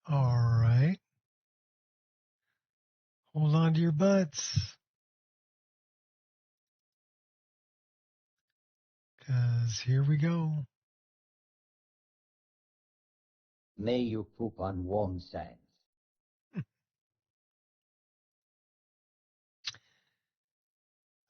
All right. Hold on to your butts. Because here we go. May you poop on warm sands.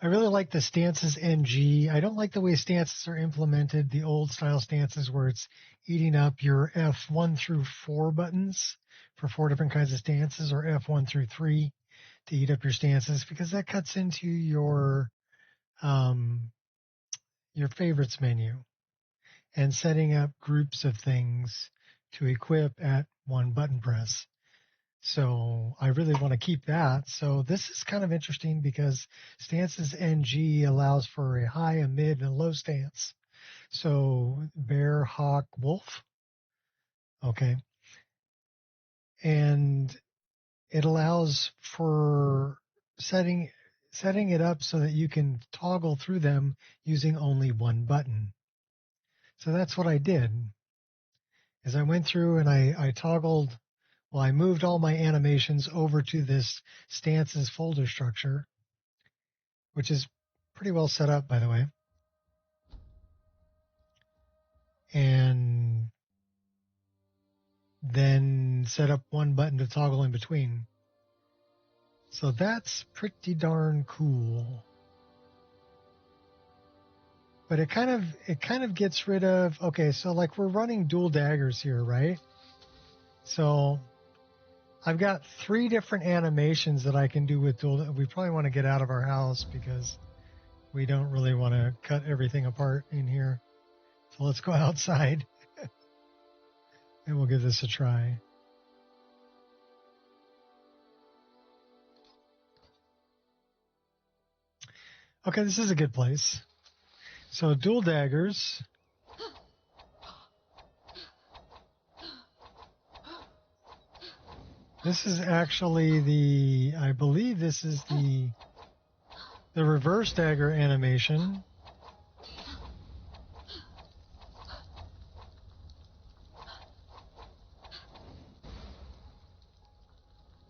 I really like the stances NG. I don't like the way stances are implemented, the old style stances where it's eating up your F1 through 4 buttons for 4 different kinds of stances, or F1 through 3 to eat up your stances, because that cuts into your favorites menu and setting up groups of things to equip at one button press. So I really want to keep that. So this is kind of interesting because stances NG allows for a high, a mid, and a low stance. So bear, hawk, wolf. Okay. And it allows for setting it up so that you can toggle through them using only one button. So that's what I did. Is I went through and I toggled, well, I moved all my animations over to this stances folder structure, which is pretty well set up, by the way. And then set up one button to toggle in between. So that's pretty darn cool. But it kind of gets rid of, okay, so like we're running dual daggers here, right? So I've got 3 different animations that I can do with dual. We probably want to get out of our house because we don't really want to cut everything apart in here. So let's go outside and we'll give this a try. Okay, this is a good place. So dual daggers. This is actually I believe this is the reverse dagger animation.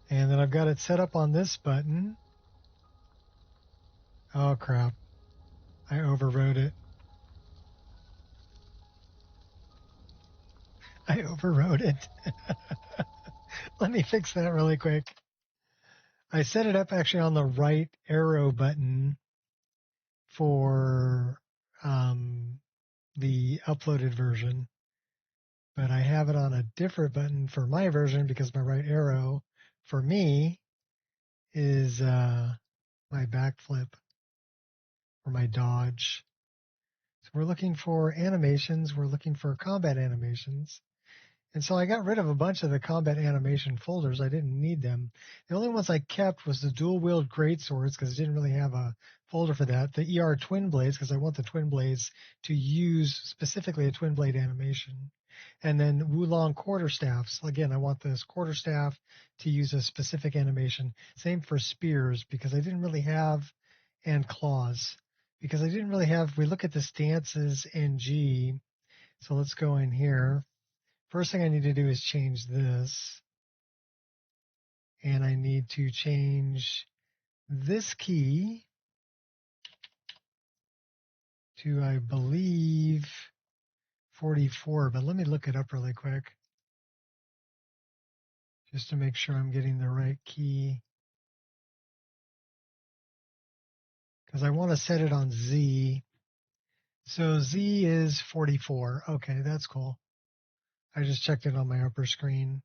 And then I've got it set up on this button. Oh, crap. I overrode it. I overrode it. Let me fix that really quick. I set it up actually on the right arrow button for the uploaded version, but I have it on a different button for my version because my right arrow for me is my backflip or my dodge. So we're looking for animations. We're looking for combat animations. And so I got rid of a bunch of the combat animation folders. I didn't need them. The only ones I kept was the dual-wield greatswords because I didn't really have a folder for that. The ER twin blades because I want the twin blades to use specifically a twin blade animation. And then Wulong quarterstaffs. Again, I want this quarterstaff to use a specific animation. Same for spears because I didn't really have, and claws because I didn't really have. We look at the stances NG. So let's go in here. First thing I need to do is change this. And I need to change this key to, I believe, 44. But let me look it up really quick just to make sure I'm getting the right key. Because I want to set it on Z. So Z is 44. Okay, that's cool. I just checked it on my upper screen.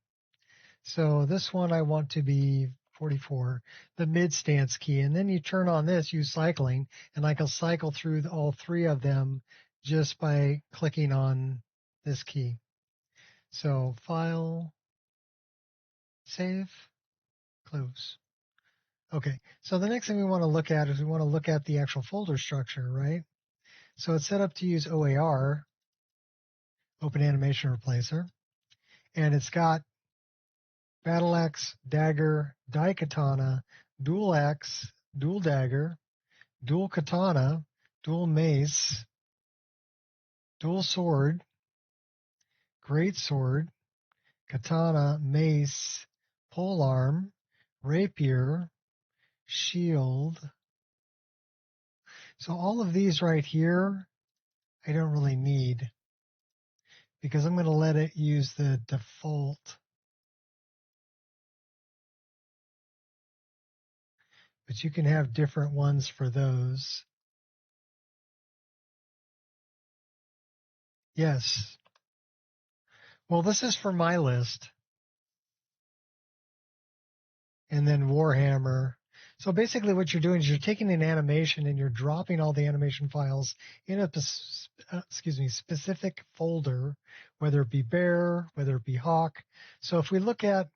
So this one I want to be 44, the mid stance key. And then you turn on this, use cycling, and I can cycle through all 3 of them just by clicking on this key. So file, save, close. Okay, so the next thing we want to look at is we want to look at the actual folder structure, right? So it's set up to use OAR, Open Animation Replacer, and it's got battle axe, dagger, daikatana, dual axe, dual dagger, dual katana, dual mace, dual sword, great sword, katana, mace, polearm, rapier, shield. So all of these right here, I don't really need because I'm going to let it use the default. But you can have different ones for those. Yes. Well, this is for my list. And then Warhammer. So basically what you're doing is you're taking an animation and you're dropping all the animation files in a specific folder, whether it be bear, whether it be hawk. So if we look at,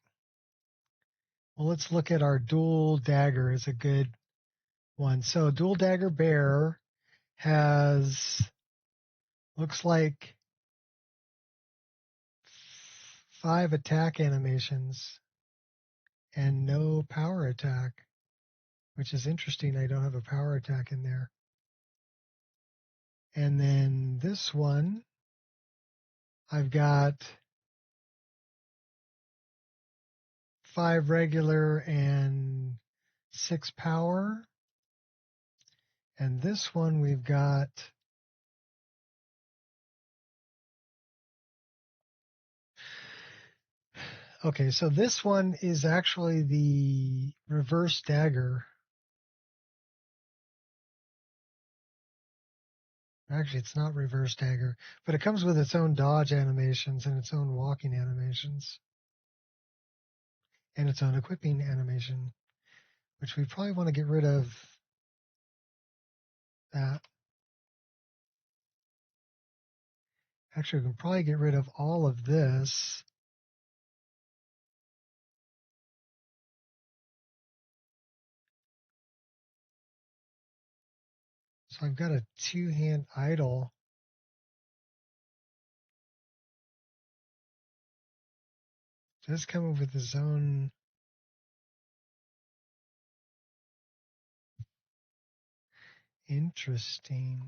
well, let's look at our dual dagger is a good one. So dual dagger bear has, looks like 5 attack animations and no power attack, which is interesting. I don't have a power attack in there. And then this one, I've got 5 regular and 6 power. And this one we've got okay, so this one is actually the reverse dagger. Actually, it's not reverse dagger, but it comes with its own dodge animations and its own walking animations and its own equipping animation, which we probably want to get rid of that. Actually, we can probably get rid of all of this. So I've got a 2-hand idle. Does come with its own interesting.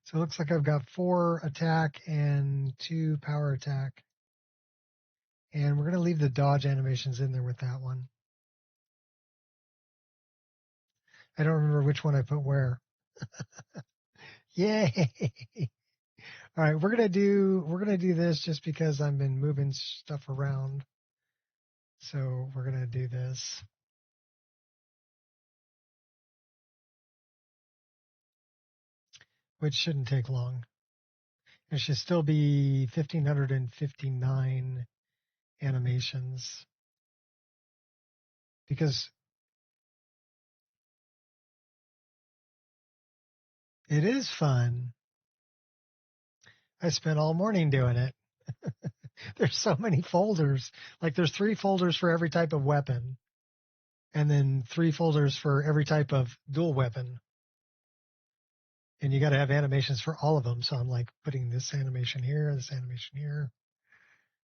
So it looks like I've got 4 attack and 2 power attack. And we're going to leave the dodge animations in there with that one. I don't remember which one I put where. Yay! All right, we're gonna do this just because I've been moving stuff around. So we're gonna do this. Which shouldn't take long. It should still be 1,559 animations. Because it is fun. I spent all morning doing it. There's so many folders. Like there's 3 folders for every type of weapon. And then 3 folders for every type of dual weapon. And you got to have animations for all of them. So I'm like putting this animation here,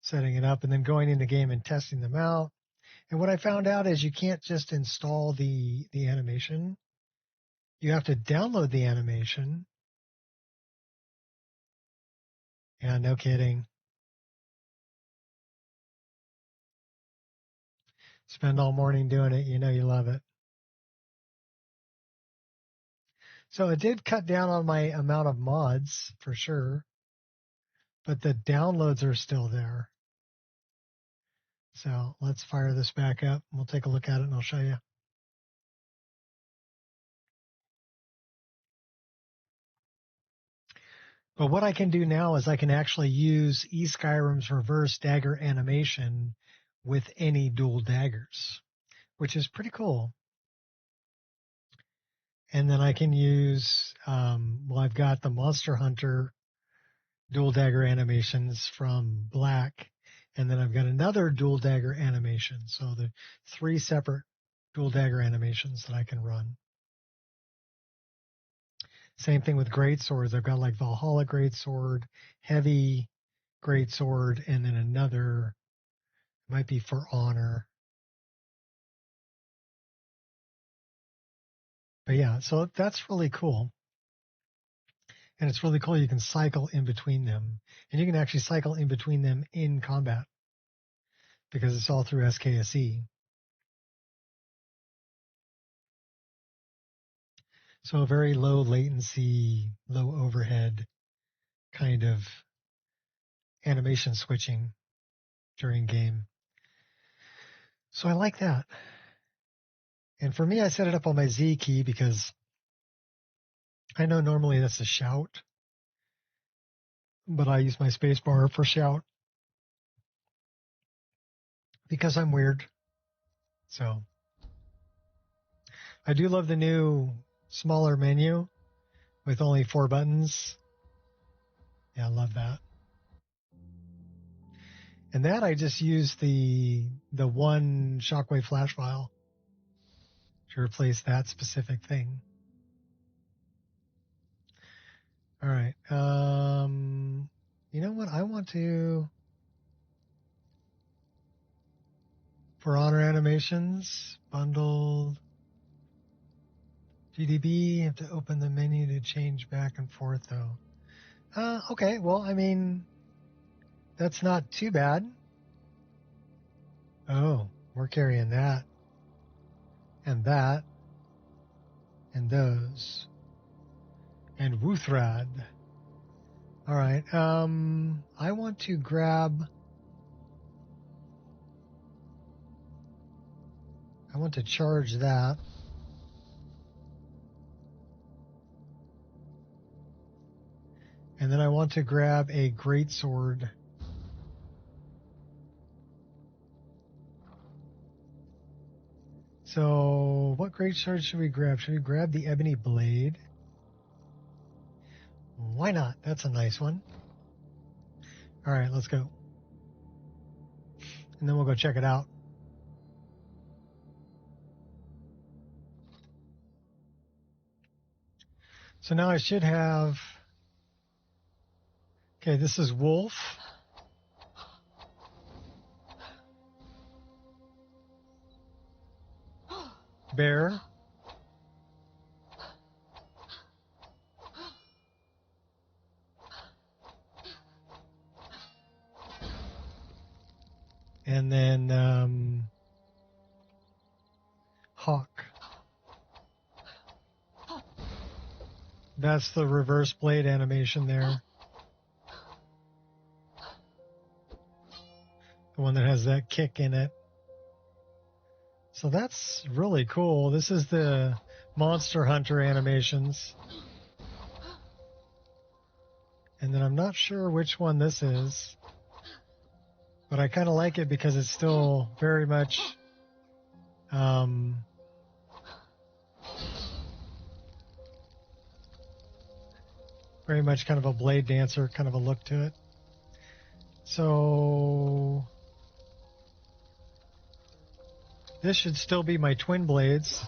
setting it up, and then going in the game and testing them out. And what I found out is you can't just install the animation. You have to download the animation. Yeah, no kidding. Spend all morning doing it. You know you love it. So it did cut down on my amount of mods for sure, but the downloads are still there. So let's fire this back up. We'll take a look at it and I'll show you. But what I can do now is I can actually use Skyrim's reverse dagger animation with any dual daggers, which is pretty cool. And then I can use, well, I've got the Monster Hunter dual dagger animations from Black, and then I've got another dual dagger animation. So the 3 separate dual dagger animations that I can run. Same thing with great swords. I've got like Valhalla great sword, heavy great sword, and then another might be for honor. But yeah, so that's really cool. And it's really cool. You can cycle in between them. And you can actually cycle in between them in combat because it's all through SKSE. So a very low latency, low overhead kind of animation switching during game. So I like that. And for me, I set it up on my Z key because I know normally that's a shout, but I use my space bar for shout because I'm weird. So I do love the new smaller menu with only 4 buttons. Yeah, I love that. And that I just used the one Shockwave flash file to replace that specific thing. All right. You know what? I want to, for honor animations, bundled GDB, you have to open the menu to change back and forth though. Okay. Well, I mean, that's not too bad. Oh, we're carrying that and that and those and Wuthrad. All right. I want to charge that. And then I want to grab a greatsword. So what greatsword should we grab? Should we grab the ebony blade? Why not? That's a nice one. All right, let's go. And then we'll go check it out. So now I should have... Okay, this is wolf. Bear. And then hawk. That's the reverse blade animation there. The one that has that kick in it. So that's really cool. This is the Monster Hunter animations. And then I'm not sure which one this is. But I kind of like it because it's still very much kind of a blade dancer kind of a look to it. So this should still be my twin blades.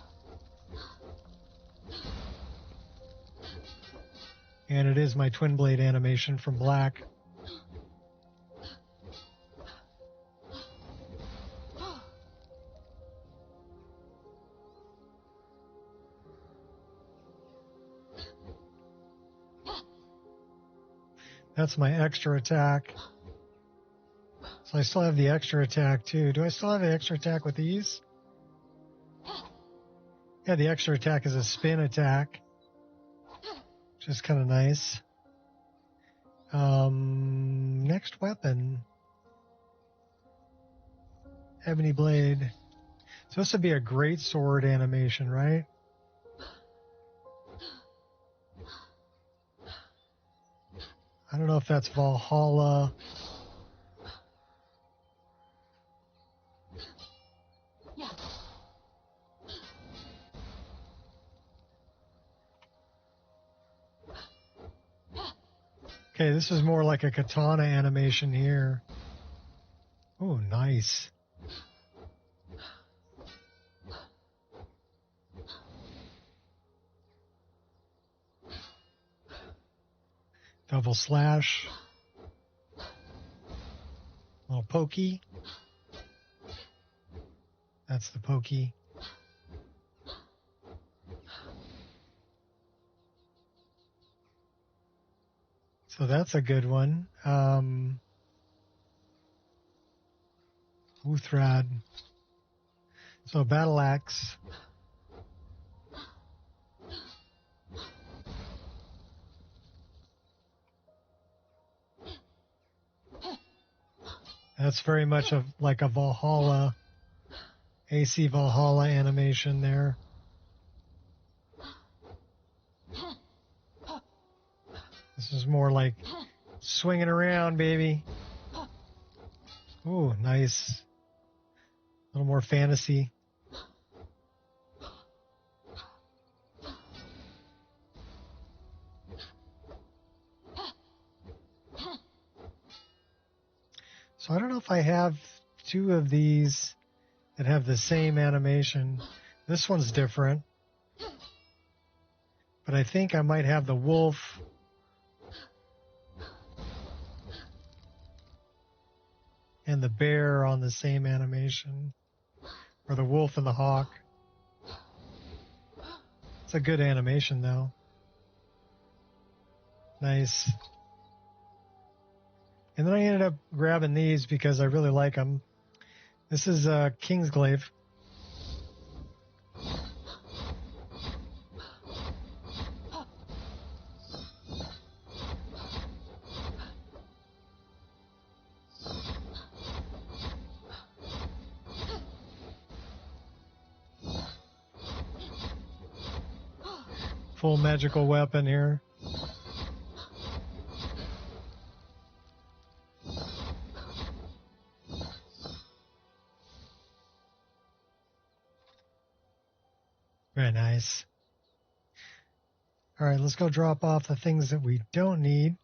And it is my twin blade animation from Black. That's my extra attack. So I still have the extra attack too. Do I still have the extra attack with these? Yeah, the extra attack is a spin attack, which is kind of nice. Next weapon. Ebony blade. So this would be a great sword animation, right? I don't know if that's Valhalla. Okay, this is more like a katana animation here. Oh, nice. Double slash. Little pokey. That's the pokey. So that's a good one. Uthrad. So battle axe. That's very much of like a Valhalla, AC Valhalla animation there. This is more like swinging around, baby. Ooh, nice. A little more fantasy. So I don't know if I have two of these that have the same animation. This one's different. But I think I might have the wolf and the bear on the same animation. Or the wolf and the hawk. It's a good animation though. Nice. And then I ended up grabbing these because I really like them. This is Kingsglaive. Full magical weapon here. Very nice. All right, let's go drop off the things that we don't need.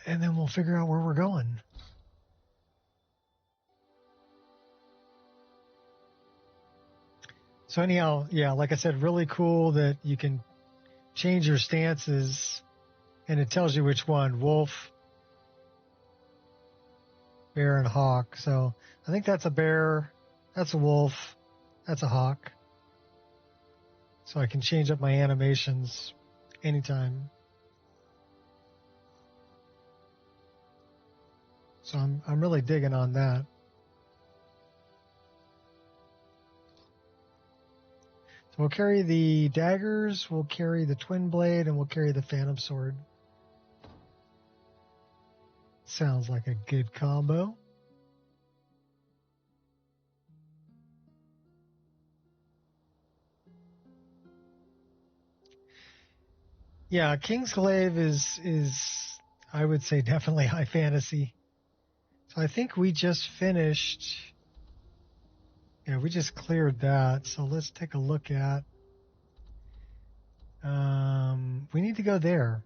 And then we'll figure out where we're going. So anyhow, yeah, like I said, really cool that you can change your stances and it tells you which one, wolf, bear, and hawk. So I think that's a bear, that's a wolf, that's a hawk. So I can change up my animations anytime. So I'm really digging on that. So we'll carry the daggers, we'll carry the twin blade, and we'll carry the phantom sword. Sounds like a good combo. Yeah, Kingsglaive is I would say definitely high fantasy. So I think we just finished. Yeah, we just cleared that. So let's take a look at. We need to go there.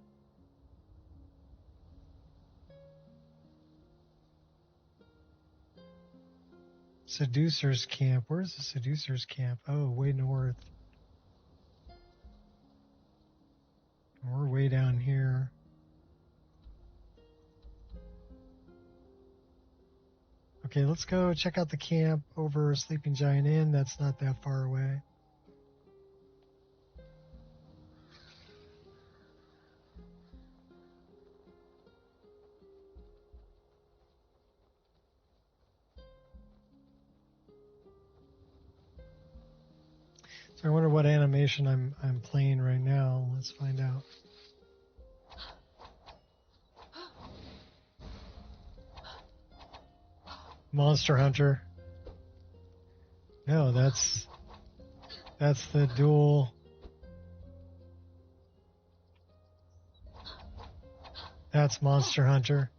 Seducer's camp. Where's the Seducer's camp? Oh, way north. We're way down here. Okay, let's go check out the camp over Sleeping Giant Inn. That's not that far away. So I wonder what animation I'm playing right now. Let's find out. Monster Hunter. No, that's the dual. That's Monster Hunter.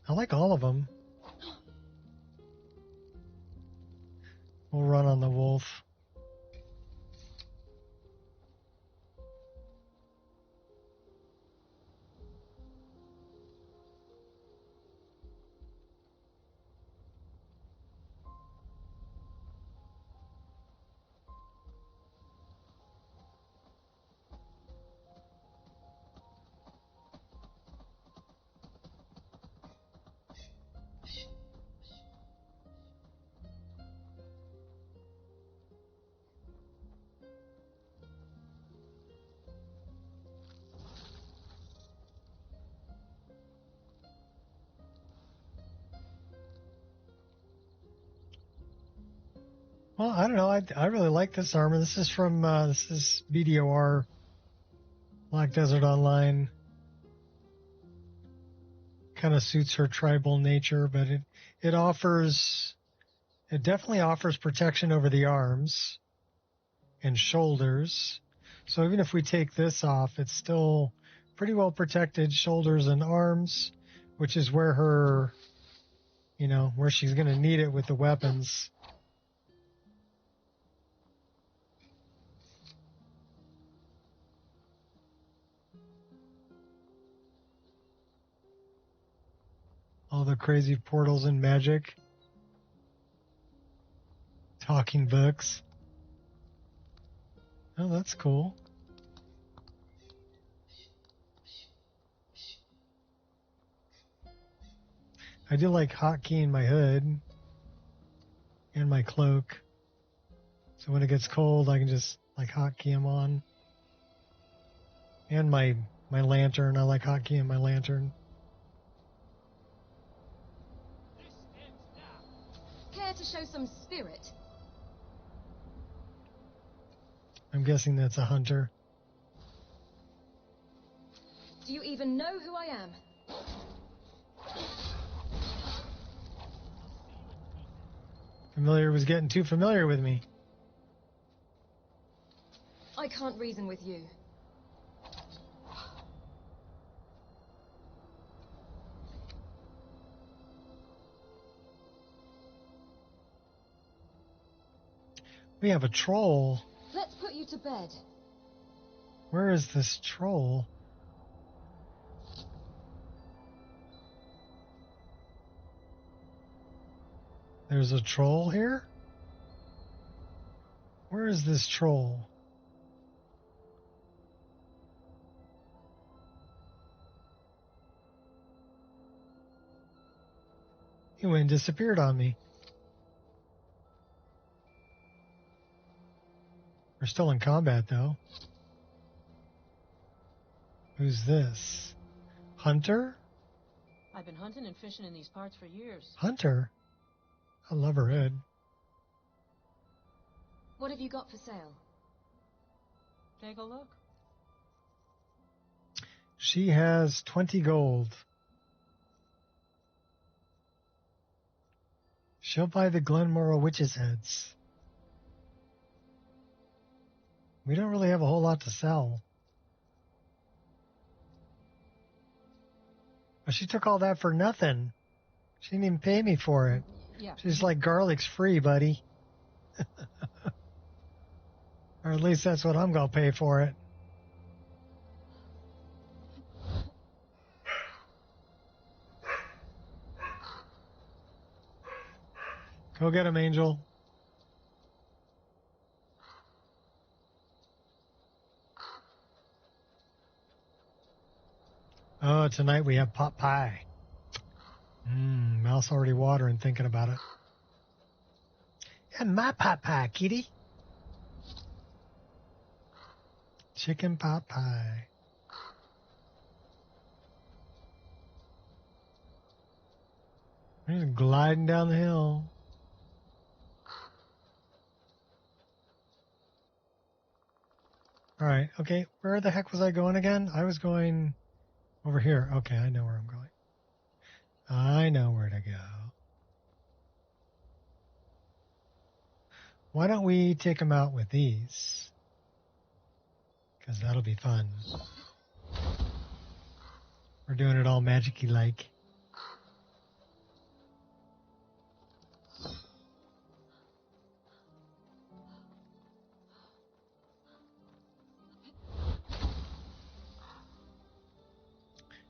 I like all of them. We'll run on the wolf. Well, I don't know. I really like this armor. This is from this is BDOR, Black Desert Online. Kind of suits her tribal nature, but it definitely offers protection over the arms and shoulders. So even if we take this off, it's still pretty well protected shoulders and arms, which is where her, where she's going to need it with the weapons. All the crazy portals and magic. Talking books. Oh, that's cool. I do like hotkeying my hood and my cloak. So when it gets cold, I can just like hotkey them on. And my lantern, I like hotkeying my lantern. Care to show some spirit? I'm guessing that's a hunter. Do you even know who I am? Familiar was getting too familiar with me. I can't reason with you. We have a troll. Let's put you to bed. Where is this troll? There's a troll here? Where is this troll? He went and disappeared on me. We're still in combat, though. Who's this? Hunter? I've been hunting and fishing in these parts for years. Hunter? I love her hood. What have you got for sale? Take a look. She has 20 gold. She'll buy the Glenmorrow witches' heads. We don't really have a whole lot to sell. But she took all that for nothing. She didn't even pay me for it. Yeah. She's like, garlic's free, buddy. Or at least that's what I'm going to pay for it. Go get him, Angel. Oh, tonight we have pot pie. Mouth's already watering thinking about it. And my pot pie, kitty. Chicken pot pie. We're just gliding down the hill. All right, okay. Where the heck was I going again? I was going over here. Okay, I know where I'm going. I know where to go. Why don't we take them out with these? Because that'll be fun. We're doing it all magic-y like.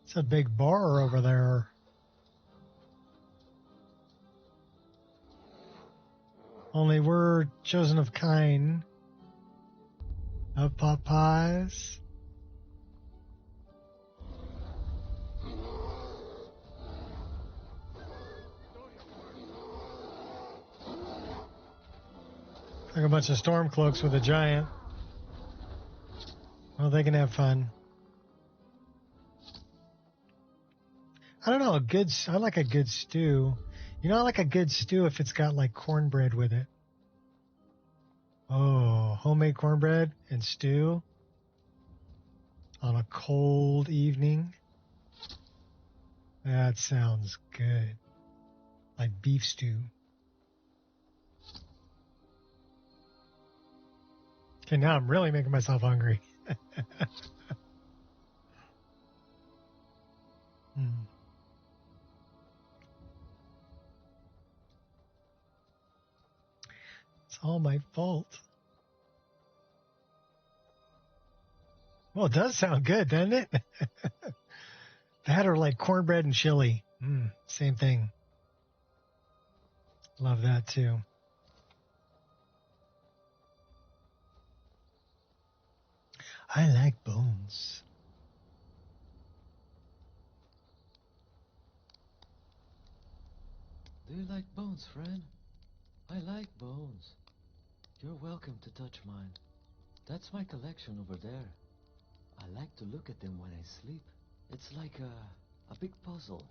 It's a big bar over there. Only we're chosen of kind of pot pies. Like a bunch of storm cloaks with a giant. Well, they can have fun. I don't know, I like a good stew. You know, I like a good stew if it's got like cornbread with it. Oh, homemade cornbread and stew on a cold evening. That sounds good. Like beef stew. Okay, now I'm really making myself hungry. Hmm. It's all my fault. Well, it does sound good, doesn't it? That or like cornbread and chili. Same thing. Love that too. I like bones. Do you like bones, friend? I like bones. You're welcome to touch mine. That's my collection over there. I like to look at them when I sleep. It's like a big puzzle.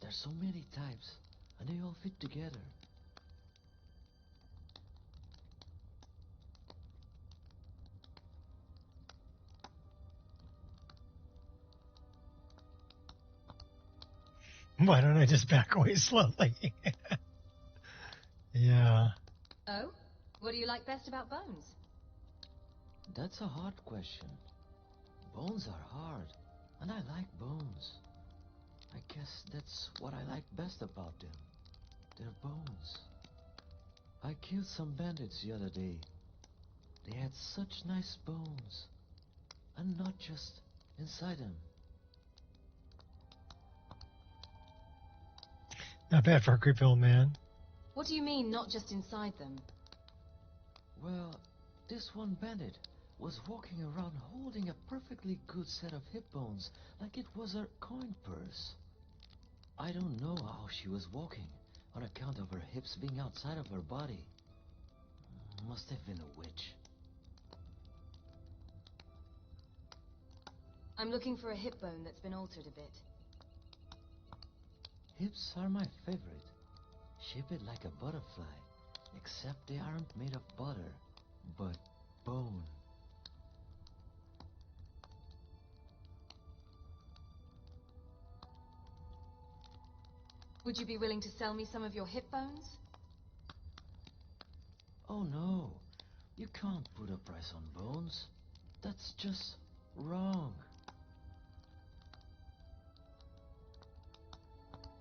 There's so many types, and they all fit together. Why don't I just back away slowly? Yeah. Oh? What do you like best about bones? That's a hard question. Bones are hard, and I like bones. I guess that's what I like best about them. They're bones. I killed some bandits the other day. They had such nice bones. And not just inside them. Not bad for a creepy old man. What do you mean, not just inside them? Well, this one bandit was walking around holding a perfectly good set of hip bones, like it was her coin purse. I don't know how she was walking, on account of her hips being outside of her body. Must have been a witch. I'm looking for a hip bone that's been altered a bit. Hips are my favorite. Shaped like a butterfly, except they aren't made of butter, but bone. Would you be willing to sell me some of your hip bones? Oh no, you can't put a price on bones. That's just wrong.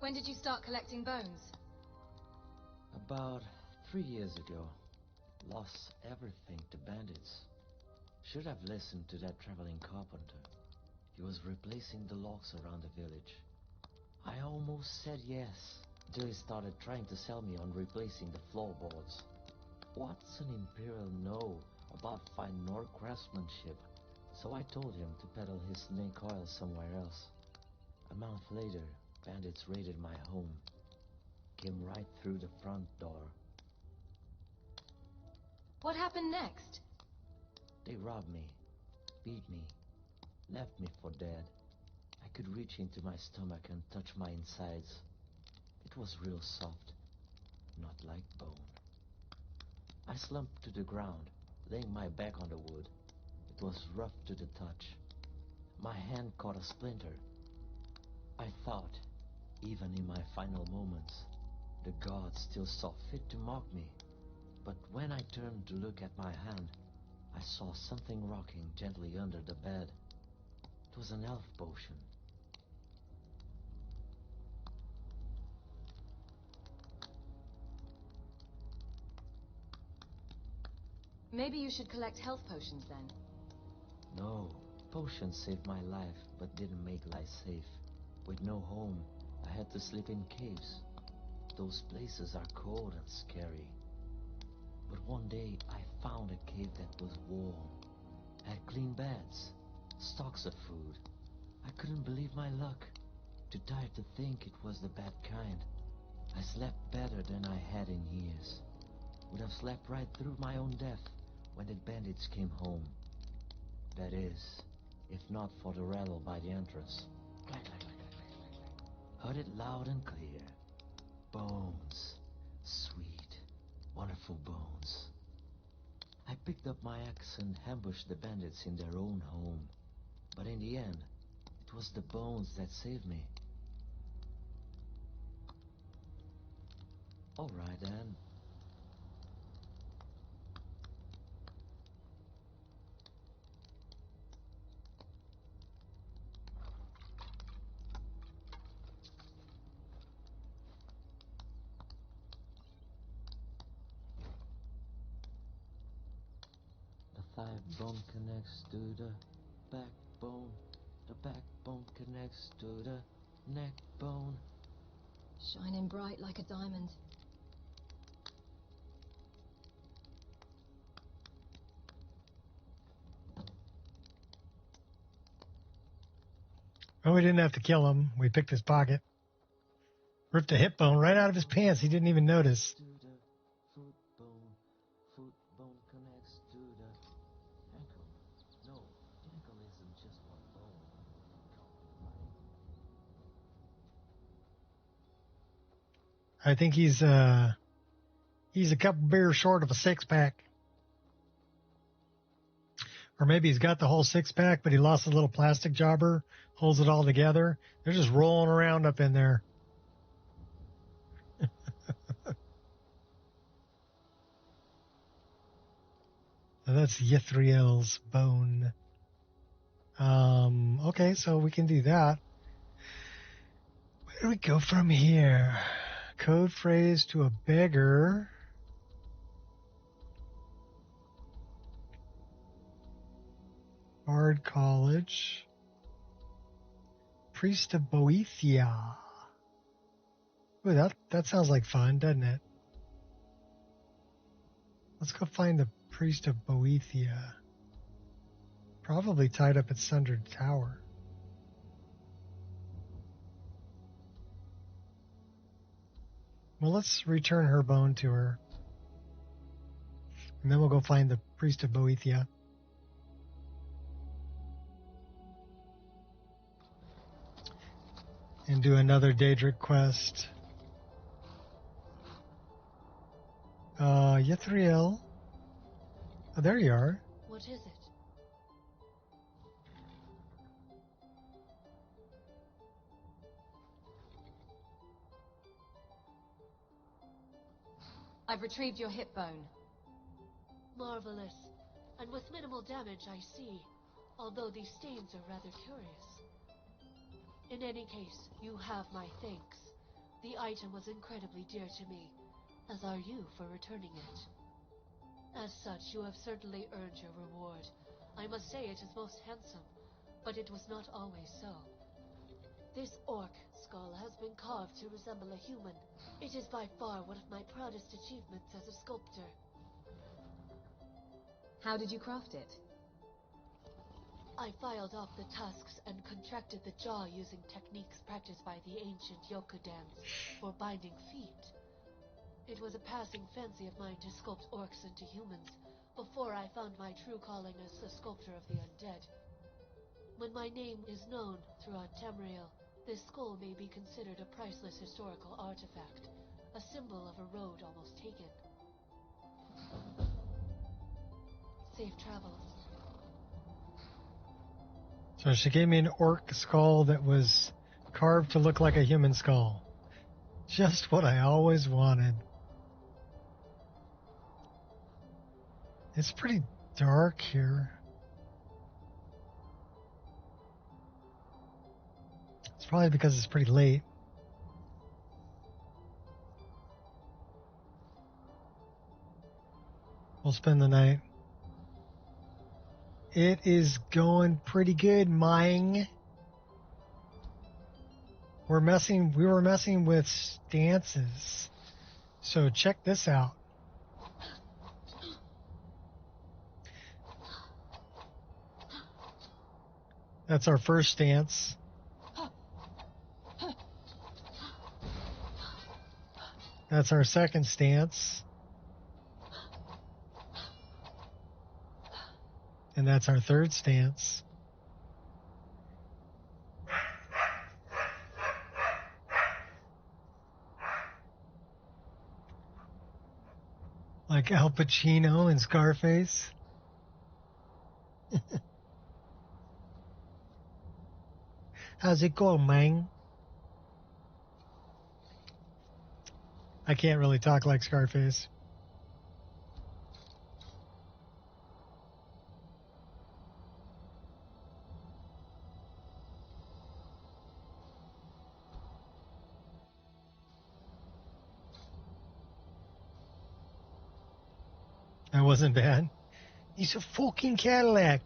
When did you start collecting bones? About 3 years ago. Lost everything to bandits. Should have listened to that traveling carpenter. He was replacing the logs around the village. I almost said yes, till he started trying to sell me on replacing the floorboards. What's an imperial no about fine Nord craftsmanship? So I told him to peddle his snake oil somewhere else. A month later, bandits raided my home. Came right through the front door. What happened next? They robbed me, beat me, left me for dead. I could reach into my stomach and touch my insides. It was real soft, not like bone. I slumped to the ground, laying my back on the wood. It was rough to the touch. My hand caught a splinter. I thought, even in my final moments, the gods still saw fit to mock me. But when I turned to look at my hand, I saw something rocking gently under the bed. It was an elf potion. Maybe you should collect health potions then. No, potions saved my life, but didn't make life safe. With no home, I had to sleep in caves. Those places are cold and scary. But one day, I found a cave that was warm, had clean beds, stocks of food. I couldn't believe my luck. Too tired to think it was the bad kind. I slept better than I had in years. Would have slept right through my own death when the bandits came home. That is, if not for the rattle by the entrance. Clack, clack, clack, clack, clack, clack. Heard it loud and clear. Bones. Sweet, wonderful bones. picked up my axe and ambushed the bandits in their own home. But in the end, it was the bones that saved me. All right, then. The thigh bone connects to the backbone. The backbone connects to the neck bone. Shining bright like a diamond. Oh, we didn't have to kill him. We picked his pocket. Ripped a hip bone right out of his pants. He didn't even notice. To the foot bone. Foot bone connects to the ankle. No, the ankle isn't just one bone. I think he's a couple beers short of a six-pack. Or maybe he's got the whole six-pack, but he lost a little plastic jobber, holds it all together. They're just rolling around up in there. So that's Yithriel's bone. Okay, so we can do that. Where do we go from here? Code phrase to a beggar. Bard College. Priest of Boethia. Ooh, that sounds like fun, doesn't it? Let's go find the Priest of Boethia. Probably tied up at Sundered Tower. Well, let's return her bone to her. And then we'll go find the Priest of Boethia. And do another Daedric quest. Yithriel. Oh, there you are. What is it? I've retrieved your hip bone. Marvelous. And with minimal damage, I see. Although these stains are rather curious. In any case, you have my thanks. The item was incredibly dear to me, as are you for returning it. As such, you have certainly earned your reward. I must say it is most handsome, but it was not always so. This orc skull has been carved to resemble a human. It is by far one of my proudest achievements as a sculptor. How did you craft it? I filed off the tusks and contracted the jaw using techniques practiced by the ancient Yokudans for binding feet. It was a passing fancy of mine to sculpt orcs into humans before I found my true calling as the sculptor of the undead. When my name is known throughout Tamriel, this skull may be considered a priceless historical artifact, a symbol of a road almost taken. Safe travels. So she gave me an orc skull that was carved to look like a human skull. Just what I always wanted. It's pretty dark here. It's probably because it's pretty late. We'll spend the night. It is going pretty good, Ming. We were messing with stances. So check this out. That's our first stance. That's our second stance. And that's our third stance. Like Al Pacino in Scarface. How's it going, man? I can't really talk like Scarface. That wasn't bad. He's a fucking Cadillac.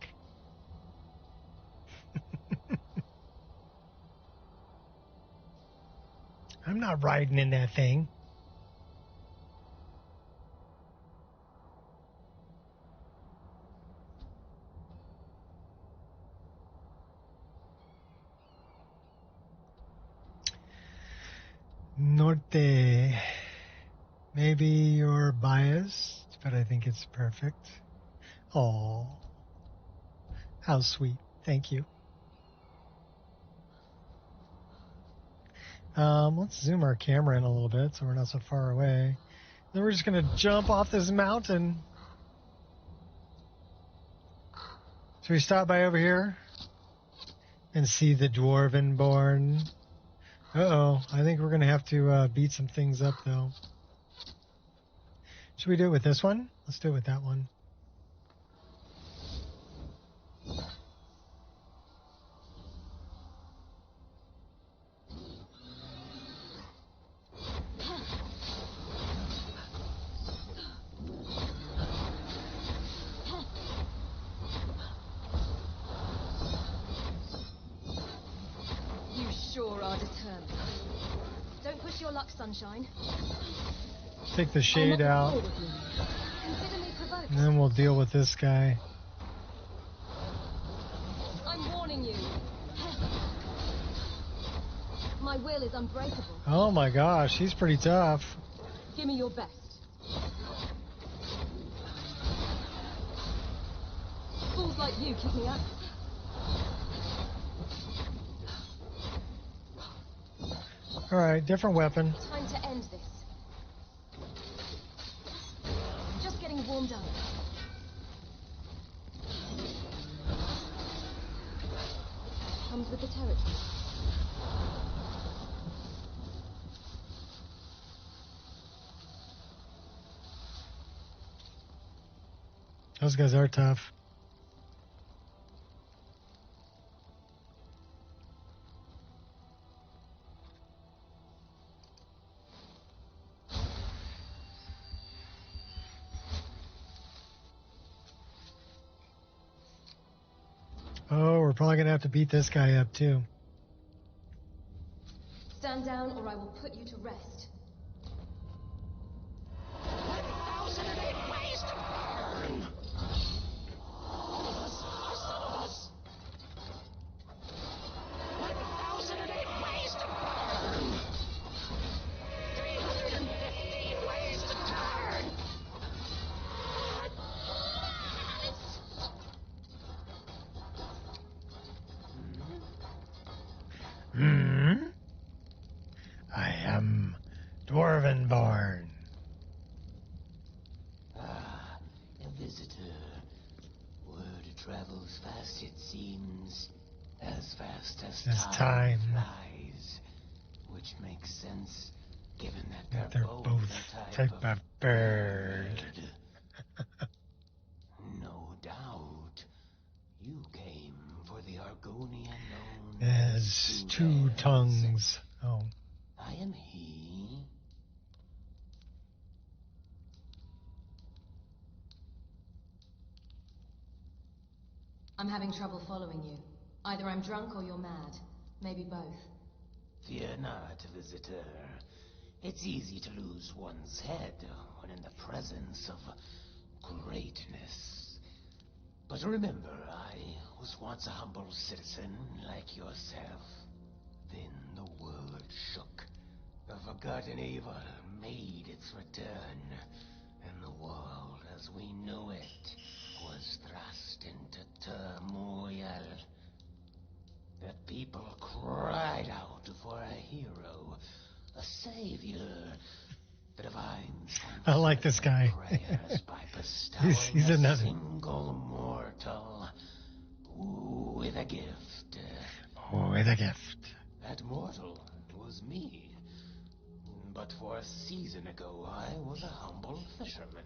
I'm not riding in that thing. Norte. Maybe you're biased, but I think it's perfect. Oh, how sweet. Thank you. Let's zoom our camera in a little bit so we're not so far away. Then we're just going to jump off this mountain. So we stop by over here and see the Dwarvenborn. Uh-oh, I think we're going to have to beat some things up, though. Should we do it with this one? Let's do it with that one. You sure are determined. Don't push your luck, sunshine. Take the shade out, Consider me provoked. and then we'll deal with this guy. I'm warning you. My will is unbreakable. Oh my gosh, he's pretty tough. Give me your best. Fools like you keep me up. Alright, different weapon. Time to end this. Just getting warmed up. Comes with the territory. Those guys are tough. Oh, we're probably going to have to beat this guy up, too. Stand down or I will put you to rest. I am Dwarvenborn. Ah, a visitor. Word travels fast, it seems. As fast as time flies. Which makes sense, given that They're both type of bird. No doubt. You came for the Argonian known As two tongues. Oh. I am he. I'm having trouble following you. Either I'm drunk or you're mad. Maybe both. Fear not, visitor. It's easy to lose one's head when in the presence of greatness. But remember, I was once a humble citizen like yourself. Then the world shook. The forgotten evil made its return, and the world as we knew it was thrust into turmoil. The people cried out for a hero, a savior, but a divine I like this guy. prayers by bestowing he's a another. single mortal with a gift. Oh, with a gift. That mortal was me. But for a season ago, I was a humble fisherman.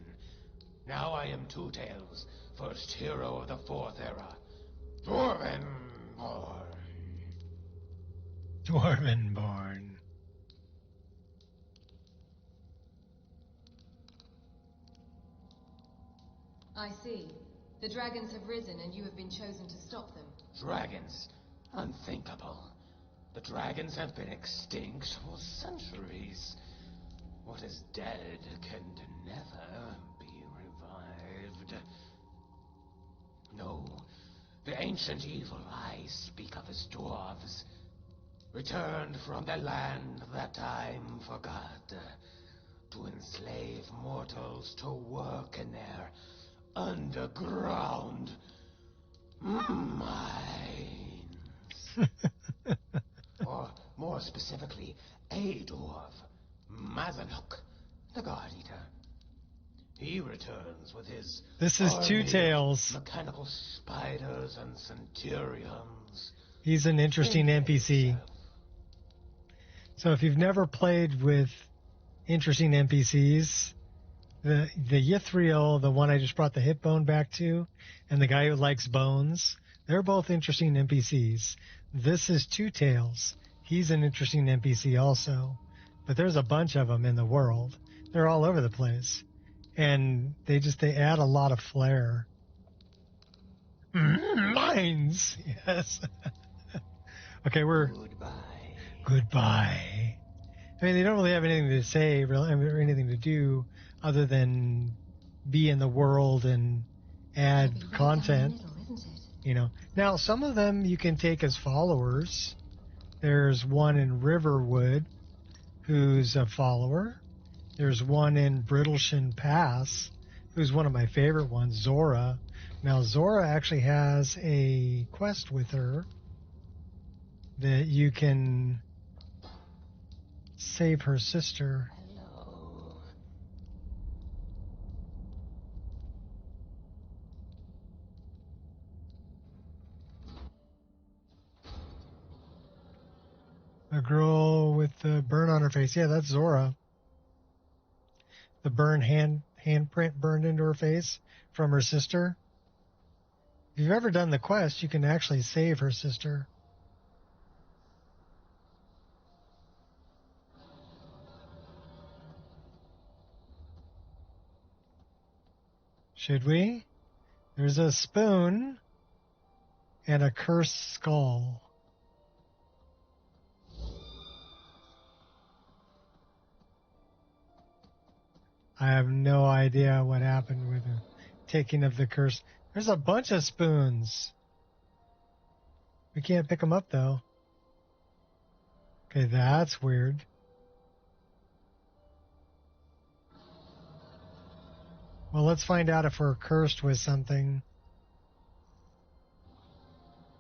Now I am Two Tails, first hero of the Fourth Era. Dwarvenborn. Dwarvenborn. I see. The dragons have risen and you have been chosen to stop them. Dragons? Unthinkable. The dragons have been extinct for centuries. What is dead can never be revived. No, the ancient evil I speak of as dwarves returned from the land that time forgot to enslave mortals to work in their underground mines. Or, more specifically, a dwarf, Mazanuk, the God Eater. He returns with his This is Two army of Tails. mechanical spiders and centurions. He's an interesting Think NPC. yourself. So if you've never played with interesting NPCs, the Yithriel, the one I just brought the hip bone back to, and the guy who likes bones, they're both interesting NPCs. This is Two Tails. He's an interesting NPC also. But there's a bunch of them in the world. They're all over the place. And they add a lot of flair. Mines! Yes. Okay, Goodbye. I mean, they don't really have anything to say, really, or anything to do other than be in the world and add Maybe right content. down the middle, isn't it? You know. Now, some of them you can take as followers. There's one in Riverwood who's a follower. There's one in Brittleshin Pass who's one of my favorite ones, Zora. Now, Zora actually has a quest with her that you can save her sister. Hello. A girl with the burn on her face. Yeah, that's Zora. The handprint burned into her face from her sister. If you've ever done the quest, you can actually save her sister. Should we? There's a spoon and a cursed skull. I have no idea what happened with the taking of the curse. There's a bunch of spoons. We can't pick them up, though. Okay, that's weird. Well, let's find out if we're cursed with something.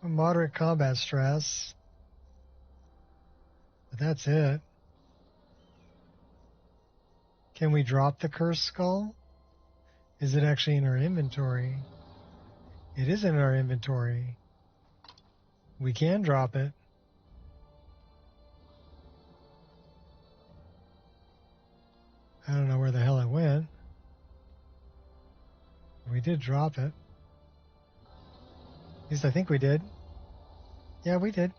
Moderate combat stress. But that's it. Can we drop the cursed skull? Is it actually in our inventory? It is in our inventory. We can drop it. I don't know where the hell it went. We did drop it. At least I think we did. Yeah, we did.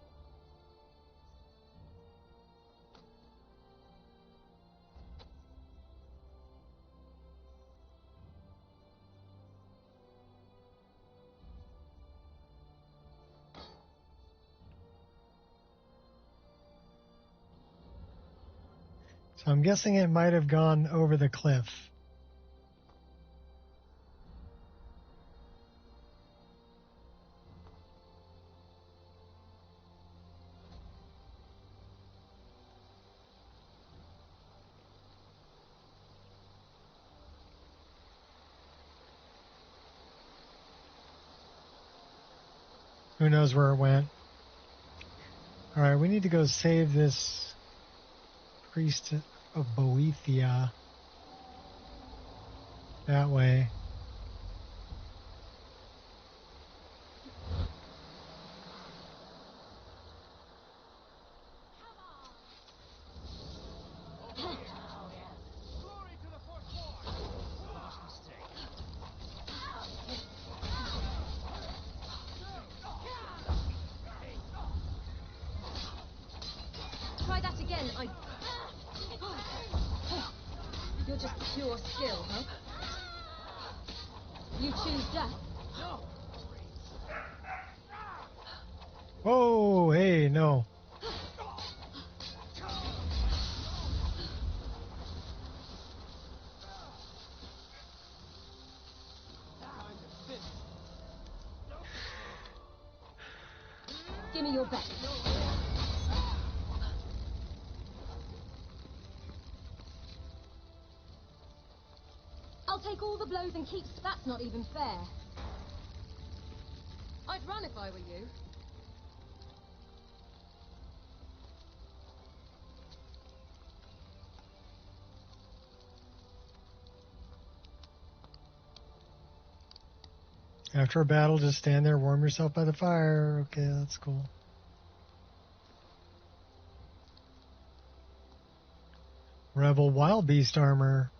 So I'm guessing it might have gone over the cliff. Who knows where it went? All right, we need to go save this priest of Boethia. that way. Try that again. You're just pure skill, huh? You choose death. Oh, hey, no. Give me your best. I'll take all the blows and keep... That's not even fair. I'd run if I were you. After a battle, just stand there, warm yourself by the fire. Okay, that's cool. Rebel Wild Beast armor.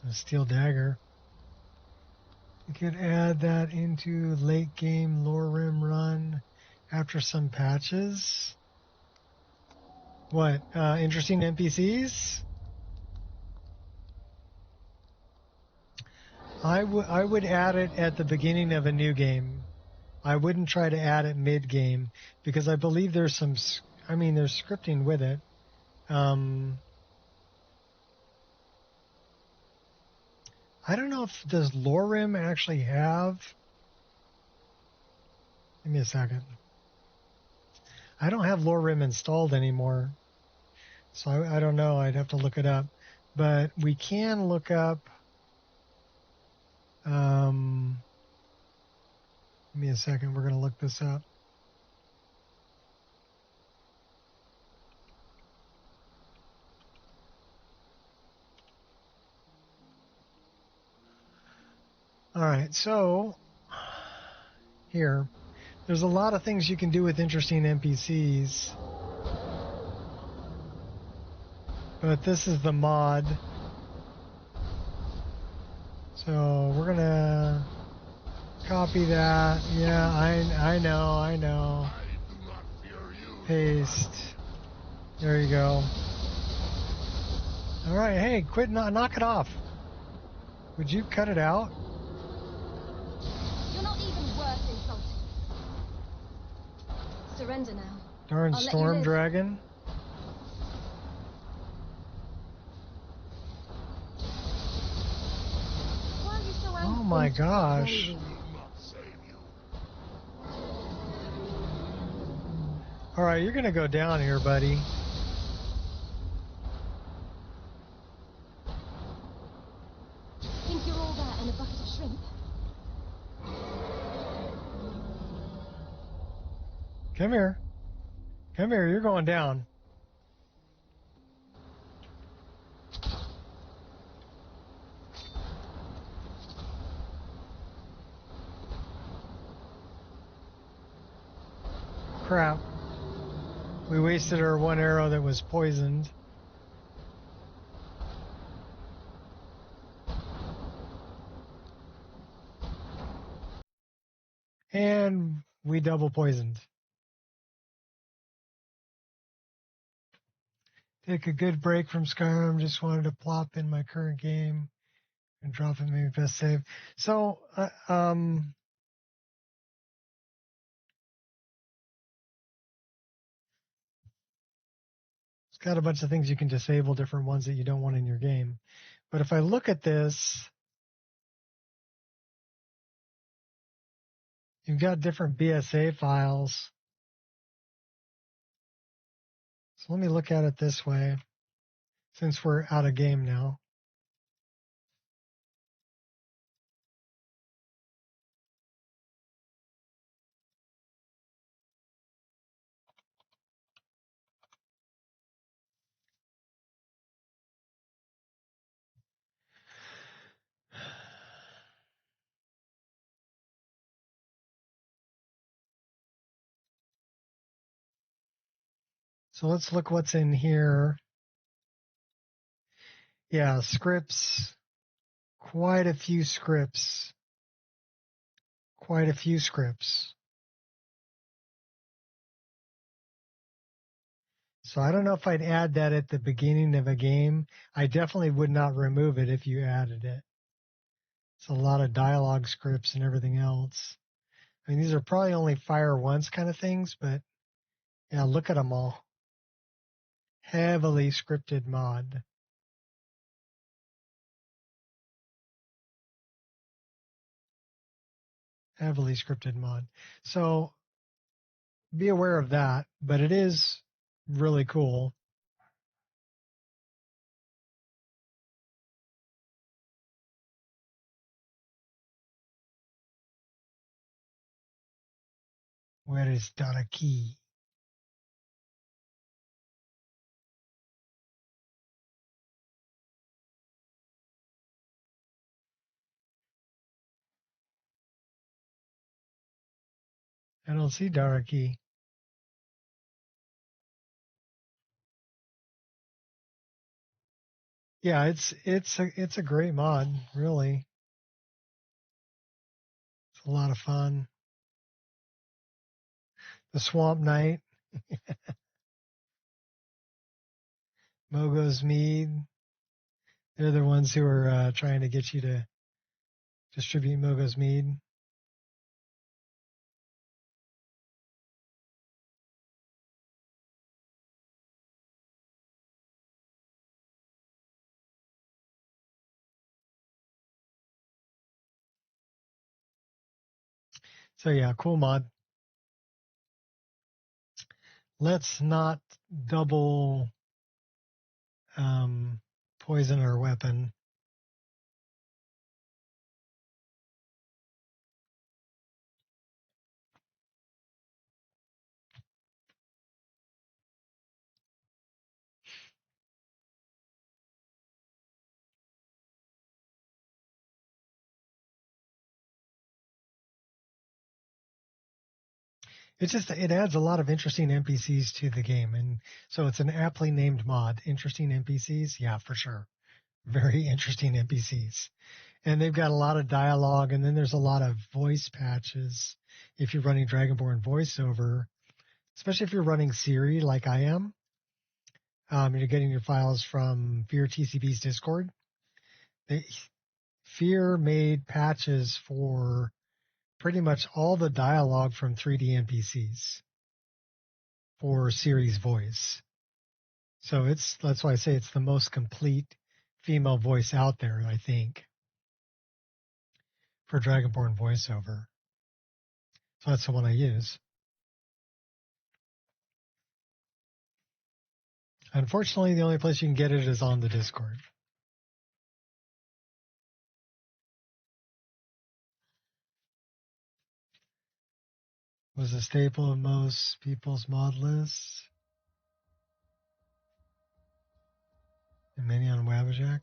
A steel dagger. You could add that into late game lore rim run after some patches. What? Interesting NPCs? I would add it at the beginning of a new game. I wouldn't try to add it mid-game because I believe there's some... I mean, there's scripting with it. I don't know if... Does Lorim actually have... Give me a second. I don't have Lorim installed anymore. So I don't know. I'd have to look it up. But we can look up... give me a second. We're going to look this up. All right, so here, there's a lot of things you can do with interesting NPCs, but this is the mod. So we're gonna copy that. Yeah, I know. Paste. There you go. All right, hey, quit, knock it off. Would you cut it out? You're not even worth insulting. Surrender now. Darn I'll let you storm live. dragon. Why are you so angry? Oh my gosh. All right, you're gonna go down here, buddy. Think you're all that and a bucket of shrimp? Come here. Come here, you're going down. Crap. We wasted our one arrow that was poisoned. And we double poisoned. Take a good break from Skyrim. Just wanted to plop in my current game and drop in maybe best save. So, it's got a bunch of things you can disable, different ones that you don't want in your game. But if I look at this, you've got different BSA files. So let me look at it this way, since we're out of game now. So let's look what's in here. Yeah, scripts. Quite a few scripts. Quite a few scripts. So I don't know if I'd add that at the beginning of a game. I definitely would not remove it if you added it. It's a lot of dialogue scripts and everything else. I mean, these are probably only fire once kind of things, but yeah, look at them all. Heavily scripted mod. Heavily scripted mod. So be aware of that, but it is really cool. Where is Daraki? I don't see Daraki. Yeah, it's a great mod, really. It's a lot of fun. The Swamp Knight, Mogo's Mead. They're the ones who are trying to get you to distribute Mogo's Mead. So yeah, cool mod. Let's not double poison our weapon. It adds a lot of interesting NPCs to the game, and so it's an aptly named mod. Interesting NPCs, yeah, for sure. Very interesting NPCs. And they've got a lot of dialogue, and then there's a lot of voice patches if you're running Dragonborn voiceover, especially if you're running Siri like I am. You're getting your files from Fear TCB's Discord. Fear made patches for pretty much all the dialogue from 3D NPCs for Siri's voice. So that's why I say it's the most complete female voice out there, I think, for Dragonborn voiceover. So that's the one I use. Unfortunately, the only place you can get it is on the Discord. Was a staple of most people's mod lists, and many on Wabbajack.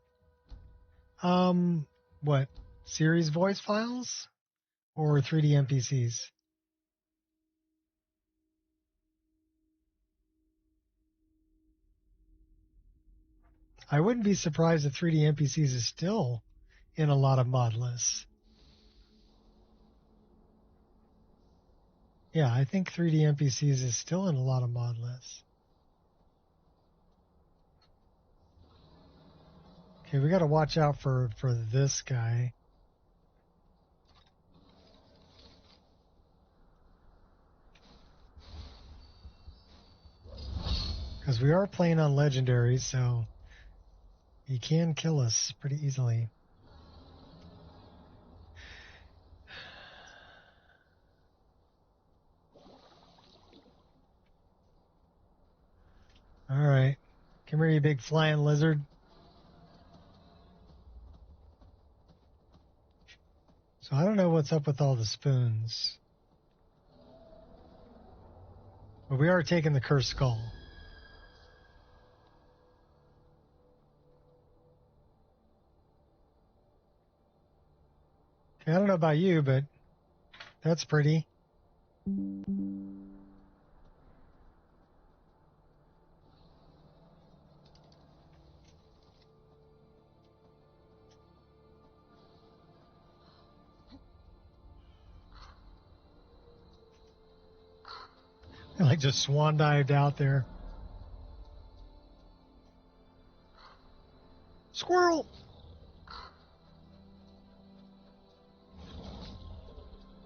What? Series voice files or 3D NPCs? I wouldn't be surprised if 3D NPCs is still in a lot of mod lists. Yeah, I think 3D NPCs is still in a lot of mod lists. Okay, we got to watch out for this guy. Because we are playing on legendaries, so he can kill us pretty easily. All right. Come here, you big flying lizard. So I don't know what's up with all the spoons. But we are taking the cursed skull. Okay, I don't know about you, but that's pretty. Like just swan dived out there. Squirrel!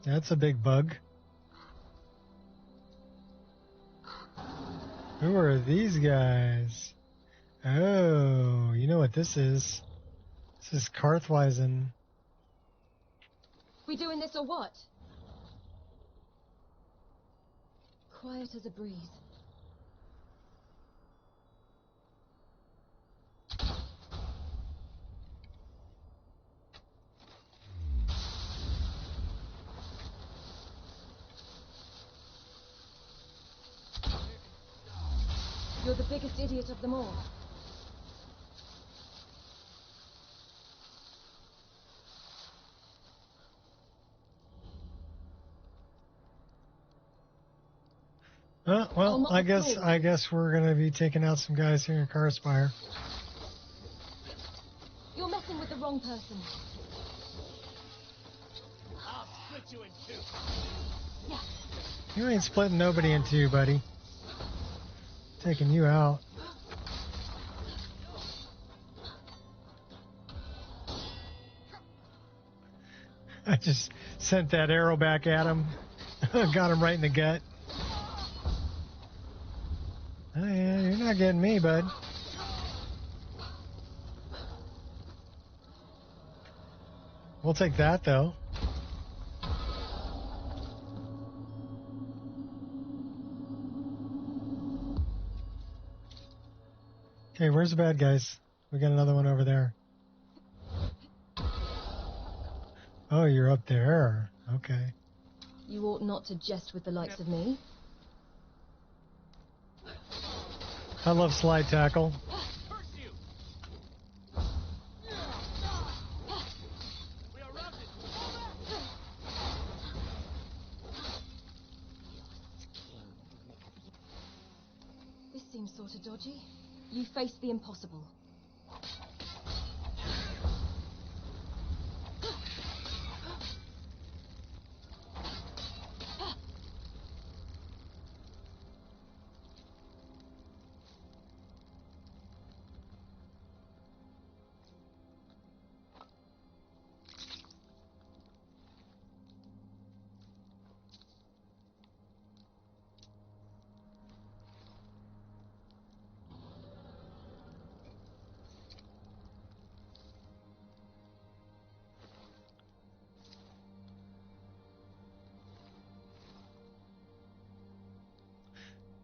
That's a big bug. Who are these guys? Oh, you know what this is? This is Karthweisen. We doing this or what? Quiet as a breeze. You're the biggest idiot of them all. Well, I guess we're gonna be taking out some guys here in Karspire. You're messing with the wrong person. I'll split you in two. Yeah. You ain't splitting nobody in two, buddy. Taking you out. I just sent that arrow back at him. Got him right in the gut. Oh, yeah, you're not getting me, bud. We'll take that, though. Okay, where's the bad guys? We got another one over there. Oh, you're up there. Okay. You ought not to jest with the likes of me. I love slide tackle. This seems sort of dodgy. You face the impossible.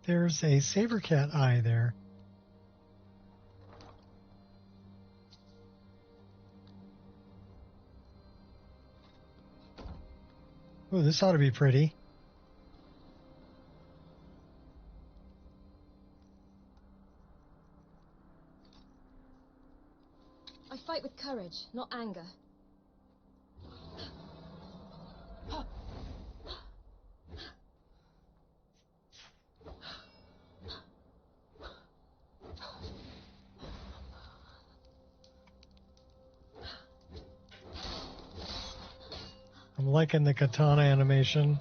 There's a saber cat eye there. Oh, this ought to be pretty. I fight with courage, not anger. I'm liking the katana animation.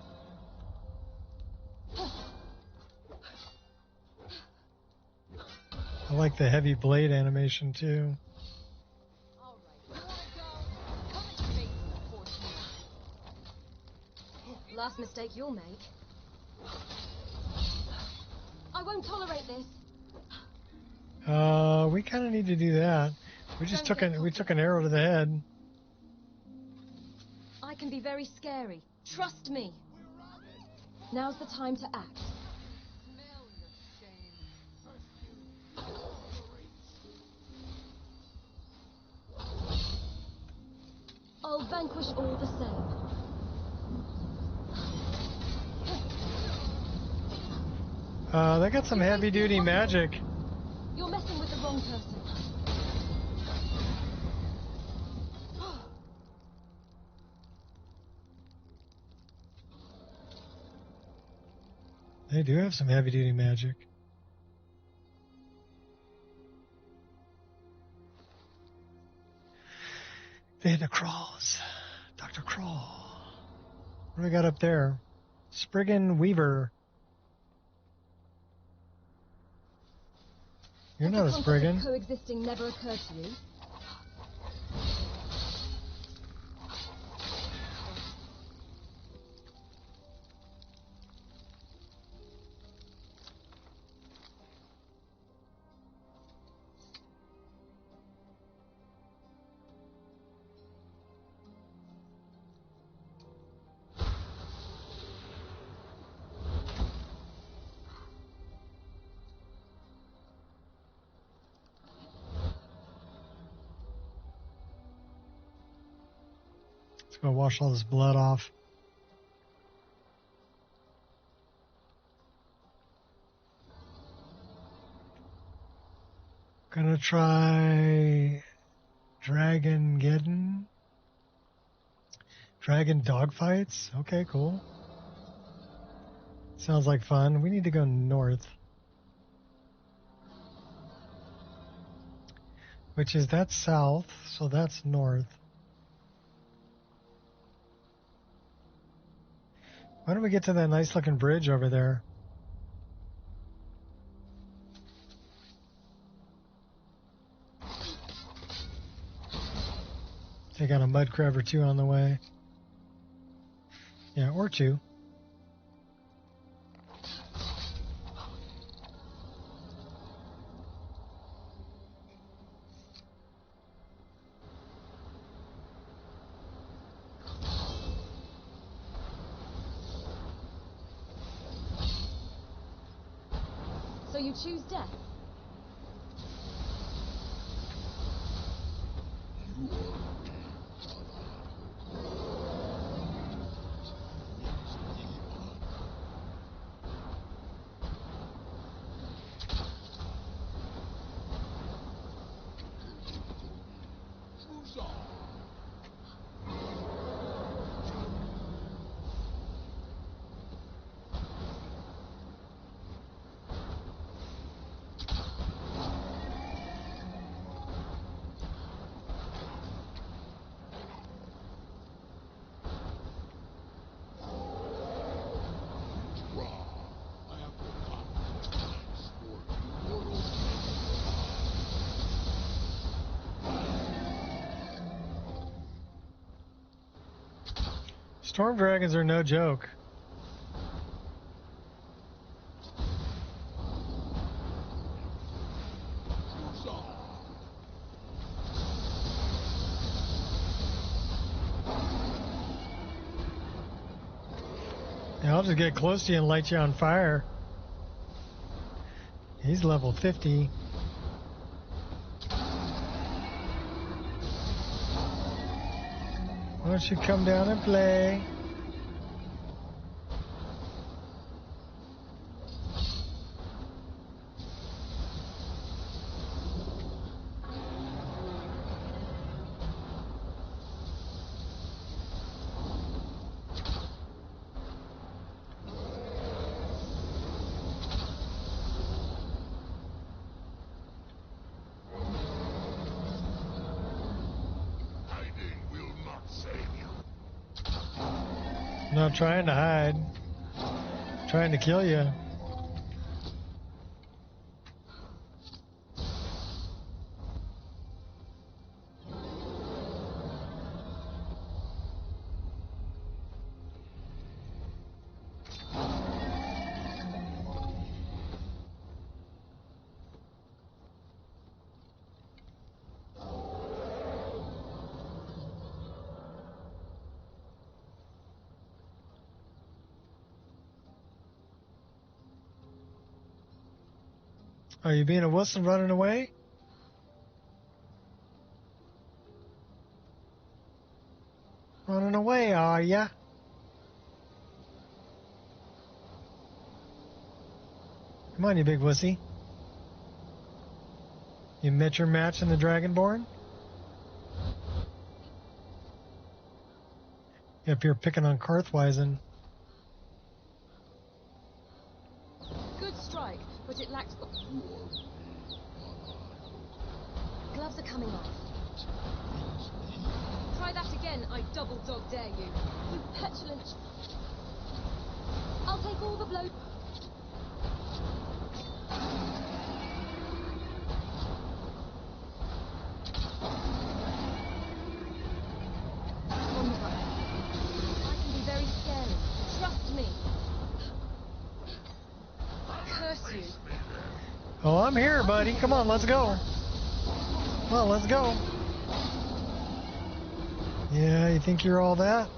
I like the heavy blade animation too. Last mistake you'll make. I won't tolerate this. We kind of need to do that. We took an arrow to the head. I can be very scary. Trust me. Now's the time to act. I'll vanquish all the same. They got some heavy-duty magic. You're messing with the wrong person. They do have some heavy-duty magic. Vanda Crawls. Dr. Crawl. What do we got up there? Spriggan Weaver. You're Does not a the concept Spriggan. of coexisting never occur to you? Let's go wash all this blood off. Gonna try Dragon dogfights? Okay, cool. Sounds like fun. We need to go north. Which is, that's south, so that's north. Why don't we get to that nice looking bridge over there? Take out a mud crab or two on the way. Yeah, or two. So you choose death? Storm dragons are no joke. Yeah, I'll just get close to you and light you on fire. He's level 50. Why don't you come down and play? Not trying to hide. Trying to kill you. Are you being a wuss and running away? Running away, are ya? Come on, you big wussy. You met your match in the Dragonborn? If you're picking on Karthweisen. Good strike, but it lacks... Gloves are coming off. Try that again, I double dog dare you. You petulant... I'll take all the blows... I'm here, buddy. Come on, let's go. Come on, let's go. Yeah, you think you're all that?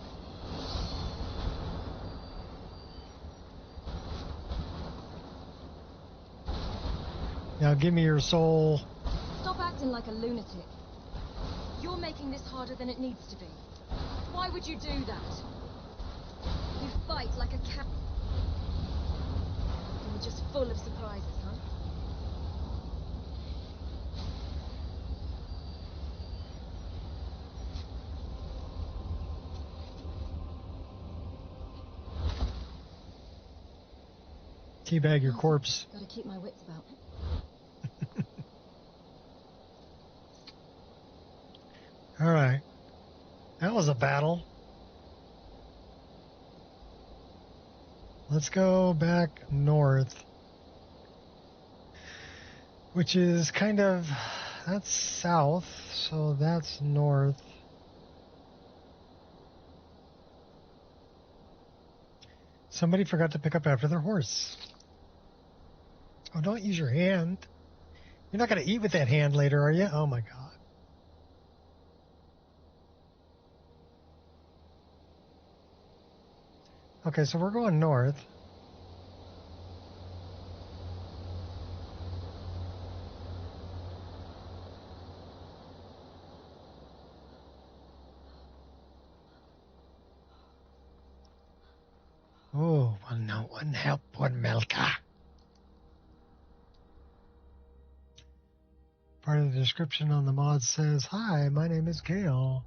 Now give me your soul. Stop acting like a lunatic. You're making this harder than it needs to be. Why would you do that? You fight like a cat. You're just full of surprises, huh? Teabag your corpse. Gotta keep my wits about. All right. That was a battle. Let's go back north. Which is kind of... That's south, so that's north. Somebody forgot to pick up after their horse. Oh, don't use your hand. You're not going to eat with that hand later, are you? Oh my god. Okay, so we're going north. Oh, well, no one help poor Melka. Part of the description on the mod says, "Hi, my name is Gale."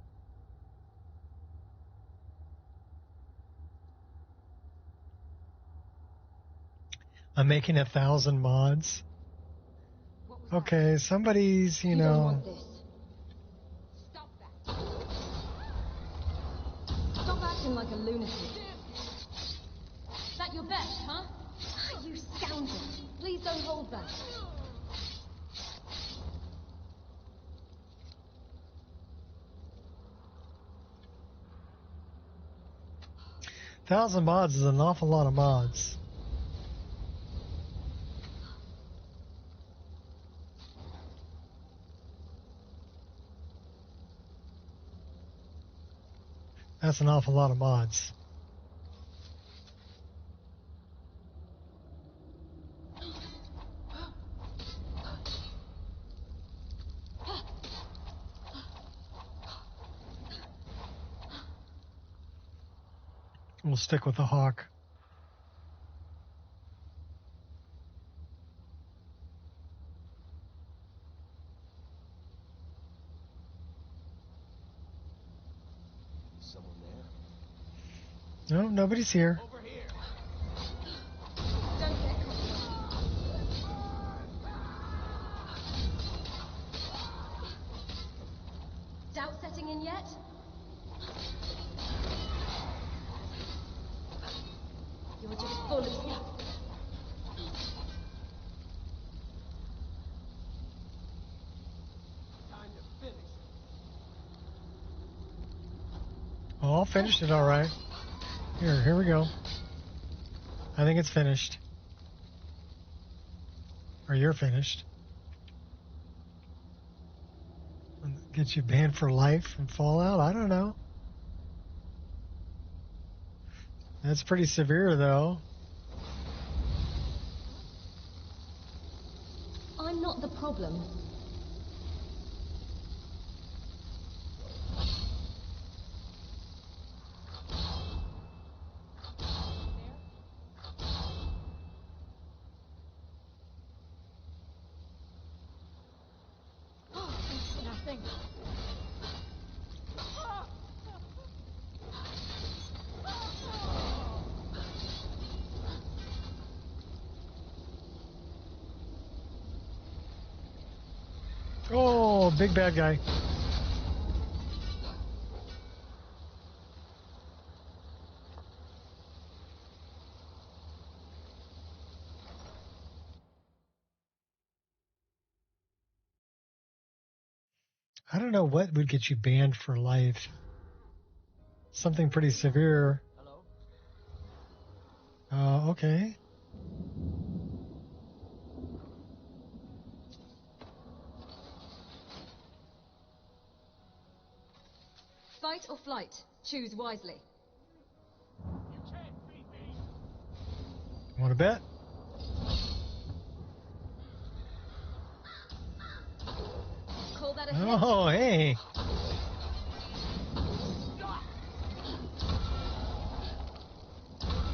I'm making 1,000 mods. Okay, somebody's, you don't know... want this. Stop that. Stop acting like a lunatic. Is that your best, huh? You scoundrel. Please don't hold that. 1,000 mods is an awful lot of mods. That's an awful lot of mods. We'll stick with the hawk. Someone there? No, nobody's here. Over here. Don't get doubt setting in yet? You're just full of... Time to finish. Oh, I'll finish it all right. Here we go. I think it's finished. Or you're finished. Get you banned for life from Fallout? I don't know. That's pretty severe, though. I'm not the problem. Nothing. Oh, big bad guy. I don't know what would get you banned for life. Something pretty severe. Hello? Okay. Fight or flight? Choose wisely. You can't beat me! Want to bet? Call that a hit? Oh, hey.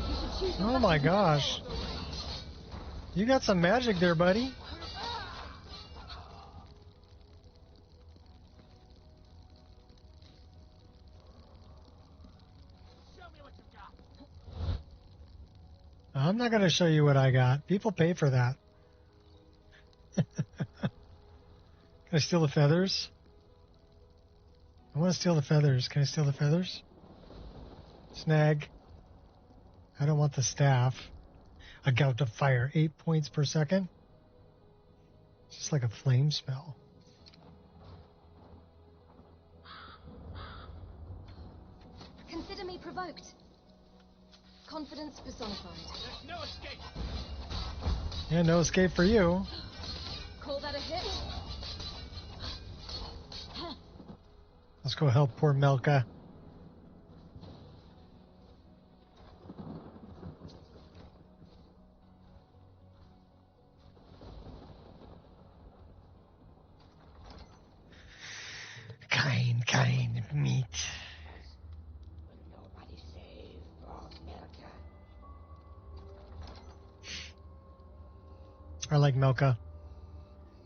You should choose your Oh my weapon. gosh. You got some magic there, buddy. Show me what you got! I'm not going to show you what I got. People pay for that. Can I steal the feathers? I want to steal the feathers. Can I steal the feathers? Snag. I don't want the staff. A gout of fire. 8 points per second. It's just like a flame spell. Consider me provoked. Confidence personified. There's no escape! Yeah, no escape for you. Call that a hit? Let's go help poor Melka. Kind meat. Will nobody save poor Melka? I like Melka.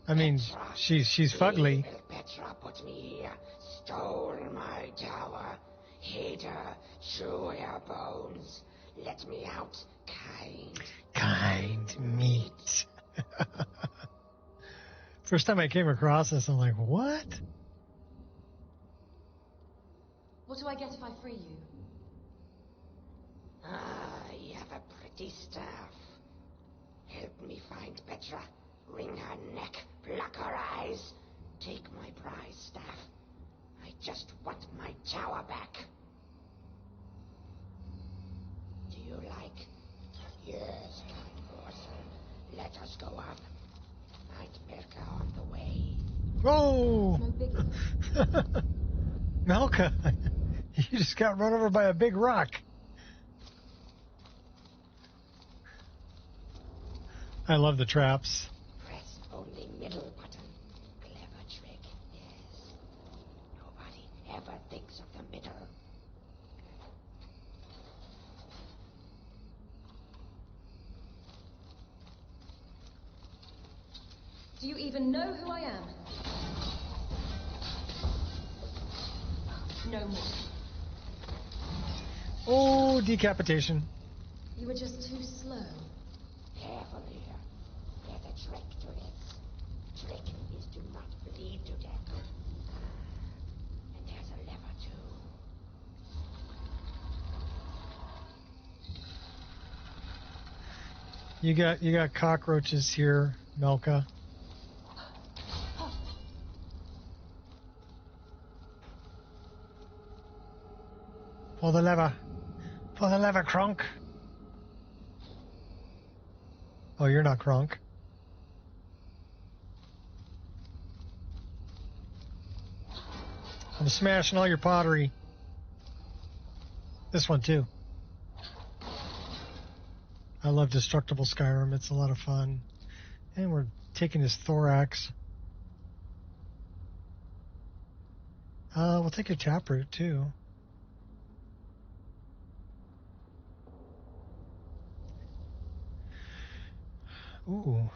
I mean, she's fugly. Evil Petra put me here, stole my tower, hid her, chew her bones. Let me out, Kind meat. First time I came across this, I'm like, what? What do I get if I free you? Ah, you have a pretty staff. Help me find Petra. Wring her neck, pluck her eyes. Take my prize staff. I just want my tower back. Do you like? Yes, kind morsel. Let us go up. Find Melka on the way. Whoa! No biggie. Melka, you just got run over by a big rock. I love the traps. Press only middle button. Clever trick, yes. Nobody ever thinks of the middle. Do you even know who I am? No more. Oh, decapitation. You were just too slow. Careful here. There's a trick to this. Trick is to not bleed to death. And there's a lever too. You got cockroaches here, Melka. Pull the lever. Pull the lever, Kronk. Oh, you're not Kronk. I'm smashing all your pottery. This one too. I love Destructible Skyrim. It's a lot of fun. And we're taking his thorax. We'll take your taproot too. Ooh.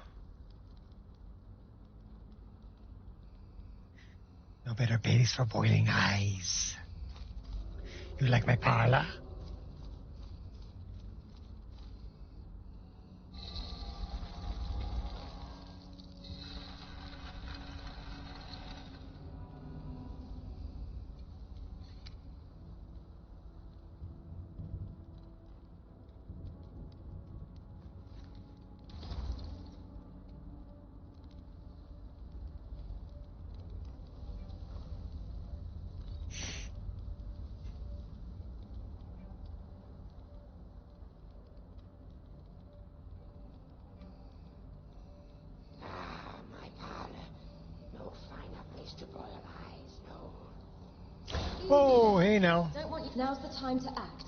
No better base for boiling eyes. You like my parlor? Whoa, hey now. Don't want you. Now's the time to act.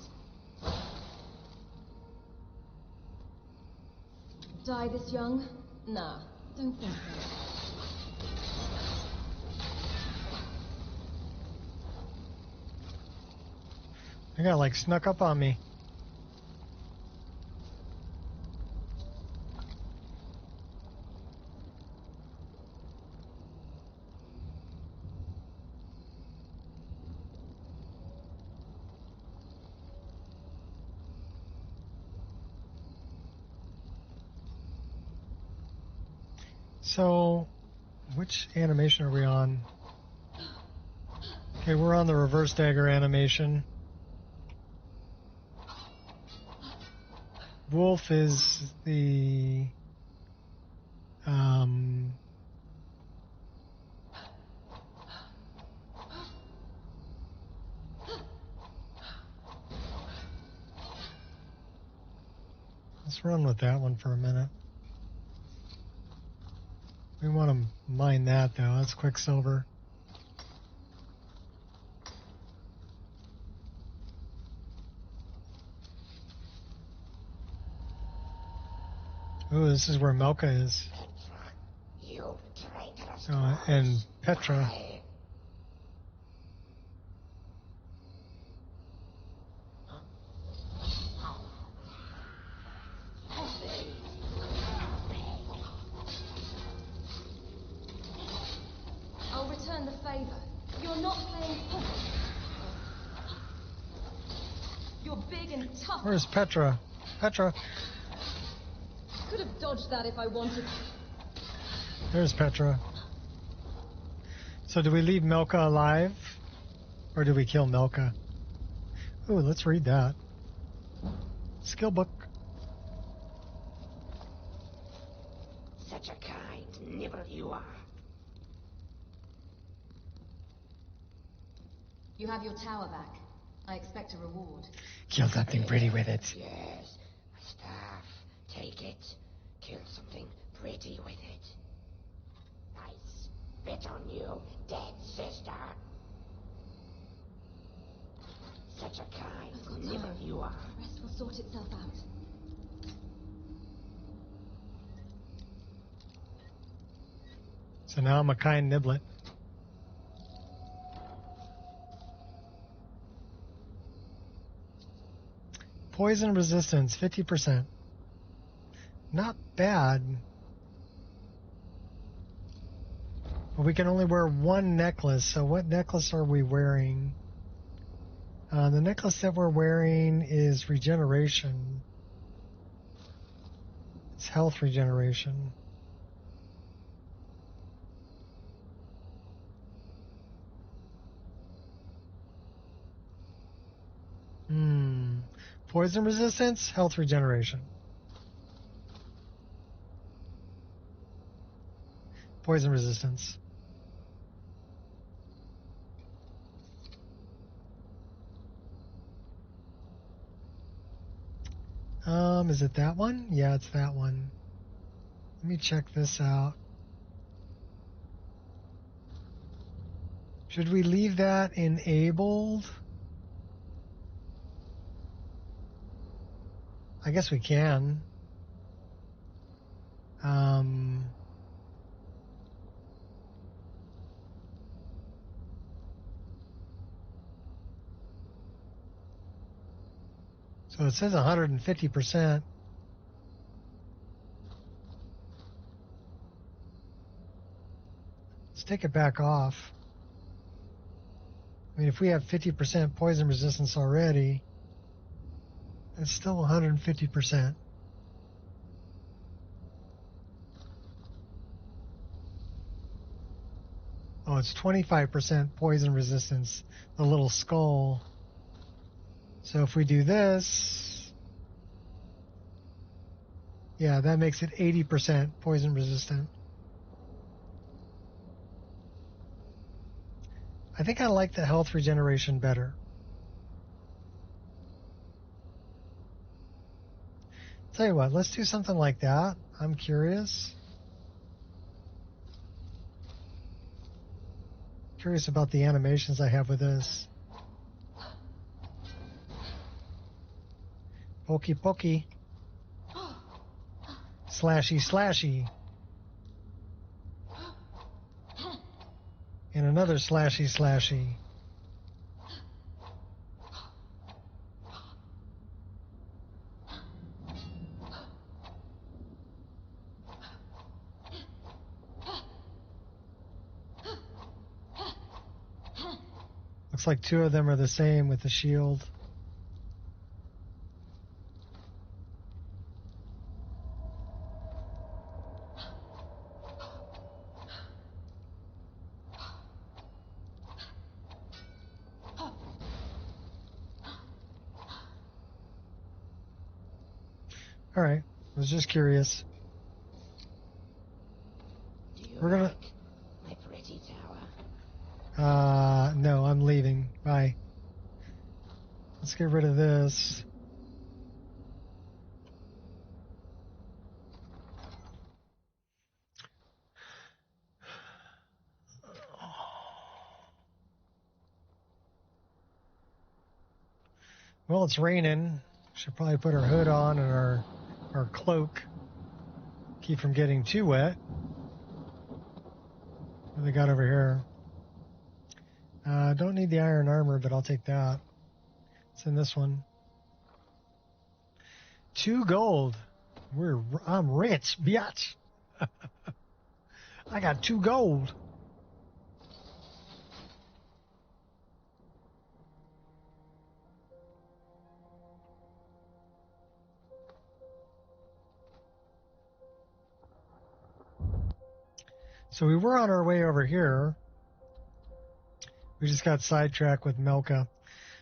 Die this young? Nah, don't think so. They got like snuck up on me. So, which animation are we on? Okay, we're on the reverse dagger animation. Wolf is the let's run with that one for a minute. We want to mine that though. That's Quicksilver. Ooh, this is where Melka is. You traitorous And Petra. I'll return the favor. You're not playing poker. You're big and tough. Where's Petra? Petra. Could have dodged that if I wanted. There's Petra. So do we leave Melka alive? Or do we kill Melka? Ooh, let's read that. Skill book. Such a kind nibble you are. You have your tower back. I expect a reward. Kill something pretty with it. Yes, my staff. Take it. Kill something pretty with it. I spit on you, dead sister. Such a kind nibble you are. The rest will sort itself out. So now I'm a kind niblet. Poison resistance, 50%. Not bad. But we can only wear one necklace, so what necklace are we wearing? The necklace that we're wearing is regeneration. It's health regeneration. Poison resistance, health regeneration. Poison resistance. Is it that one? Yeah, it's that one. Let me check this out. Should we leave that enabled? I guess we can. So it says 150%. Let's take it back off. I mean, if we have 50% poison resistance already, it's still 150%. Oh, it's 25% poison resistance, the little skull. So if we do this, yeah, that makes it 80% poison resistant. I think I like the health regeneration better. Tell you what, let's do something like that. I'm curious. Curious about the animations I have with this. Pokey pokey. Slashy slashy. And another slashy slashy. Looks like two of them are the same with the shield. All right, I was just curious. Do you We're gonna. like my pretty tower? No, I'm leaving. Bye. Let's get rid of this. Well, it's raining. Should probably put our hood on and our cloak. Keep from getting too wet. What do they got over here? Don't need the iron armor, but I'll take that. It's in this one. 2 gold. I'm rich, biatch. I got 2 gold. So we were on our way over here. We just got sidetracked with Melka.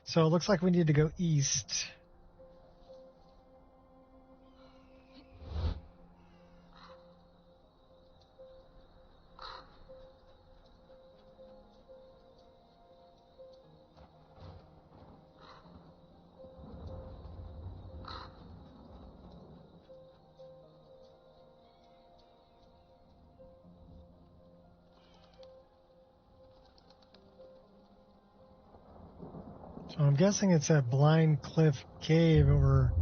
So it looks like we need to go east. So I'm guessing it's at Blind Cliff Cave over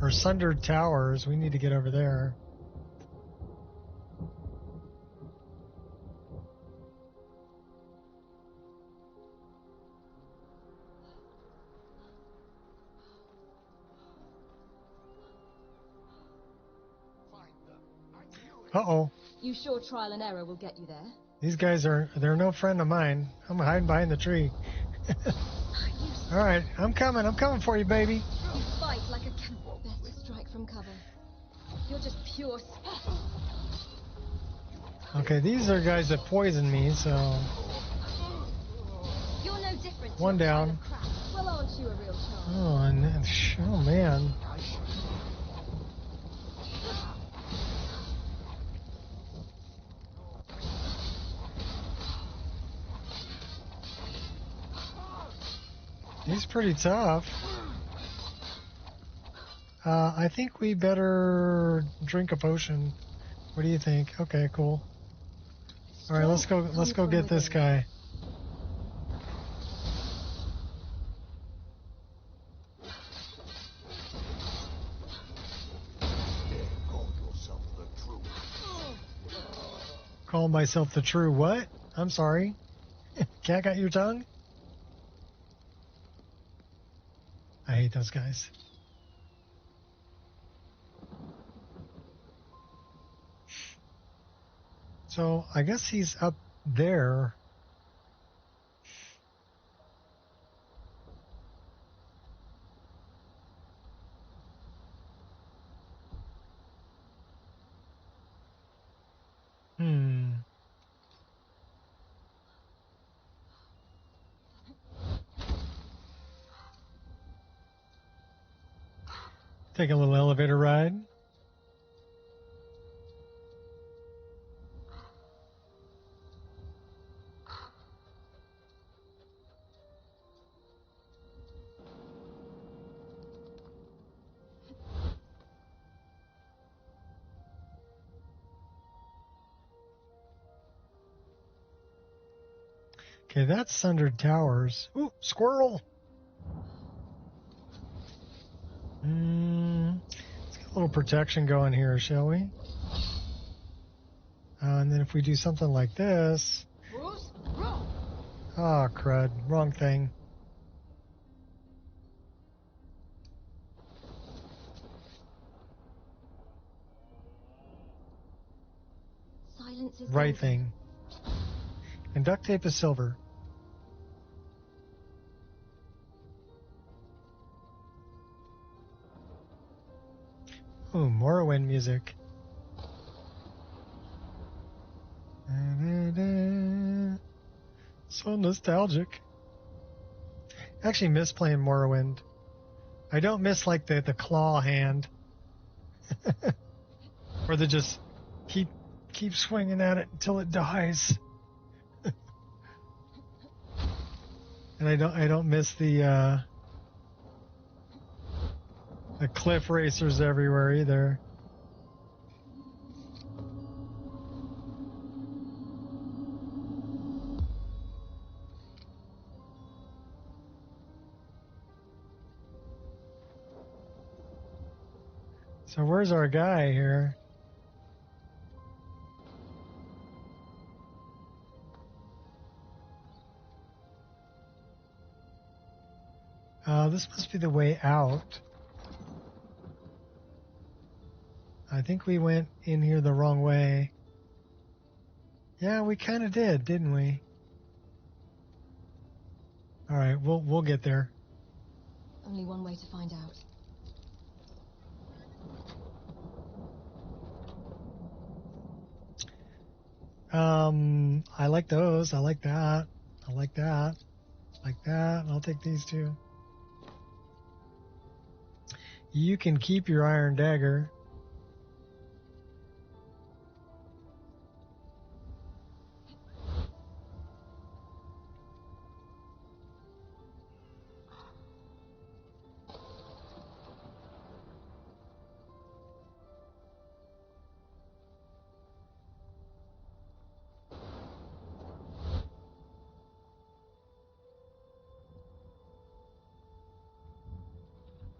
or Sundered Towers. We need to get over there. Uh-oh. You sure trial and error will get you there? These guys they're no friend of mine. I'm hiding behind the tree. All right, I'm coming for you, baby. You fight like a best to strike from cover. You're just pure. Okay, these are guys that poisoned me, so You're no different. One to a down. pile of crap. Well, aren't you a real child? oh man. He's pretty tough. I think we better drink a potion. What do you think? Okay, cool. All right, let's go get this guy. Call myself the true what? I'm sorry. Cat got your tongue? I hate those guys. So I guess he's up there. Take a little elevator ride. Okay, that's Sundered Towers. Ooh, squirrel! A little protection going here, shall we? And then if we do something like this... Oh, crud. Wrong thing. Silence is Right golden. thing. And duct tape is silver. Ooh, Morrowind music. So nostalgic. I actually miss playing Morrowind. I don't miss like the claw hand. Or the just keep swinging at it until it dies. And I don't miss the cliff racers everywhere either. So where's our guy here? This must be the way out. I think we went in here the wrong way. Yeah, we kind of did, didn't we? All right, we'll get there. Only one way to find out. I like those. I like that. I like that. Like that. I'll take these two. You can keep your iron dagger.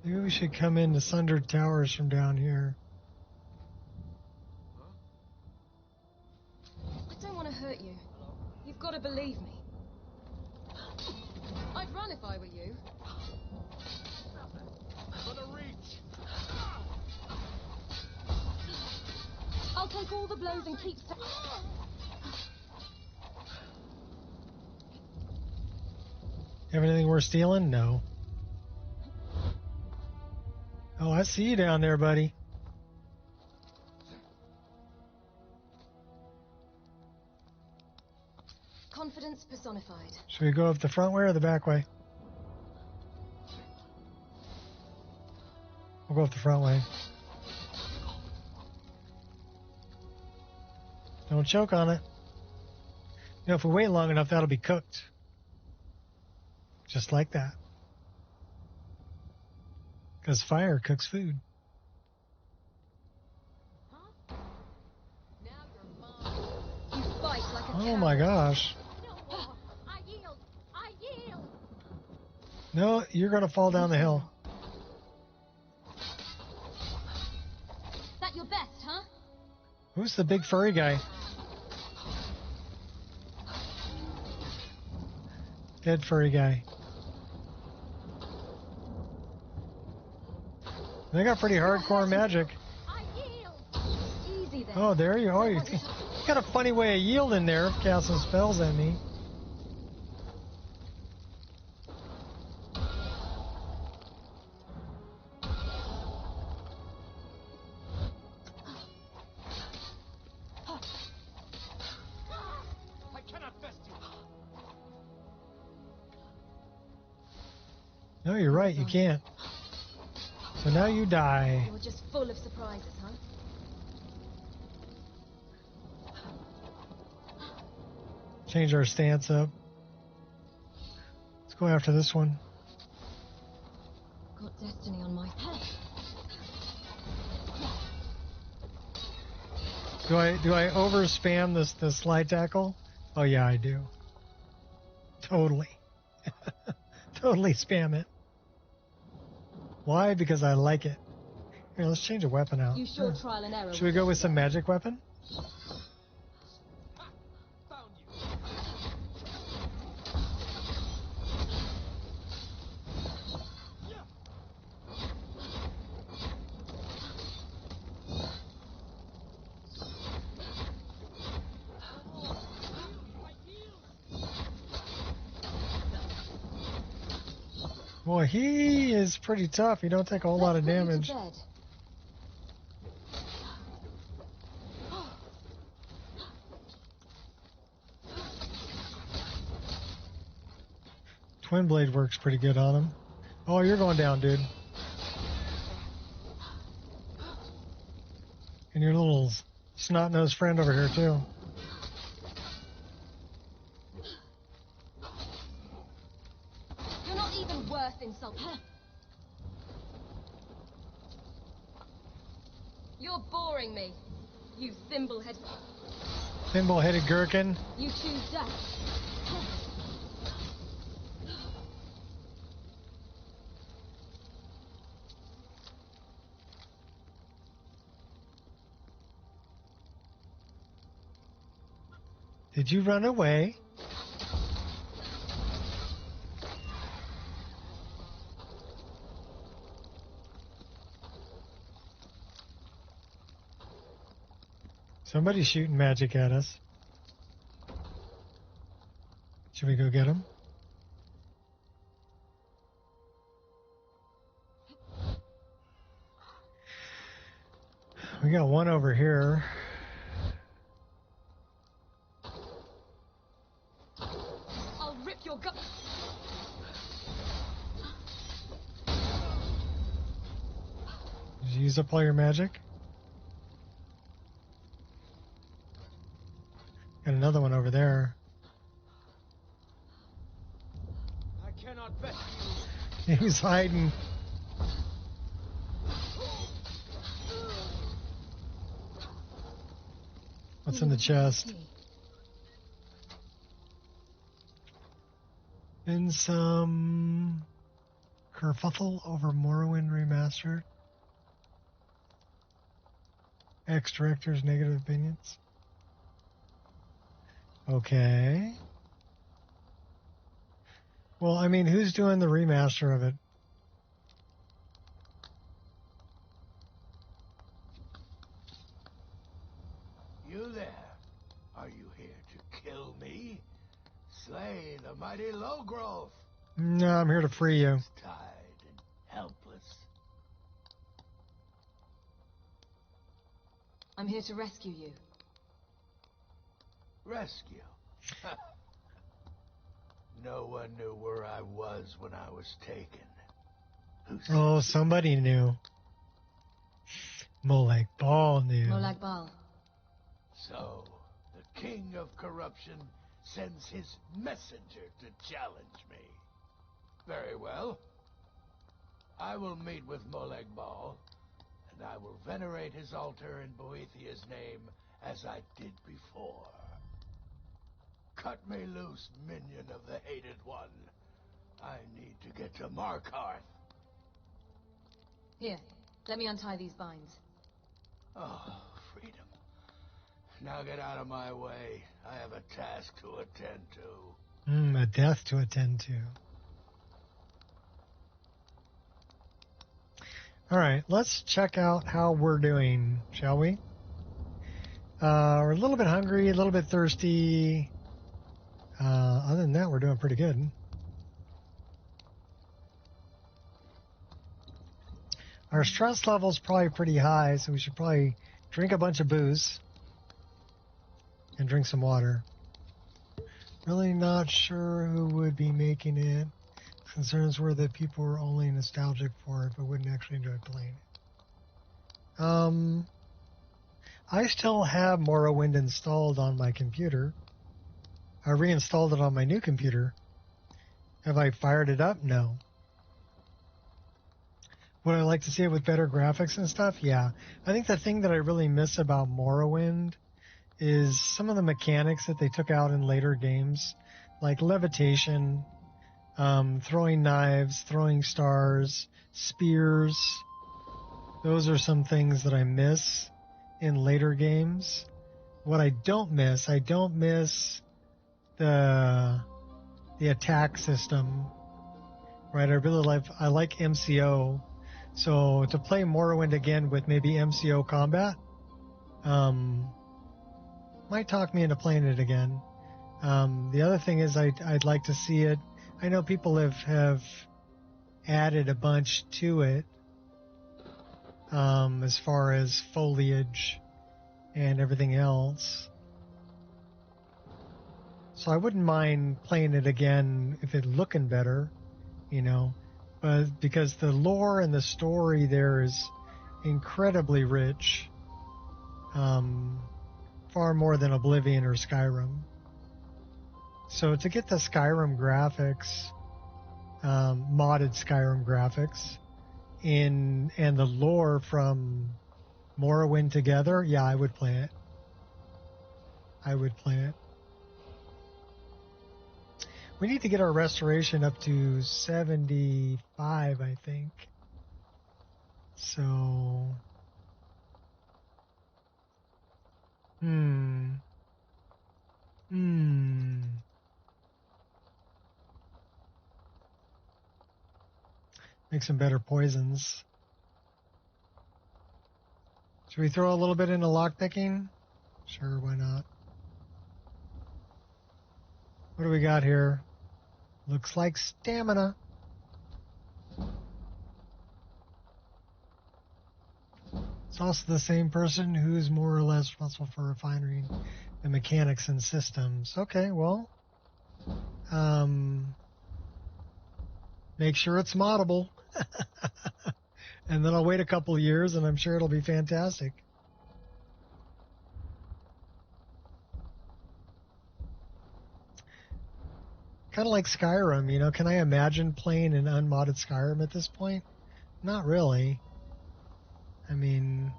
Maybe we should come into Sundered Towers from down here. I don't want to hurt you. You've got to believe me. I'd run if I were you. For the reach. I'll take all the blows and keep... Have anything worth stealing? No. Oh, I see you down there, buddy. Confidence personified. Should we go up the front way or the back way? We'll go up the front way. Don't choke on it. You know, if we wait long enough, that'll be cooked. Just like that. Because fire cooks food. You fight like a Oh my gosh. I yield. I yield. No, you're going to fall down the hill. That your best, huh? Who's the big furry guy? Dead furry guy. They got pretty hardcore magic. I yield. Easy then. Oh, there you are. You got a funny way of yielding there, casting spells at me. I cannot best you. No, you're right. You can't. So now you die. You're just full of surprises, huh? Change our stance up. Let's go after this one. Got destiny on my head. Do I over spam this slide tackle? Oh yeah, I do. Totally. Totally spam it. Why? Because I like it. Here, let's change a weapon out. You sure trial and error. Should we go with some magic weapon? Found you. Boy, he is pretty tough. He don't take a whole lot of damage. Twin blade works pretty good on him. Oh, you're going down, dude. And your little snot-nosed friend over here, too. You're not even worth insult. You're boring me, you thimble-headed... Thimble-headed gherkin. You choose death. Did you run away? Somebody's shooting magic at us. Should we go get him? We got one over here. I'll rip your gut. Did you use up all your magic? Got another one over there. I cannot bet He was hiding. What's in the chest? And some kerfuffle over Morrowind Remastered. Ex-director's negative opinions. Okay. Well, I mean, who's doing the remaster of it? You there? Are you here to kill me? Slay the mighty Lowgrove. No, I'm here to free you. Tied and helpless. I'm here to rescue you. Rescue? No one knew where I was when I was taken. Who sent Oh, you? somebody knew. Molag Bal knew. Molag Bal. So, the king of corruption sends his messenger to challenge me. Very well. I will meet with Molag Bal, and I will venerate his altar in Boethiah's name as I did before. Cut me loose, minion of the Hated One. I need to get to Markarth. Here, let me untie these binds. Oh, freedom. Now get out of my way. I have a task to attend to. A death to attend to. All right, let's check out how we're doing, shall we? We're a little bit hungry, a little bit thirsty. Other than that, we're doing pretty good. Our stress level's probably pretty high, so we should probably drink a bunch of booze and drink some water. Really not sure who would be making it. Concerns were that people were only nostalgic for it, but wouldn't actually enjoy playing it. I still have Morrowind installed on my computer. I reinstalled it on my new computer. Have I fired it up? No. Would I like to see it with better graphics and stuff? Yeah. I think the thing that I really miss about Morrowind is some of the mechanics that they took out in later games, like levitation, throwing knives, throwing stars, spears. Those are some things that I miss in later games. What I don't miss the attack system, right? I like MCO. So to play Morrowind again with maybe MCO combat, might talk me into playing it again. The other thing is I'd like to see it. I know people have added a bunch to it, as far as foliage and everything else. So I wouldn't mind playing it again if it's looking better, but because the lore and the story there is incredibly rich, far more than Oblivion or Skyrim. So to get the Skyrim graphics, modded Skyrim graphics, and the lore from Morrowind together, yeah, I would play it. We need to get our restoration up to 75, I think. So, make some better poisons. Should we throw a little bit into lockpicking? Sure, why not? What do we got here? Looks like stamina. It's also the same person who's more or less responsible for refining the mechanics and systems. Okay, well, make sure it's moddable. And then I'll wait a couple years and I'm sure it'll be fantastic. Kind of like Skyrim, can I imagine playing an unmodded Skyrim at this point? Not really. I mean,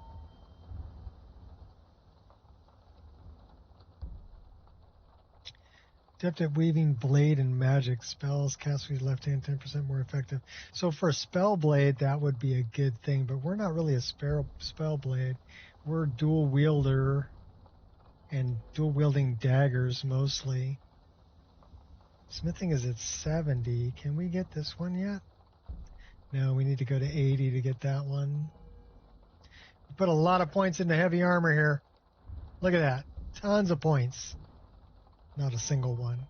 adept at weaving blade and magic spells, cast with left hand 10% more effective. So for a spell blade, that would be a good thing, but we're not really a spell blade. We're dual wielder and dual wielding daggers mostly. Smithing is at 70. Can we get this one yet? No, we need to go to 80 to get that one. We put a lot of points into heavy armor here. Look at that. Tons of points. Not a single one.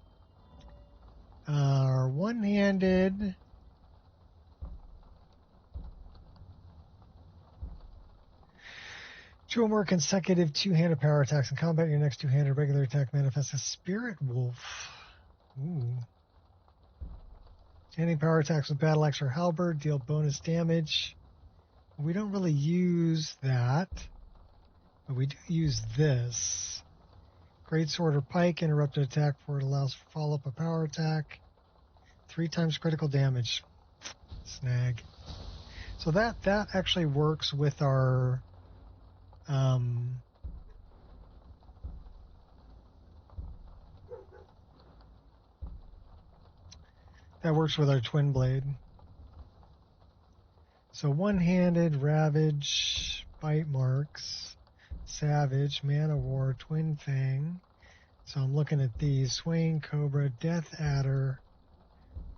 Our one-handed... Two or more consecutive two-handed power attacks in combat. Your next two-handed regular attack manifests as Spirit Wolf. Ooh. Standing power attacks with battle axe or halberd deal bonus damage. We don't really use that, but we do use this. Great sword or pike, interrupted attack before it allows for follow-up a power attack. 3 times critical damage. Snag. So that actually works with our that works with our twin blade. So one-handed, ravage, bite marks, savage, man of war, twin fang. So I'm looking at these: swaying cobra, death adder,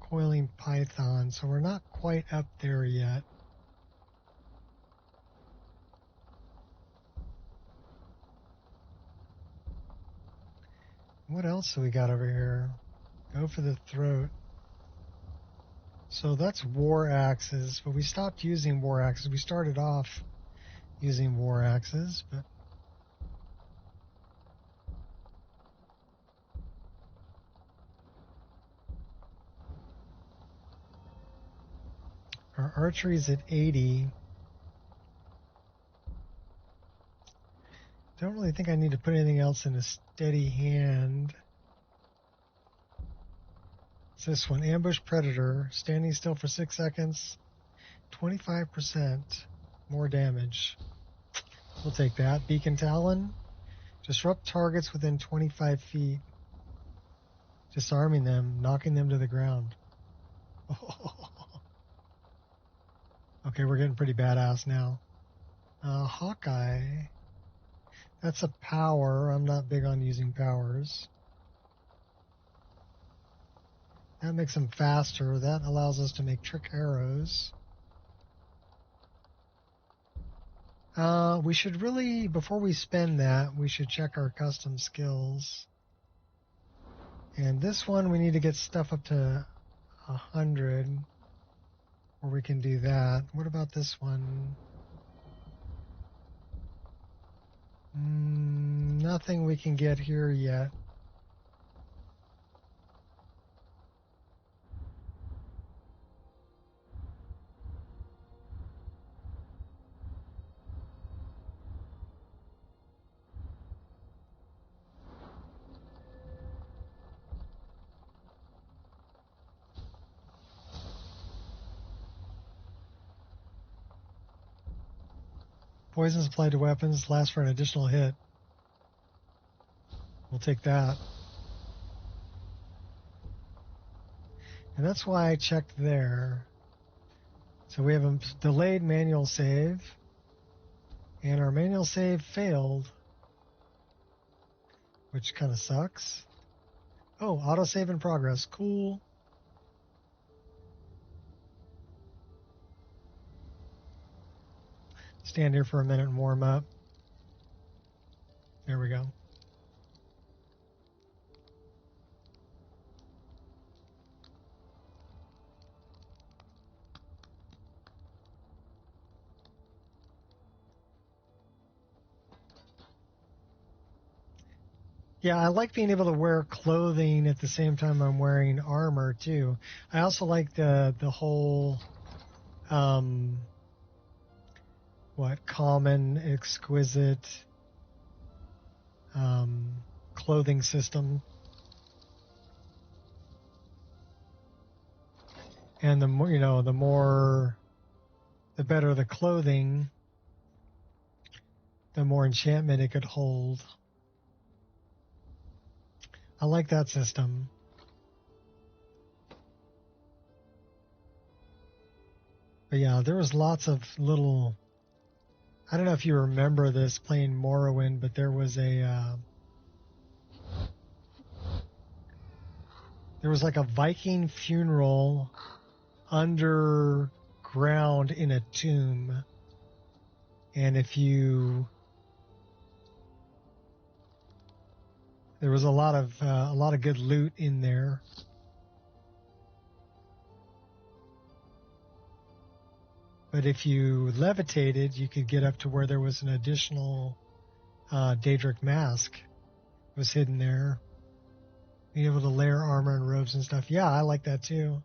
coiling python. So we're not quite up there yet. What else do we got over here? Go for the throat. So that's war axes, but we stopped using war axes. We started off using war axes, but our archery's at 80. Don't really think I need to put anything else in a steady hand. It's this one, ambush predator, standing still for 6 seconds, 25% more damage. We'll take that. Beacon Talon, disrupt targets within 25 feet, disarming them, knocking them to the ground. Okay, we're getting pretty badass now. Hawkeye. That's a power. I'm not big on using powers. That makes them faster. That allows us to make trick arrows. We should really, before we spend that, we should check our custom skills. And this one, we need to get stuff up to 100, or we can do that. What about this one? Nothing we can get here yet. Poisons applied to weapons last for an additional hit. We'll take that. And that's why I checked there. So we have a delayed manual save. And our manual save failed. Which kind of sucks. Oh, autosave in progress. Cool. Stand here for a minute and warm up. There we go. Yeah, I like being able to wear clothing at the same time I'm wearing armor too. I also like the whole common, exquisite clothing system. And the more, the better the clothing, the more enchantment it could hold. I like that system. But yeah, there was lots of little, I don't know if you remember this playing Morrowind, but there was like a Viking funeral underground in a tomb. And there was a lot of good loot in there. But if you levitated, you could get up to where there was an additional Daedric mask was hidden there. Being able to layer armor and robes and stuff. Yeah, I like that too.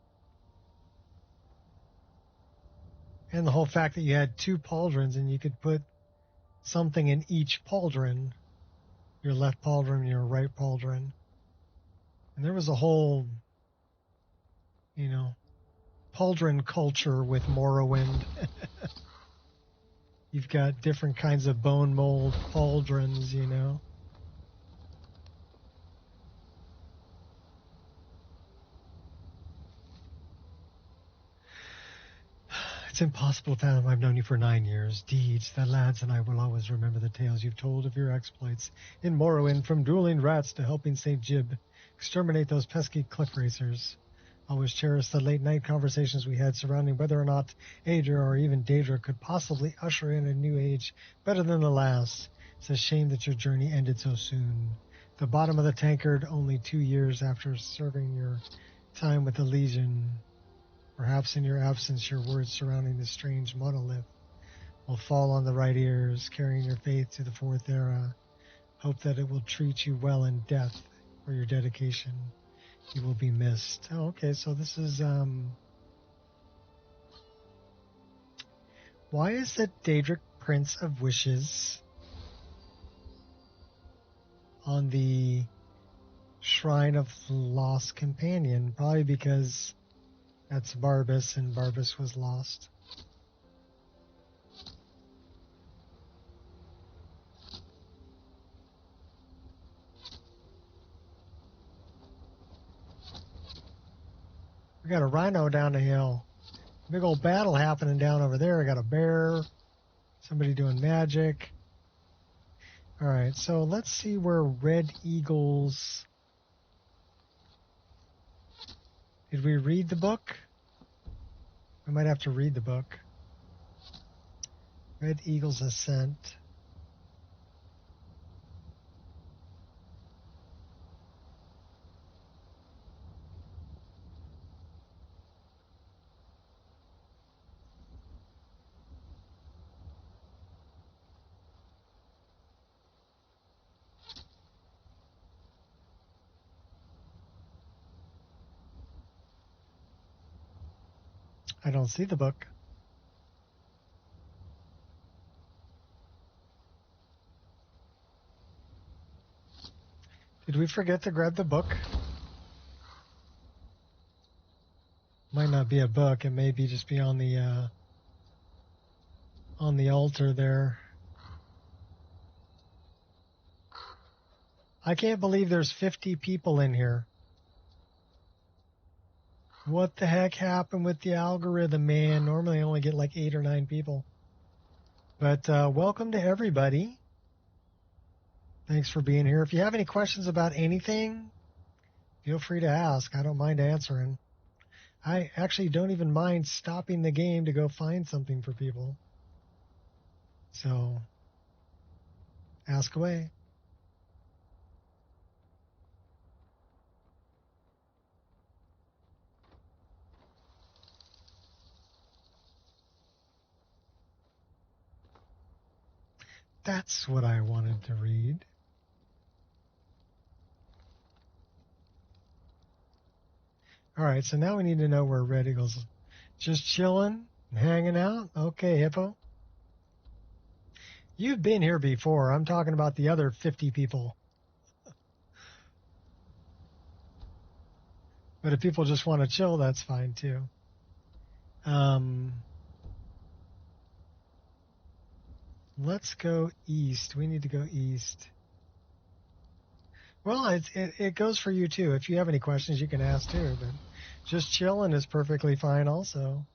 And the whole fact that you had 2 pauldrons and you could put something in each pauldron. Your left pauldron, your right pauldron. And there was a whole, pauldron culture with Morrowind. You've got different kinds of bone mold pauldrons, It's impossible to fathom. I've known you for 9 years. Deeds, the lads and I will always remember the tales you've told of your exploits in Morrowind, from dueling rats to helping St. Jib exterminate those pesky cliff racers. Always cherish the late-night conversations we had surrounding whether or not Aedra or even Daedra could possibly usher in a new age better than the last. It's a shame that your journey ended so soon. The bottom of the tankard only 2 years after serving your time with the Legion. Perhaps in your absence, your words surrounding this strange monolith will fall on the right ears, carrying your faith to the 4th era. Hope that it will treat you well in death for your dedication. You will be missed. Oh, okay, so this is, why is the Daedric Prince of Wishes on the Shrine of the Lost Companion? Probably because that's Barbas, and Barbas was lost. We got a rhino down the hill. Big old battle happening down over there. I got a bear. Somebody doing magic. All right, so let's see where Red Eagles... Did we read the book? We might have to read the book. Red Eagle's Ascent. I don't see the book. Did we forget to grab the book? Might not be a book. It may be just be on the altar there. I can't believe there's 50 people in here. What the heck happened with the algorithm, man? Normally I only get like 8 or 9 people. But welcome to everybody. Thanks for being here. If you have any questions about anything, feel free to ask. I don't mind answering. I actually don't even mind stopping the game to go find something for people. So, ask away. That's what I wanted to read. All right, so now we need to know where Red Eagle's. Just chilling and hanging out? Okay, Hippo. You've been here before. I'm talking about the other 50 people. But if people just want to chill, that's fine too. Let's go east. We need to go east. Well, it goes for you too. If you have any questions, you can ask too. But just chilling is perfectly fine also.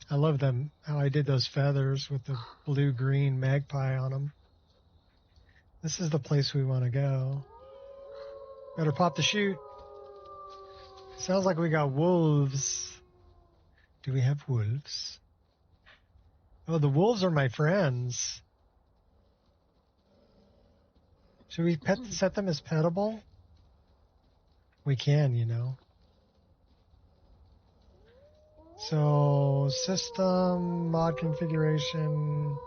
I love them, how I did those feathers with the blue-green magpie on them. This is the place we want to go. Better pop the chute. Sounds like we got wolves. Do we have wolves? Oh, the wolves are my friends. Should we set them as petable? We can, you know. So, system, mod configuration.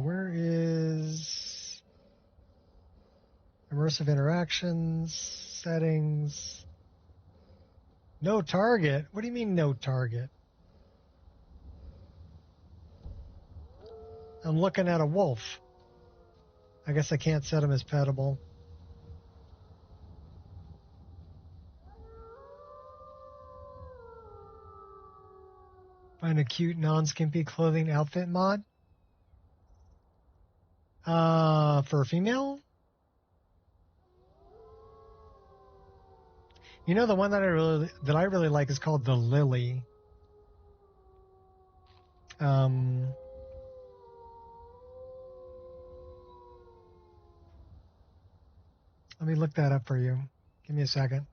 Where is immersive interactions, settings? No target? What do you mean no target? I'm looking at a wolf. I guess I can't set him as petable. Find a cute non-skimpy clothing outfit mod. For a female? You know, the one that I really like is called the Lily. Let me look that up for you. Give me a second.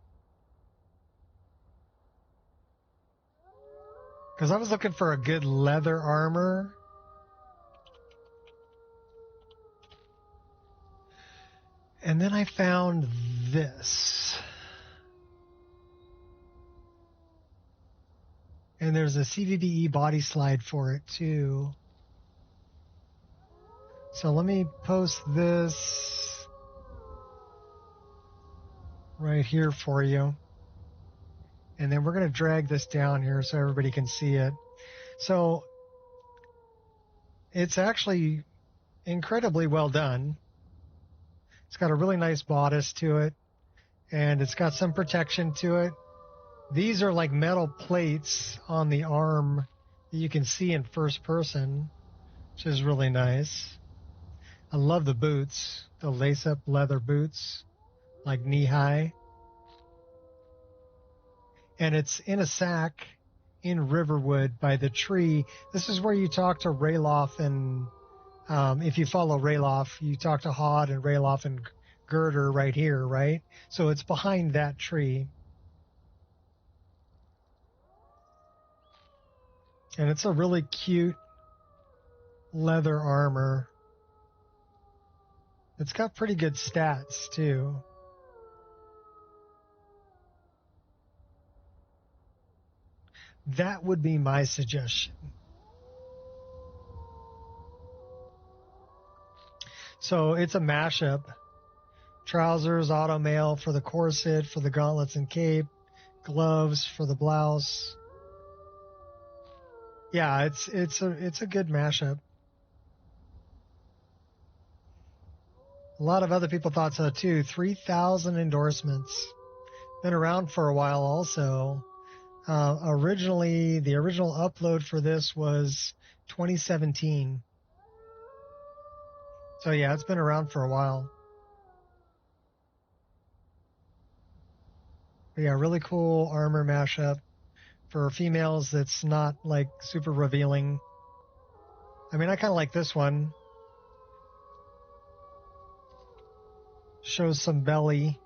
Because I was looking for a good leather armor. And then I found this. And there's a CVBE body slide for it too. So let me post this right here for you. And then we're going to drag this down here so everybody can see it. So it's actually incredibly well done. It's got a really nice bodice to it, and it's got some protection to it. These are like metal plates on the arm that you can see in first person, which is really nice. I love the boots, the lace-up leather boots, like knee-high. and it's in a sack in Riverwood by the tree. This is where you talk to Rayloff, and if you follow Rayloff, you talk to Hod and Rayloff and Girder right here, right? So it's behind that tree. And it's a really cute leather armor. It's got pretty good stats, too. That would be my suggestion. So it's a mashup. Trousers, automail for the corset, for the gauntlets and cape, gloves for the blouse. Yeah, it's a good mashup. A lot of other people thought so too. 3,000 endorsements. Been around for a while also. Originally, the original upload for this was 2017. So yeah, it's been around for a while. But yeah, really cool armor mashup for females that's not like super revealing. I mean, I kind of like this one. Shows some belly,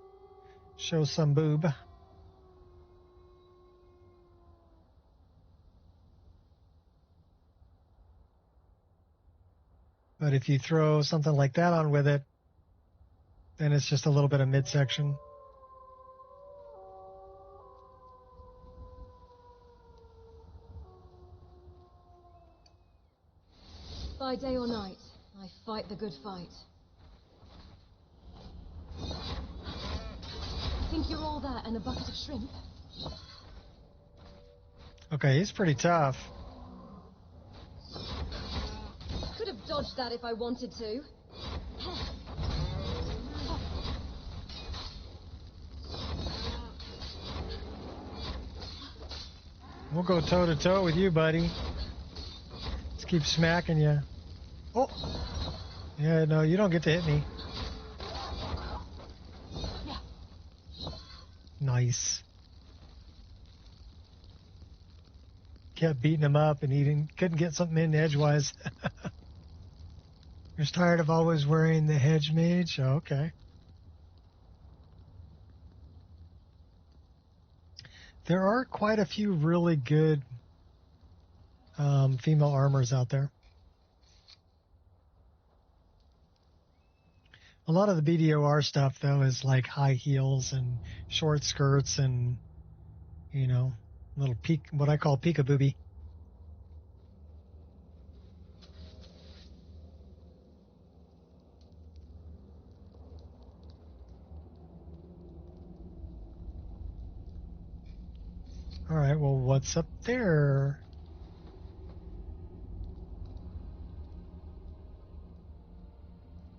shows some boob. But if you throw something like that on with it, then it's just a little bit of midsection. By day or night, I fight the good fight. Think you're all that and a bucket of shrimp? Okay, he's pretty tough. Could have dodged that if I wanted to. We'll go toe to toe with you, buddy. Let's keep smacking you. Oh! Yeah, no, you don't get to hit me. Nice. Kept beating him up and he couldn't get something in edgewise. You're tired of always wearing the hedge mage? Oh, okay. There are quite a few really good female armors out there. A lot of the BDOR stuff, though, is like high heels and short skirts and, you know, little peek, what I call peekabooby. All right, well, what's up there?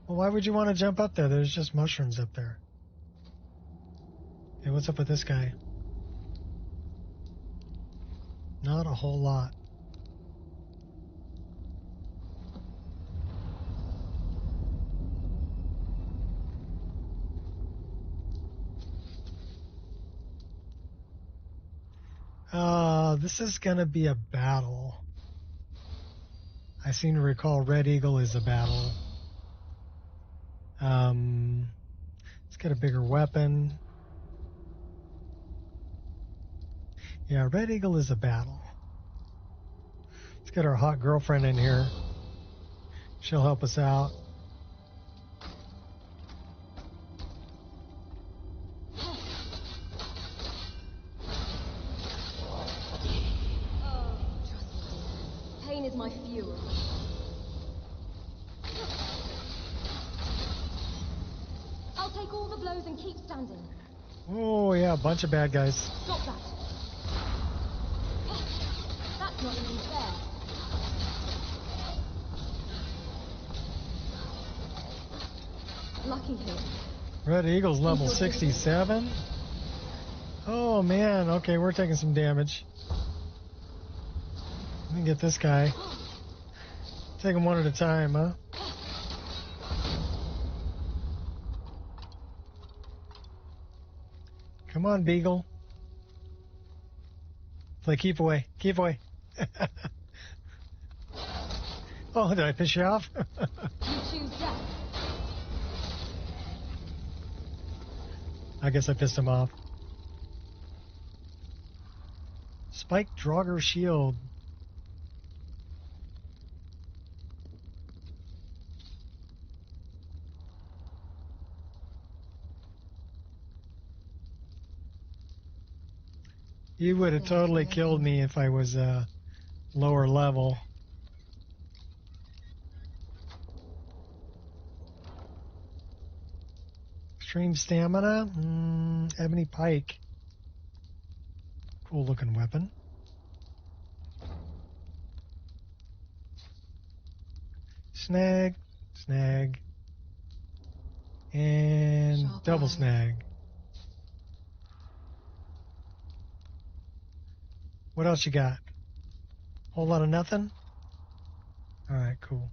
Well, why would you want to jump up there? There's just mushrooms up there. Hey, what's up with this guy? Not a whole lot. This is going to be a battle. I seem to recall Red Eagle is a battle. Let's get a bigger weapon. Yeah, Red Eagle is a battle. Let's get our hot girlfriend in here. She'll help us out. Pain is my fuel. I'll take all the blows and keep standing. Oh, yeah, a bunch of bad guys. Stop that. That's not even fair. Lucky hit. Red Eagle's level 67. Oh, man. Okay, we're taking some damage. Let me get this guy. Take him one at a time, huh? Come on, Beagle. Like, keep away. Keep away. Oh, did I piss you off? You choose death. I guess I pissed him off. Spike Draugr shield. You would have totally killed me if I was lower level. Extreme stamina? Ebony pike. Cool looking weapon. Snag. Snag. And Sharp double eye. snag. What else you got? Whole lot of nothing? Alright, cool.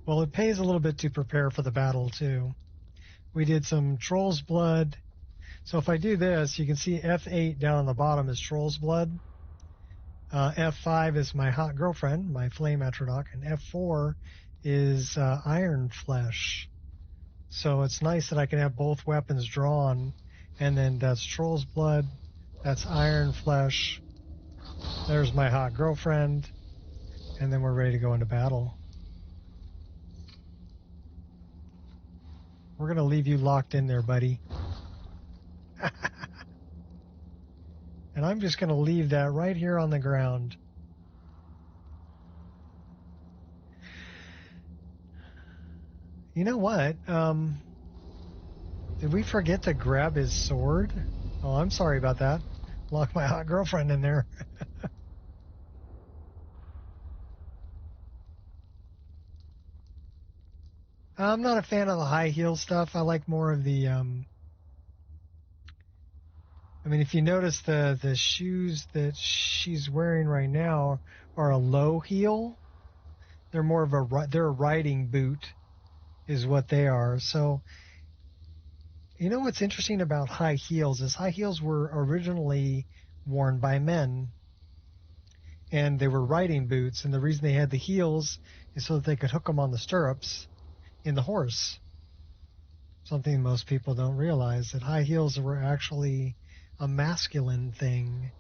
Well, it pays a little bit to prepare for the battle, too. We did some Troll's Blood. So if I do this, you can see F8 down on the bottom is Troll's Blood. F5 is my hot girlfriend, my flame Atrodoc, and F4 is Iron Flesh. So it's nice that I can have both weapons drawn, and then that's Troll's Blood, that's Iron Flesh, there's my hot girlfriend, and then we're ready to go into battle. We're going to leave you locked in there, buddy. And I'm just going to leave that right here on the ground. You know what? Did we forget to grab his sword? Oh, I'm sorry about that. Lock my hot girlfriend in there. I'm not a fan of the high heel stuff. I like more of the, I mean, if you notice the shoes that she's wearing right now are a low heel. They're more of they're a riding boot is what they are. So, you know what's interesting about high heels is high heels were originally worn by men. And they were riding boots. And the reason they had the heels is so that they could hook them on the stirrups in the horse. Something most people don't realize, that high heels were actually a masculine thing.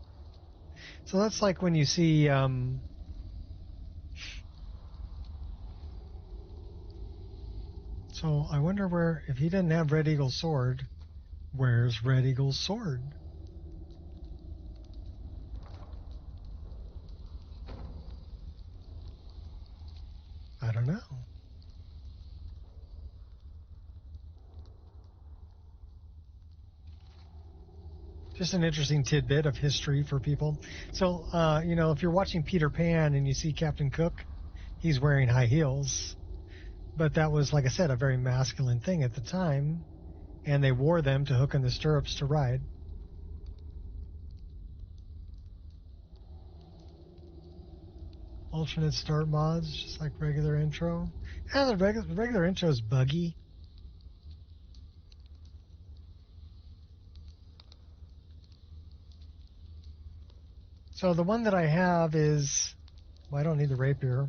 So that's like when you see so I wonder where, if he didn't have Red Eagle's sword, where's Red Eagle's sword? I don't know. Just an interesting tidbit of history for people. So, you know, if you're watching Peter Pan and you see Captain Cook, he's wearing high heels. But that was, like I said, a very masculine thing at the time. And they wore them to hook in the stirrups to ride. Alternate start mods, just like regular intro. Yeah, the regular intro is buggy. So the one that I have is, well, I don't need the rapier.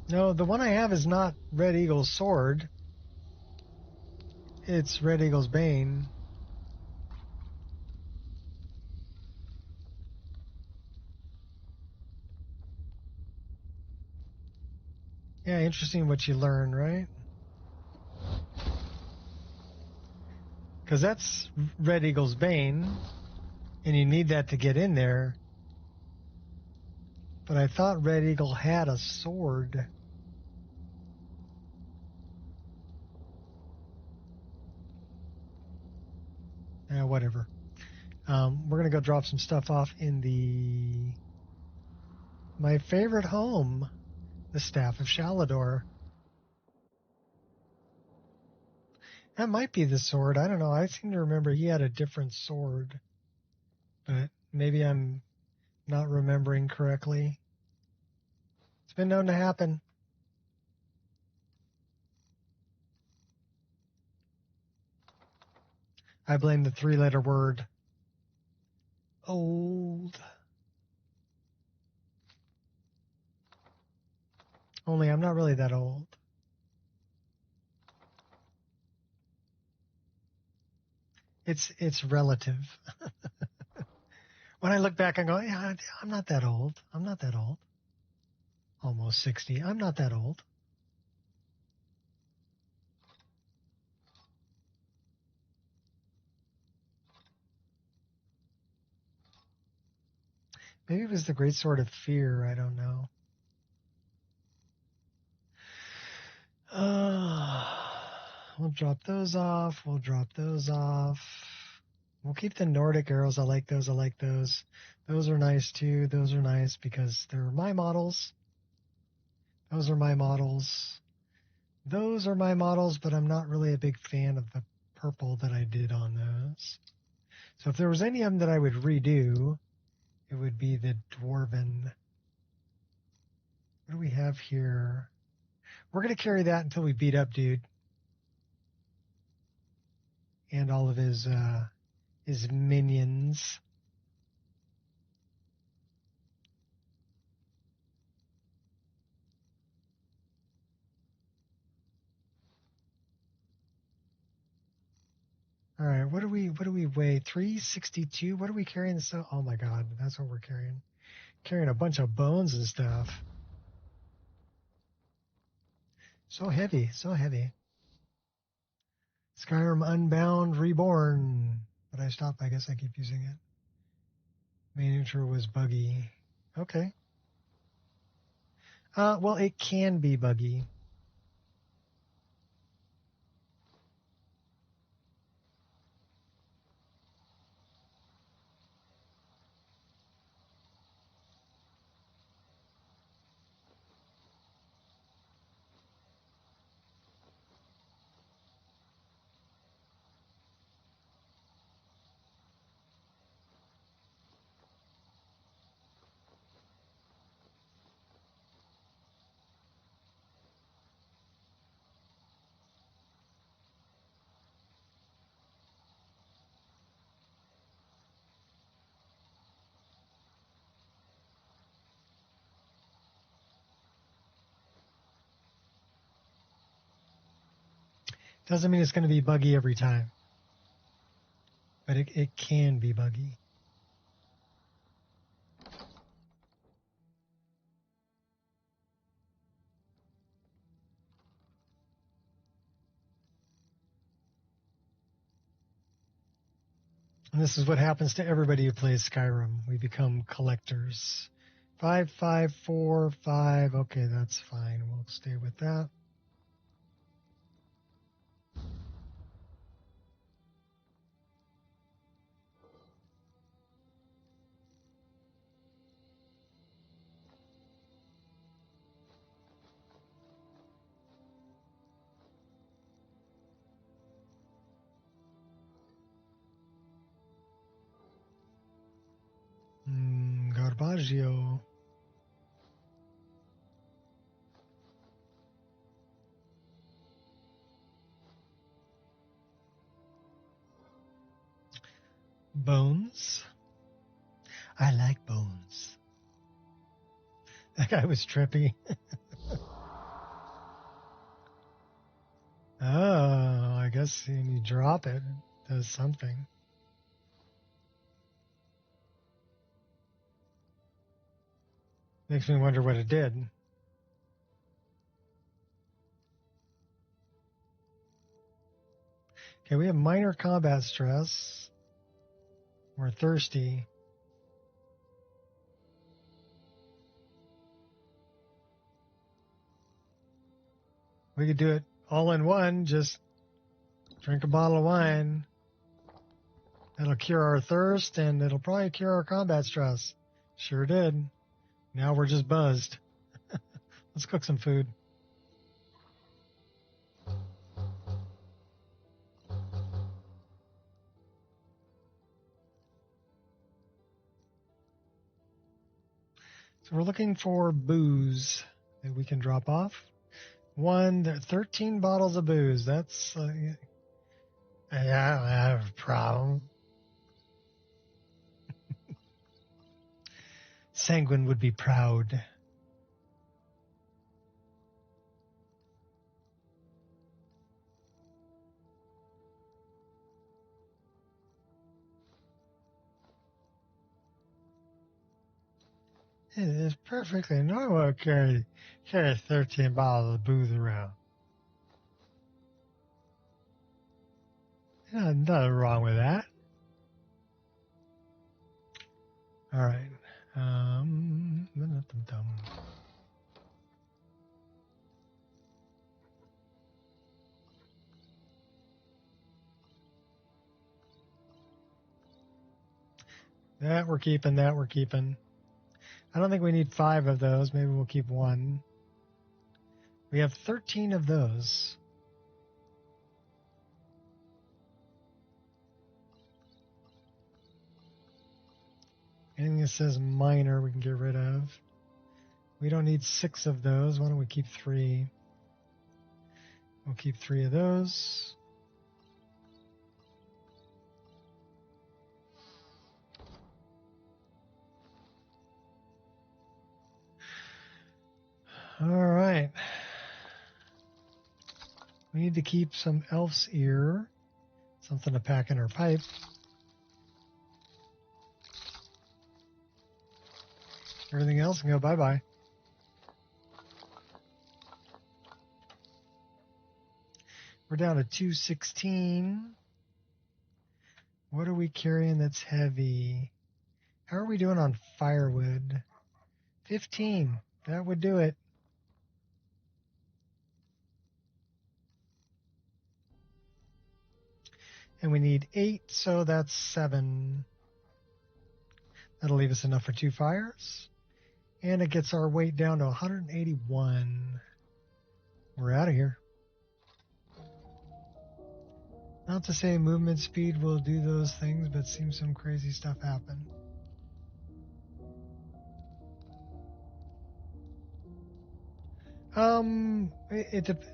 No, the one I have is not Red Eagle's sword. It's Red Eagle's Bane. Yeah, interesting what you learn, right? Because that's Red Eagle's Bane, and you need that to get in there. But I thought Red Eagle had a sword. Whatever. We're going to go drop some stuff off in my favorite home, the Staff of Shalador. That might be the sword. I don't know. I seem to remember he had a different sword. But maybe I'm not remembering correctly. It's been known to happen. I blame the 3-letter word. Old. Only I'm not really that old. It's relative. When I look back and go, yeah, I'm not that old. I'm not that old. Almost 60. I'm not that old. Maybe it was the great sword of fear. I don't know. We'll drop those off. We'll drop those off. We'll keep the Nordic arrows. I like those. I like those. Those are nice too. Those are nice because they're my models. Those are my models. Those are my models, but I'm not really a big fan of the purple that I did on those. So if there was any of them that I would redo, it would be the Dwarven. What do we have here? We're going to carry that until we beat up dude. And all of his minions. All right, what do we weigh? 362. What are we carrying? So, oh my God, that's what we're carrying. Carrying a bunch of bones and stuff. So heavy, so heavy. Skyrim Unbound Reborn. But I stopped. I guess I keep using it. Main intro was buggy. Okay. Well, it can be buggy. Doesn't mean it's going to be buggy every time. But it can be buggy. And this is what happens to everybody who plays Skyrim. We become collectors. 5545. Okay, that's fine. We'll stay with that. Garbaggio. Bones. I like bones. That guy was trippy. Oh, I guess when you drop it, it does something. Makes me wonder what it did. Okay, we have minor combat stress. We're thirsty. We could do it all in one, just drink a bottle of wine. That'll cure our thirst, and it'll probably cure our combat stress. Sure did. Now we're just buzzed. Let's cook some food. So we're looking for booze that we can drop off. 13 bottles of booze. That's, yeah, I don't have a problem. Sanguine would be proud. It is perfectly normal to carry 13 bottles of booze around. Nothing wrong with that. All right. That we're keeping. I don't think we need 5 of those. Maybe we'll keep 1. We have 13 of those. Anything that says minor we can get rid of. We don't need 6 of those. Why don't we keep 3? We'll keep 3 of those. All right. We need to keep some elf's ear. Something to pack in our pipe. Everything else can go bye-bye. We're down to 216. What are we carrying that's heavy? How are we doing on firewood? 15. That would do it. And we need 8, so that's 7. That'll leave us enough for 2 fires. And it gets our weight down to 181. We're out of here. Not to say movement speed will do those things, but seems some crazy stuff happen.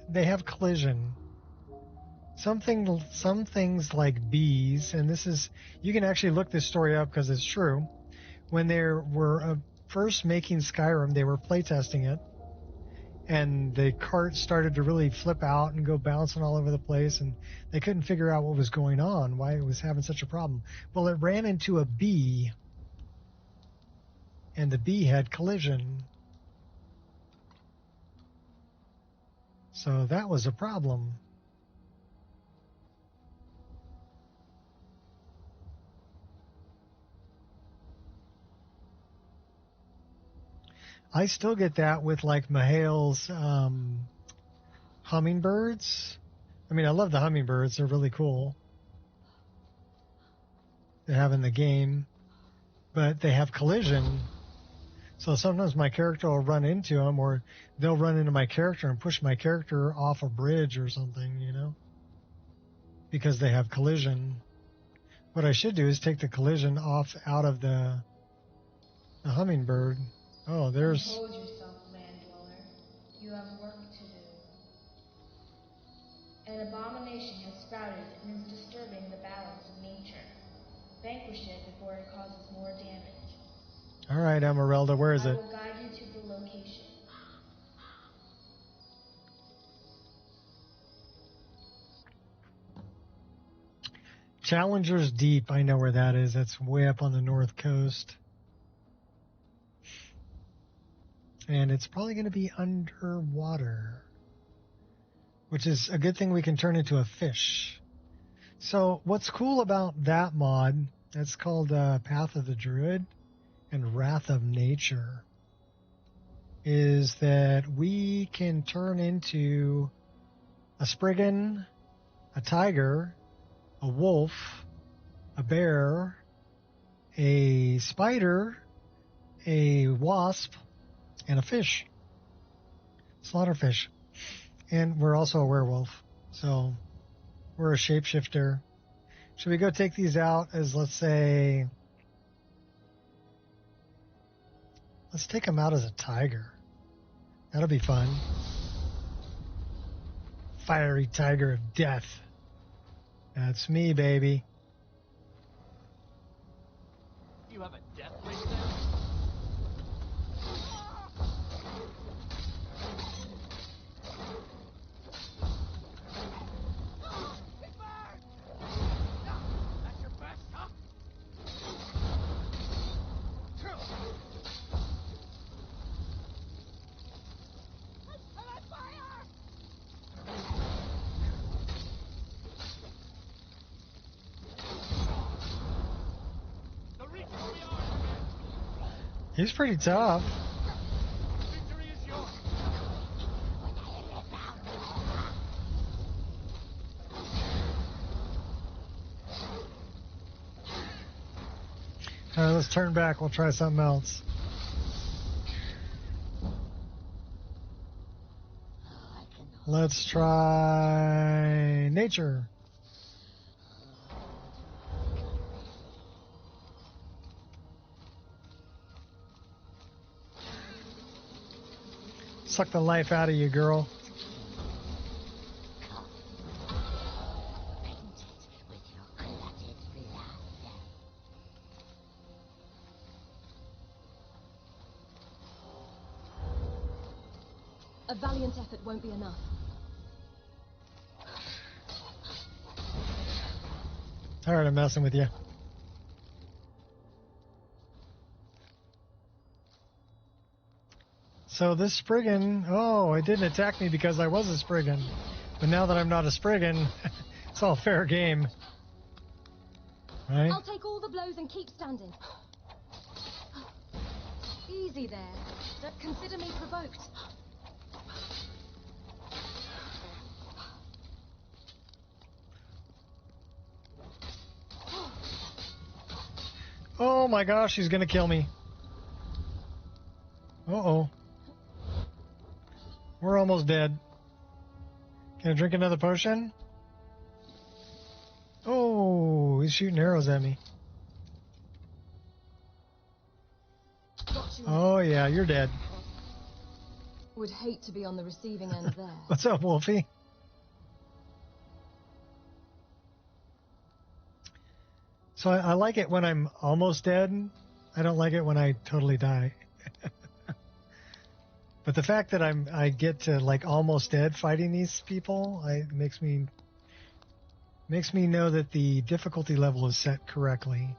They have collision. Some things like bees, and this is, you can actually look this story up because it's true. When they were first making Skyrim, they were playtesting it, and the cart started to really flip out and go bouncing all over the place, and they couldn't figure out what was going on, why it was having such a problem. Well, it ran into a bee, and the bee had collision. So that was a problem. I still get that with like Mahal's hummingbirds. I mean, I love the hummingbirds. They're really cool to have in the game, but they have collision. So sometimes my character will run into them, or they'll run into my character and push my character off a bridge or something, you know, because they have collision. What I should do is take the collision out of the hummingbird. Oh, there's... Compose yourself, land dweller. You have work to do. An abomination has sprouted and is disturbing the balance of nature. Vanquish it before it causes more damage. All right, Emeralda, where is I it? will guide you to the location. Challenger's Deep, I know where that is. That's way up on the north coast. And it's probably going to be underwater, which is a good thing we can turn into a fish. So what's cool about that mod, that's called Path of the Druid and Wrath of Nature, is that we can turn into a spriggan, a tiger, a wolf, a bear, a spider, a wasp, and a fish. Slaughterfish. And we're also a werewolf. So we're a shapeshifter. Should we go take these out as, let's say Let's take him out as a tiger. That'll be fun. Fiery tiger of death. That's me, baby. You have a death wish then? That's your best, huh? The reach is beyond. He's pretty tough. Victory is yours. All right, let's turn back. We'll try something else. Let's try nature. Suck the life out of you, girl. A valiant effort won't be enough. Tired of messing with you. So this Spriggan, oh, it didn't attack me because I was a Spriggan. But now that I'm not a Spriggan, it's all fair game. Right? I'll take all the blows and keep standing. Easy there. Don't consider me provoked. Oh my gosh, he's gonna kill me. Uh-oh. We're almost dead. Can I drink another potion? Oh, he's shooting arrows at me. Got you. Oh yeah, you're dead. Would hate to be on the receiving end there. What's up, Wolfie? So I like it when I'm almost dead. I don't like it when I totally die. But the fact that I get to like almost dead fighting these people, makes me know that the difficulty level is set correctly.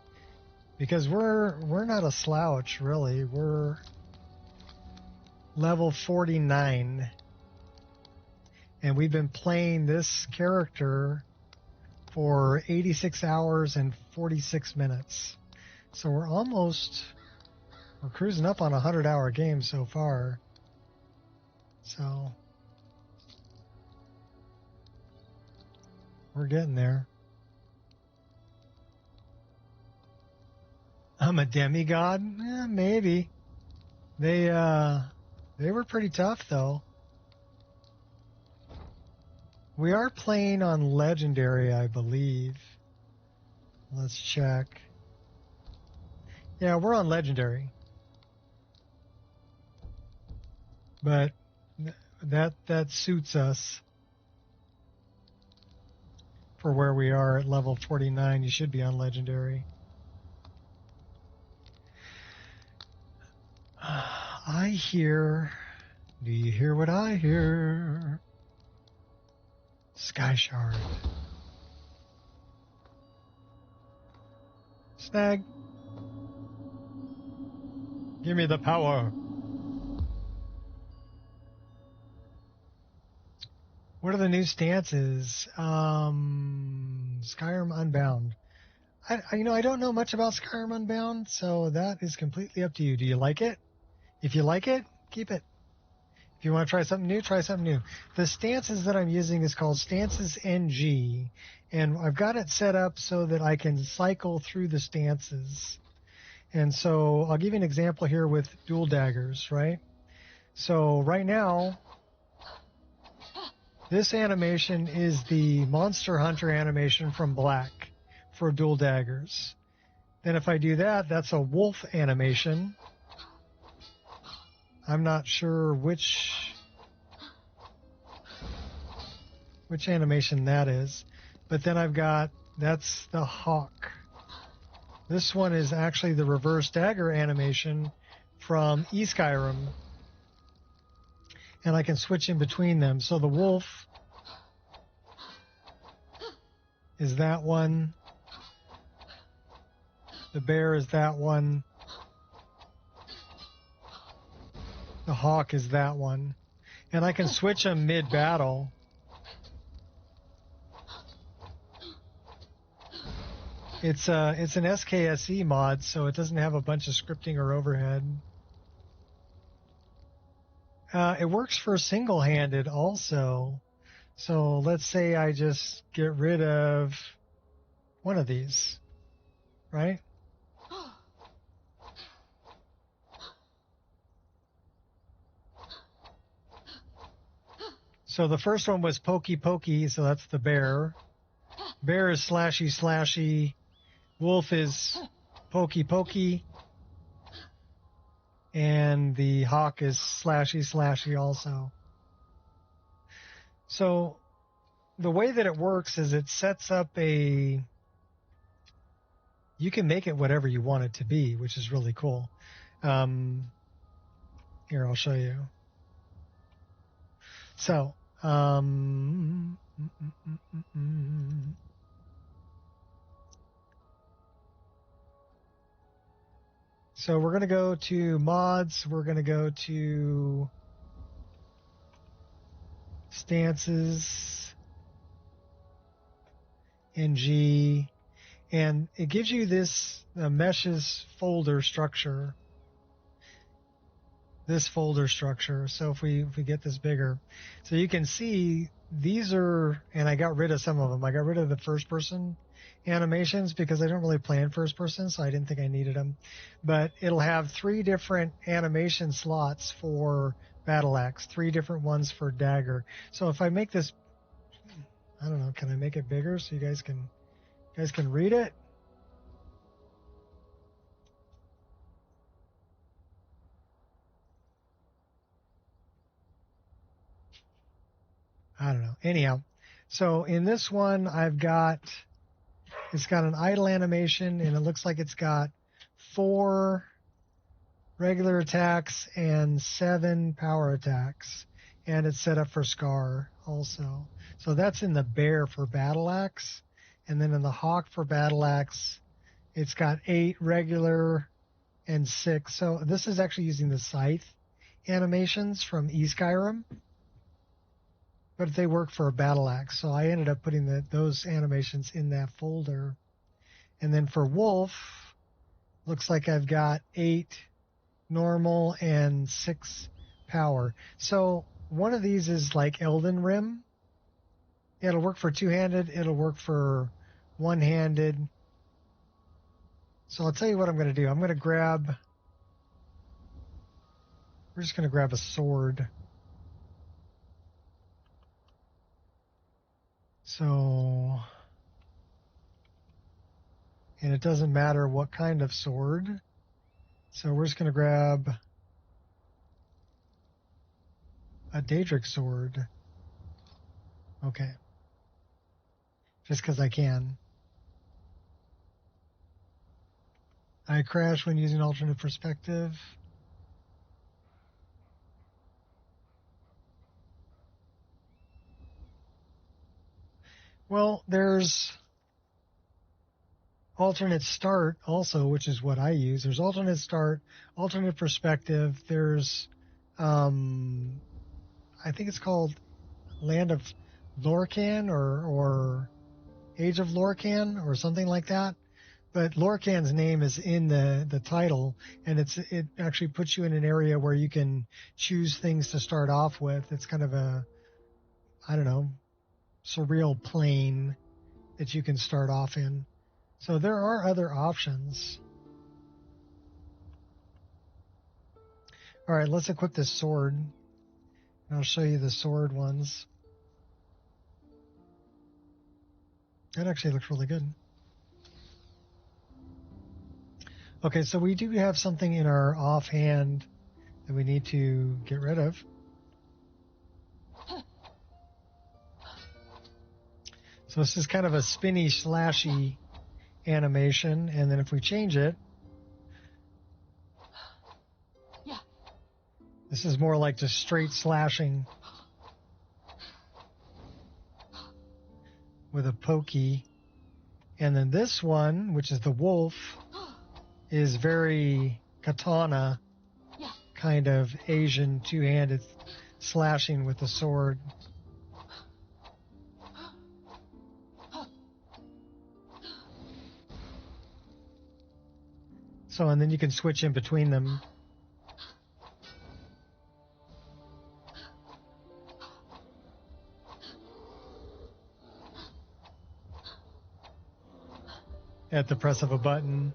Because we're not a slouch, really. We're level 49. And we've been playing this character for 86 hours and 46 minutes. So we're cruising up on a 100-hour game so far. So we're getting there. I'm a demigod? Maybe. They were pretty tough though. We are playing on Legendary, I believe. Let's check. Yeah, we're on Legendary. But that suits us for where we are at level 49. You should be on Legendary. I hear... Do you hear what I hear? Sky Shard. Snag. Give me the power. What are the new stances? Skyrim Unbound. I don't know much about Skyrim Unbound, so that is completely up to you. Do you like it? If you like it, keep it. If you want to try something new, try something new. The stances that I'm using is called Stances NG, and I've got it set up so that I can cycle through the stances. And so I'll give you an example here with dual daggers, right? So right now, this animation is the Monster Hunter animation from Black for dual daggers. Then if I do that, that's a wolf animation. I'm not sure which animation that is. But then I've got, that's the hawk. This one is actually the reverse dagger animation from Skyrim. And I can switch in between them. So the wolf is that one. The bear is that one. The hawk is that one. And I can switch them mid-battle. It's an SKSE mod, so it doesn't have a bunch of scripting or overhead. It works for single-handed also. So let's say I just get rid of one of these, right? So the first one was Pokey Pokey, so that's the bear. Bear is Slashy Slashy. Wolf is Pokey Pokey. And the hawk is Slashy Slashy also. So the way that it works is it sets up a... You can make it whatever you want it to be, which is really cool. Here, I'll show you. So, so we're going to go to mods. We're going to go to stances, NG, and it gives you this meshes folder structure. This folder structure. So if we get this bigger, so you can see these are, and I got rid of some of them. I got rid of the first person animations because I don't really play in first person, so I didn't think I needed them. But it'll have 3 different animation slots for battle axe, 3 different ones for dagger. So if I make this, I don't know, can I make it bigger so you guys can read it? I don't know. Anyhow, so in this one, it's got an idle animation, and it looks like it's got 4 regular attacks and 7 power attacks, and it's set up for Scar also. So that's in the bear for battle axe, and then in the hawk for battle axe, it's got 8 regular and 6. So this is actually using the scythe animations from Skyrim. But they work for a battle axe, so I ended up putting those animations in that folder. And then for wolf, looks like I've got 8 normal and 6 power. So one of these is like Elden Rim. It'll work for 2-handed. It'll work for 1-handed. So I'll tell you what I'm going to do. We're just going to grab a sword. So, and it doesn't matter what kind of sword. So we're just going to grab a Daedric sword. Okay. Just because I can. I crash when using alternate perspective. Well, there's alternate start also, which is what I use. There's alternate start, alternate perspective. There's, I think it's called Land of Lorcan or Age of Lorcan or something like that. But Lorcan's name is in the title, and it actually puts you in an area where you can choose things to start off with. It's kind of a, I don't know, surreal plane that you can start off in. So there are other options. All right, let's equip this sword. And I'll show you the sword ones. That actually looks really good. Okay, so we do have something in our offhand that we need to get rid of. So this is kind of a spinny, slashy animation, and then if we change it, this is more like just straight slashing with a pokey. And then this one, which is the wolf, is very katana, kind of Asian two-handed slashing with the sword. So, and then you can switch in between them. At the press of a button.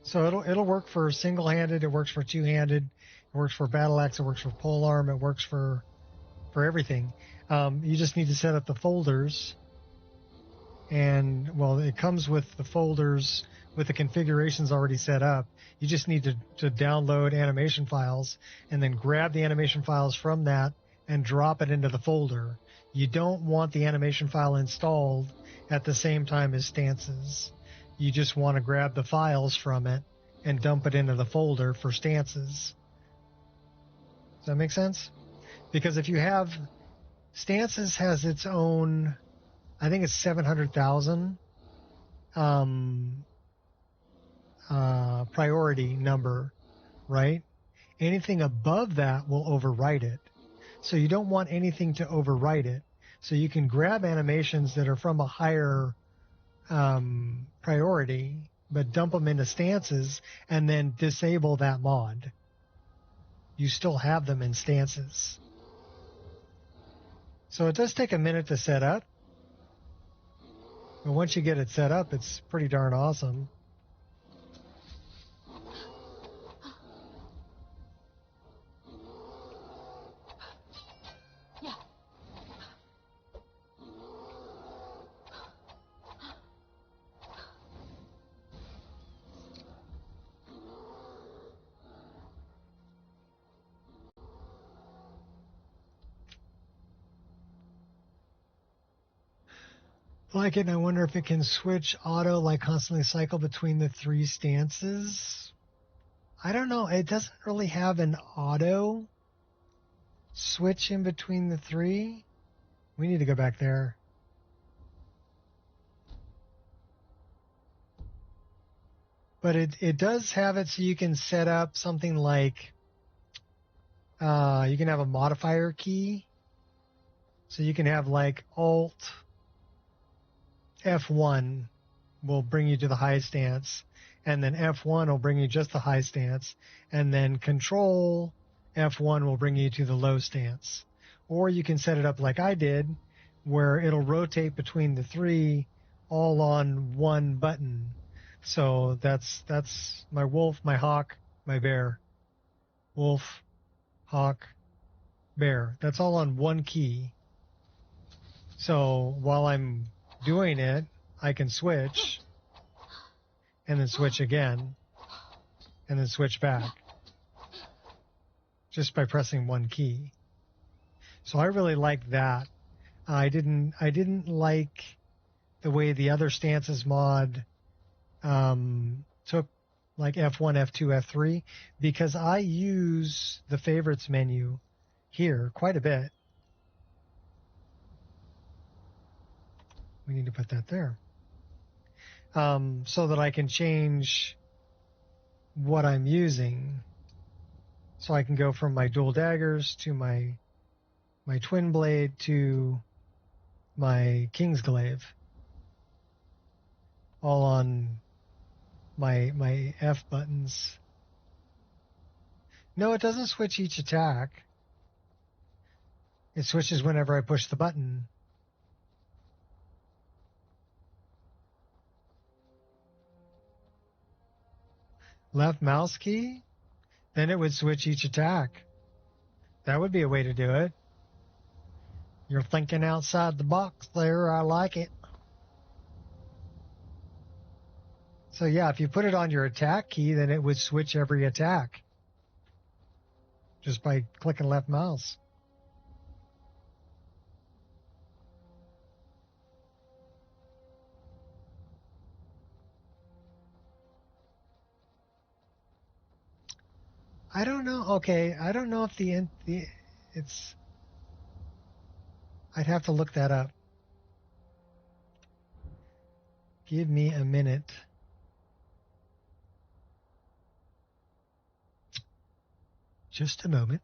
So it'll work for single-handed, it works for two-handed, it works for battle axe, it works for polearm, it works for everything. You just need to set up the folders. And, well, it comes with the folders with the configurations already set up. You just need to download animation files and then grab the animation files from that and drop it into the folder. You don't want the animation file installed at the same time as stances. You just want to grab the files from it and dump it into the folder for stances. Does that make sense? Because if you have... Stances has its own... I think it's 700,000 priority number, right? Anything above that will overwrite it. So you don't want anything to overwrite it. So you can grab animations that are from a higher priority, but dump them into stances and then disable that mod. You still have them in stances. So it does take a minute to set up. But once you get it set up, it's pretty darn awesome. Like it, and I wonder if it can switch auto, like constantly cycle between the three stances. I don't know. It doesn't really have an auto switch in between the three. We need to go back there. But it does have it so you can set up something like, you can have a modifier key. So you can have like Alt F1 will bring you to the high stance, and then F1 will bring you just the high stance, and then Control F1 will bring you to the low stance. Or you can set it up like I did, where it'll rotate between the three all on one button. So that's my wolf, my hawk, my bear. Wolf, hawk, bear. That's all on one key. So while I'm doing it, I can switch, and then switch again, and then switch back, just by pressing one key. So I really like that. I didn't like the way the other stances mod took like F1, F2, F3, because I use the favorites menu here quite a bit. We need to put that there. So that I can change what I'm using. So I can go from my dual daggers to my twin blade to my Kingsglaive. All on my F buttons. No, it doesn't switch each attack. It switches whenever I push the button. Left mouse key? Then it would switch each attack. That would be a way to do it. You're thinking outside the box there. I like it. So yeah, if you put it on your attack key, then it would switch every attack just by clicking left mouse. I don't know. Okay, I don't know if it's. I'd have to look that up. Give me a minute. Just a moment.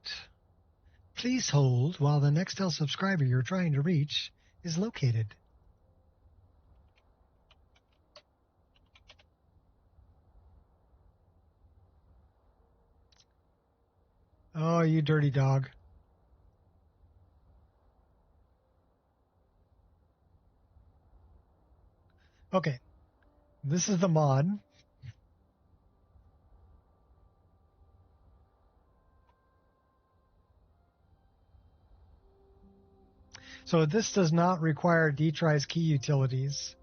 Please hold while the Nextel subscriber you're trying to reach is located. Oh, you dirty dog. Okay, this is the mod. So this does not require dtries key utilities.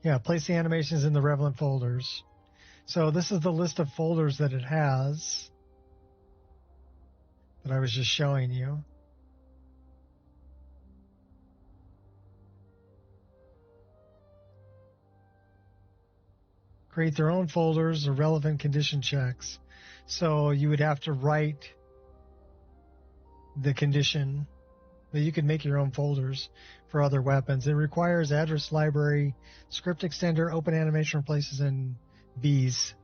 Yeah, place the animations in the relevant folders. So this is the list of folders that it has that I was just showing you. Create their own folders or relevant condition checks. So you would have to write the condition, but you could make your own folders for other weapons. It requires address library, script extender, open animation replaces, and bees.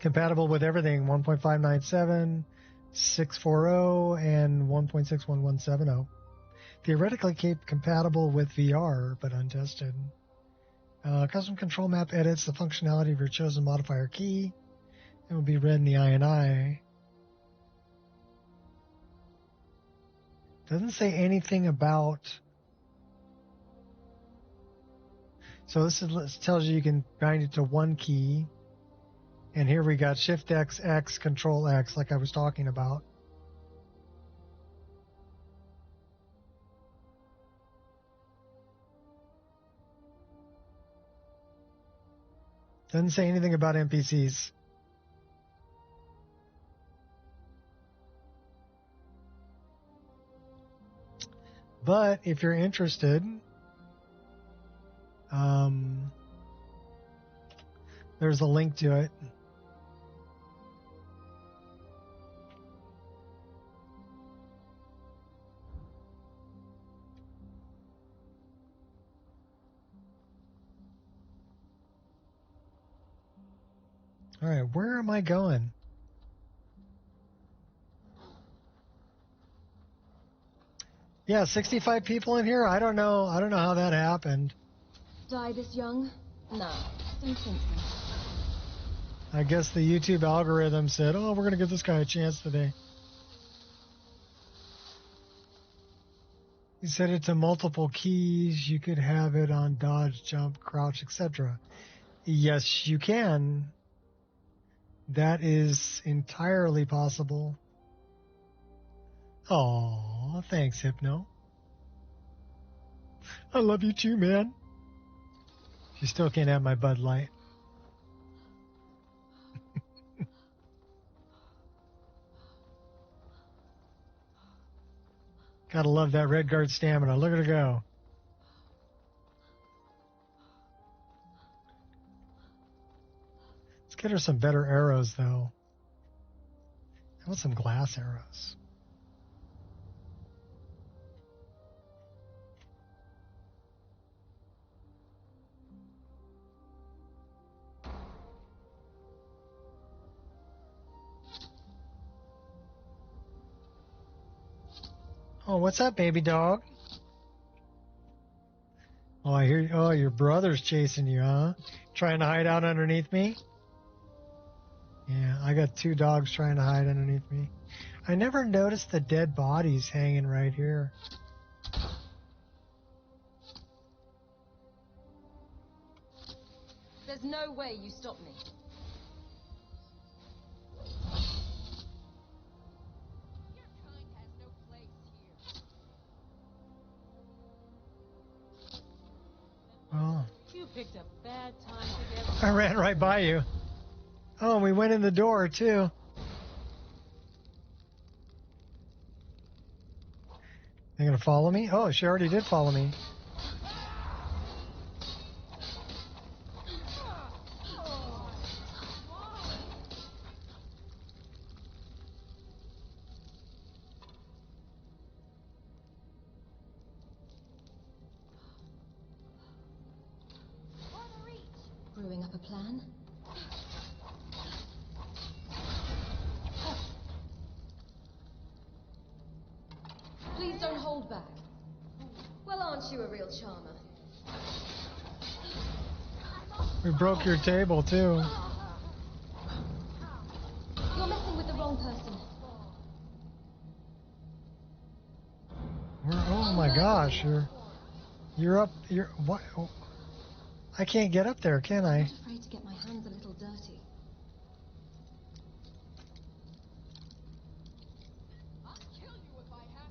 Compatible with everything, 1.597, 640, and 1.61170. Theoretically compatible with VR, but untested. Custom control map edits the functionality of your chosen modifier key. It will be read in the INI. Doesn't say anything about. So this tells you can bind it to one key. And here we got Shift X, X, Control X, like I was talking about. Doesn't say anything about NPCs. But if you're interested, there's a link to it. All right, where am I going? Yeah, 65 people in here. I don't know how that happened. Die this young? No, don't think so. I guess the YouTube algorithm said, "Oh, we're going to give this guy a chance today." You set it to multiple keys. You could have it on dodge, jump, crouch, etc. Yes, you can. That is entirely possible. Oh, thanks, Hypno. I love you too, man. You still can't have my Bud Light. Gotta love that Red Guard stamina. Look at her go. Let's get her some better arrows, though. I want some glass arrows. Oh, what's up, baby dog? Oh, I hear. Oh, your brother's chasing you, huh? Trying to hide out underneath me? Yeah, I got two dogs trying to hide underneath me. I never noticed the dead bodies hanging right here. There's no way you stop me. Your kind has no place here. picked a bad time to get... I ran right by you. Oh, and we went in the door, too. They're going to follow me? Oh, she already did follow me. Brewing up a plan? Please don't hold back. Well, aren't you a real charmer? We broke your table, too. You're messing with the wrong person. Oh my gosh, you're up, what? Oh, I can't get up there, can I? I'm not afraid to get my hands a little dirty. I'll kill you if I have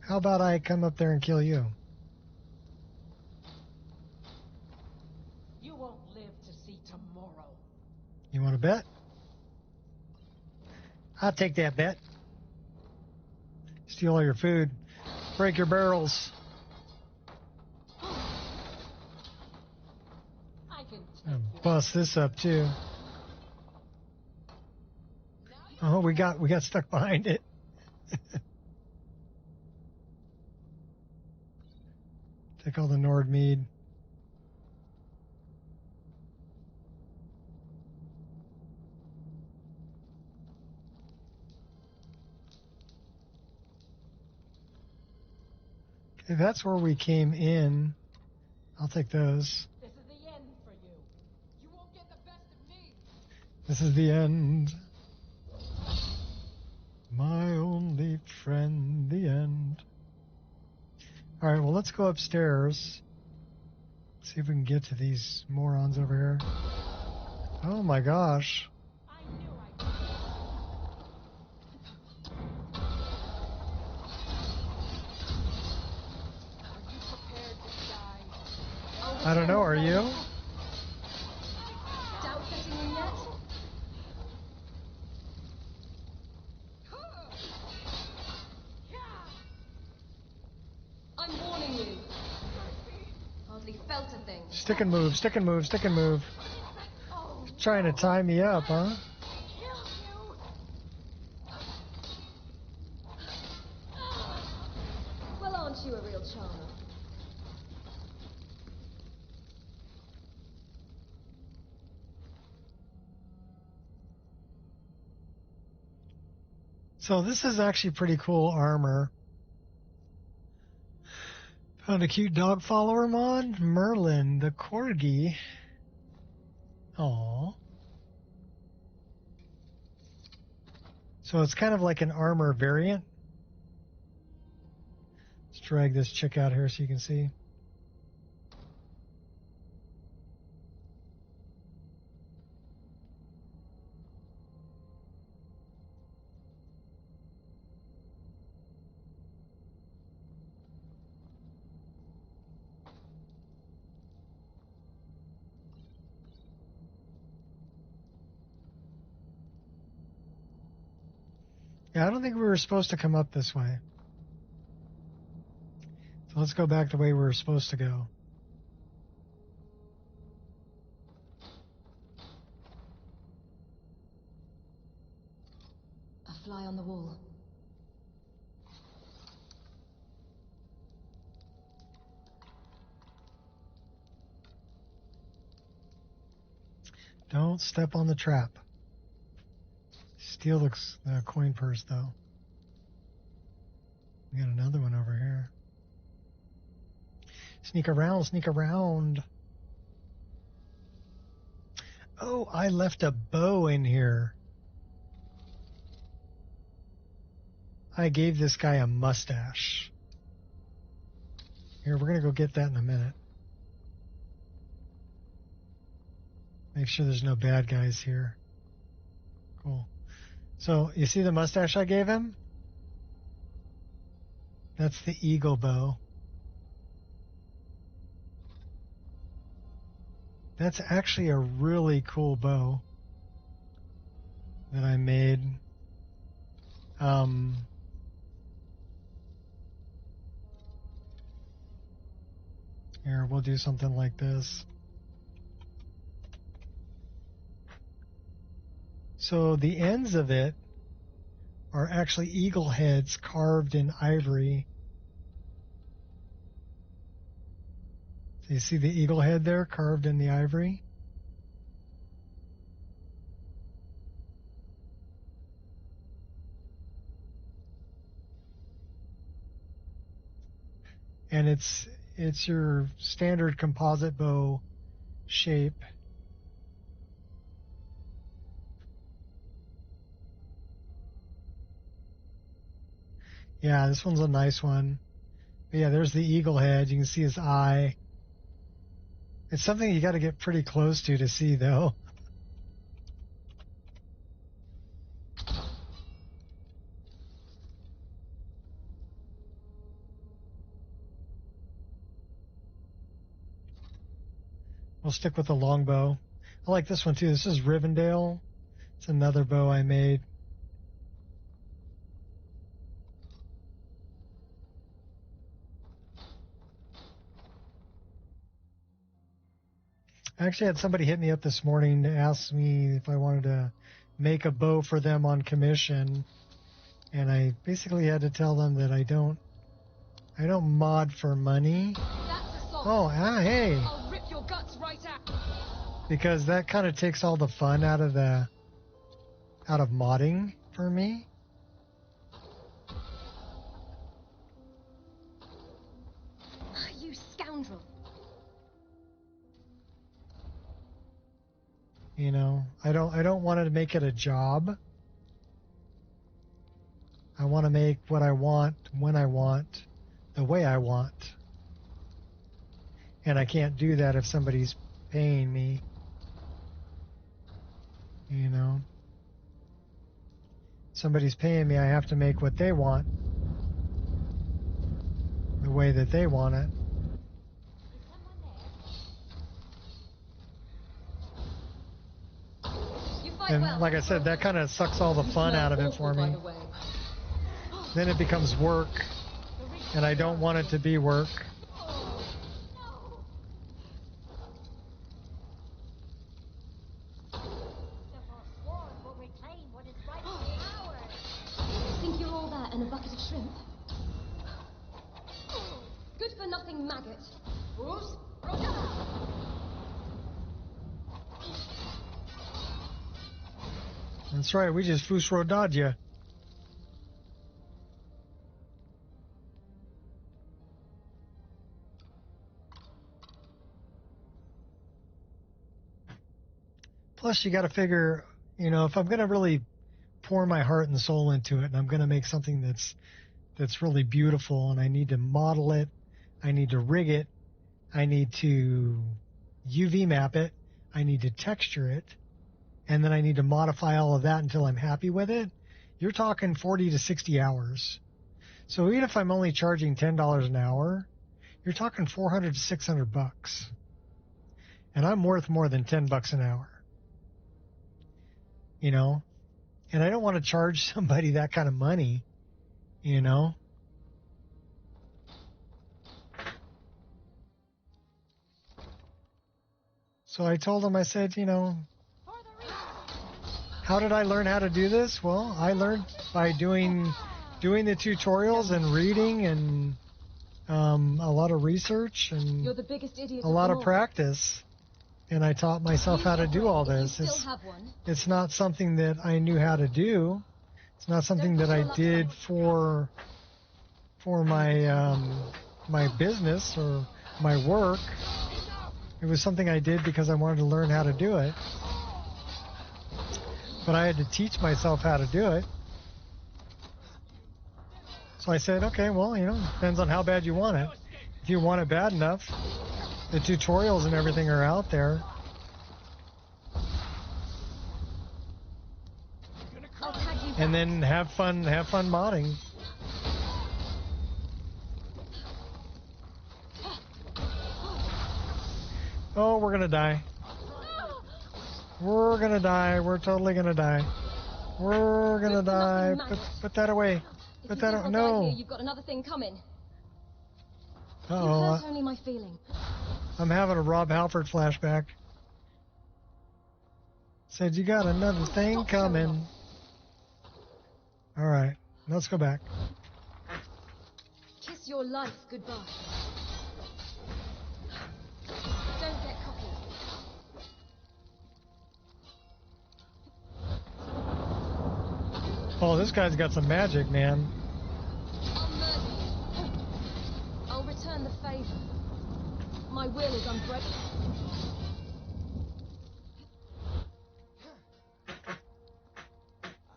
to. How about I come up there and kill you? You won't live to see tomorrow. You want to bet? I'll take that bet. Steal all your food. Break your barrels. I can And take bust this up too. Oh, we got stuck behind it. Take all the Nord mead. Okay, that's where we came in. I'll take those. This is the end for you. You won't get the best of me. This is the end. My only friend, the end. All right, well, let's go upstairs. See if we can get to these morons over here. Oh my gosh. I knew I could. Are you prepared to die? I don't know, are you? Doubt setting you yet? I'm warning you. Hardly felt a thing. Stick and move, stick and move, stick and move. Trying to tie me up, huh? Well, aren't you a real charmer? So this is actually pretty cool armor. Found a cute dog follower mod. Merlin, the corgi. Aww. So it's kind of like an armor variant. Let's drag this chick out here so you can see. Yeah, I don't think we were supposed to come up this way. So let's go back the way we were supposed to go. A fly on the wall. Don't step on the trap. Steal the coin purse, though. We got another one over here. Sneak around, sneak around. Oh, I left a bow in here. I gave this guy a mustache. Here, we're going to go get that in a minute. Make sure there's no bad guys here. Cool. So, you see the mustache I gave him? That's the eagle bow. That's actually a really cool bow that I made. Here, we'll do something like this. So the ends of it are actually eagle heads carved in ivory. So you see the eagle head there carved in the ivory? And it's your standard composite bow shape. Yeah, this one's a nice one. But yeah, there's the eagle head. You can see his eye. It's something you got to get pretty close to see, though. We'll stick with the longbow. I like this one too. This is Rivendell. It's another bow I made. I actually had somebody hit me up this morning to ask me if I wanted to make a bow for them on commission, and I basically had to tell them that I don't mod for money. Oh, hey. I'll rip your guts right out. Because that kind of takes all the fun out of modding for me. You scoundrel. You know, I don't want to make it a job. I want to make what I want, when I want, the way I want. And I can't do that if somebody's paying me. You know, somebody's paying me, I have to make what they want, the way that they want it. And like I said, that kind of sucks all the fun out of it for me. Then it becomes work, and I don't want it to be work. Think you're all that and a bucket of shrimp? Good for nothing maggot. That's right, we just fusrodad you. Plus, you got to figure, you know, if I'm going to really pour my heart and soul into it, and I'm going to make something that's really beautiful, and I need to model it, I need to rig it, I need to UV map it, I need to texture it, and then I need to modify all of that until I'm happy with it, you're talking 40 to 60 hours. So even if I'm only charging $10 an hour, you're talking 400 to 600 bucks. And I'm worth more than 10 bucks an hour. You know? And I don't want to charge somebody that kind of money, you know? So I told him, I said, you know, how did I learn how to do this? Well, I learned by doing the tutorials and reading and a lot of research and You're the biggest idiot a lot of all. practice. And I taught myself how to do all this. It's not something that I knew how to do. It's not something that I did for my my business or my work. It was something I did because I wanted to learn how to do it. But I had to teach myself how to do it. So I said, okay, well, you know, depends on how bad you want it. If you want it bad enough, the tutorials and everything are out there. And then have fun modding. Oh, we're gonna die. We're gonna die. We're totally gonna die. We're gonna die. Put that away. Put that away. No. Here, you've got another thing coming. You Uh-oh. hurt only my feeling. I'm having a Rob Halford flashback. Said you got another thing coming. All right, let's go back. Kiss your life goodbye. Don't get cocky. Oh, this guy's got some magic, man. I'll murder you. I'll return the favor. My will is unbreakable.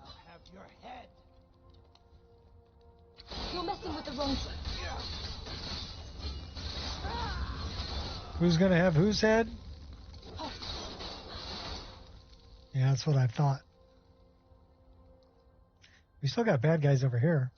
I'll have your head. You're messing with the wrong thing. Who's gonna have whose head? Yeah, that's what I thought. We still got bad guys over here.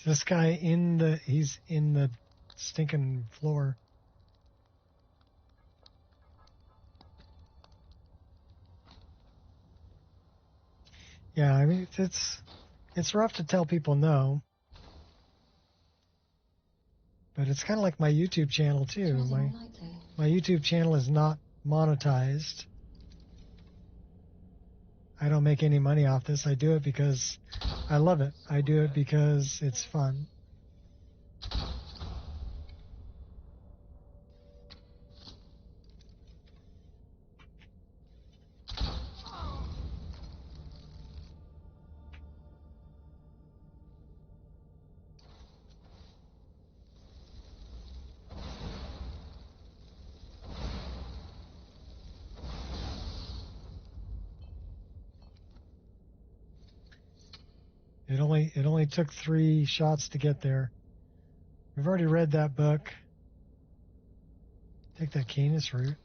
This guy he's in the stinking floor. Yeah, I mean it's rough to tell people no, but it's kind of like my YouTube channel too. My YouTube channel is not monetized. I don't make any money off this. I do it because I love it. I do it because it's fun. It only took 3 shots to get there. We've already read that book. Take that Canis root.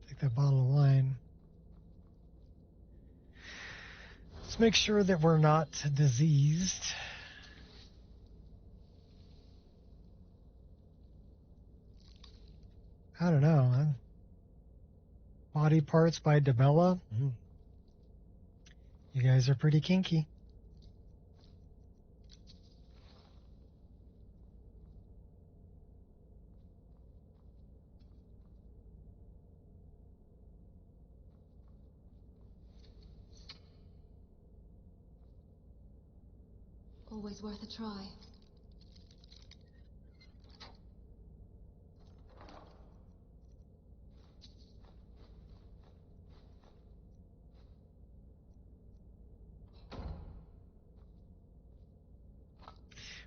Take that bottle of wine. Let's make sure that we're not diseased. I don't know. Body Parts by Demella. You guys are pretty kinky. Always worth a try.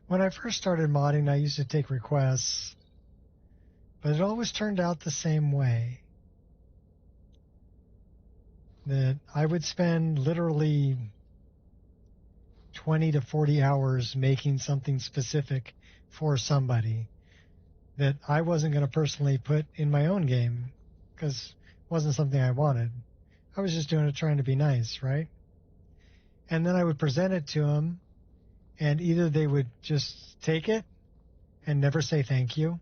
When I first started modding, I used to take requests, but it always turned out the same way. That I would spend literally 20 to 40 hours making something specific for somebody that I wasn't going to personally put in my own game because it wasn't something I wanted. I was just doing it trying to be nice, right? And then I would present it to them, and either they would just take it and never say thank you,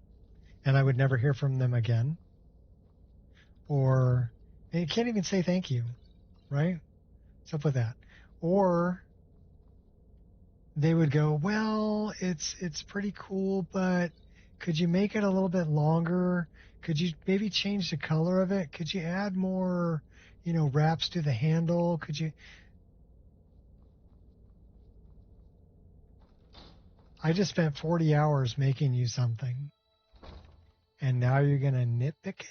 and I would never hear from them again, or you can't even say thank you, right? What's up with that? Or they would go, well, it's pretty cool, but could you make it a little bit longer? Could you maybe change the color of it? Could you add more, wraps to the handle? Could you? I just spent 40 hours making you something, and now you're going to nitpick it?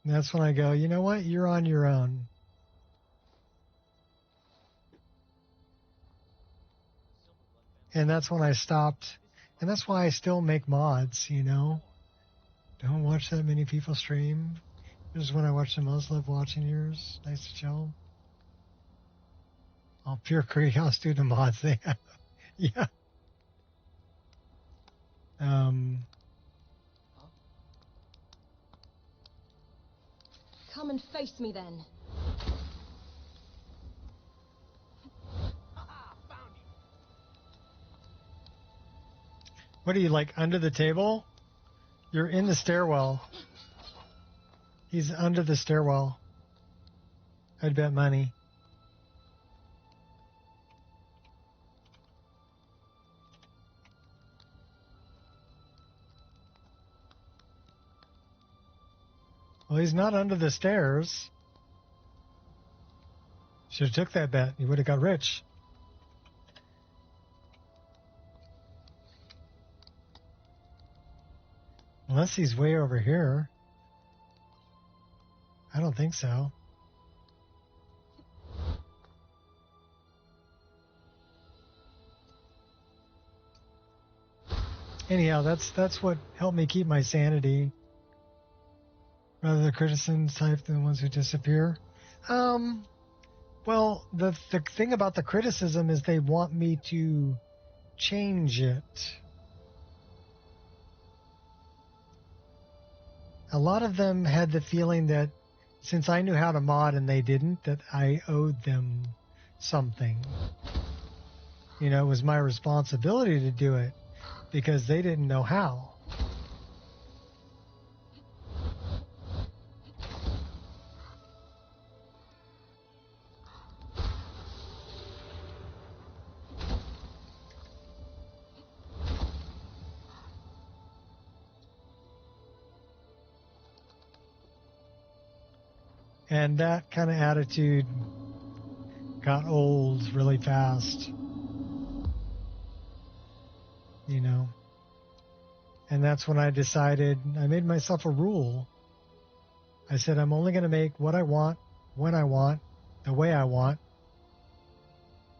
And that's when I go, you know what? You're on your own. And that's when I stopped. And that's why I still make mods, you know? Don't watch that many people stream. This is when I watch the most. Love watching yours. Nice to chill. Oh, Pure Creekhouse do the mods they have. Yeah. Come and face me then. What are you, like, under the table? You're in the stairwell. He's under the stairwell. I'd bet money. Well, he's not under the stairs. Should have took that bet. He would have got rich. Unless he's way over here. I don't think so. Anyhow, that's what helped me keep my sanity. Rather the criticisms type than the ones who disappear. Well, the thing about the criticism is they want me to change it. A lot of them had the feeling that since I knew how to mod and they didn't, that I owed them something. You know, it was my responsibility to do it because they didn't know how. And that kind of attitude got old really fast, you know. And that's when I decided, I made myself a rule. I said, I'm only going to make what I want, when I want, the way I want,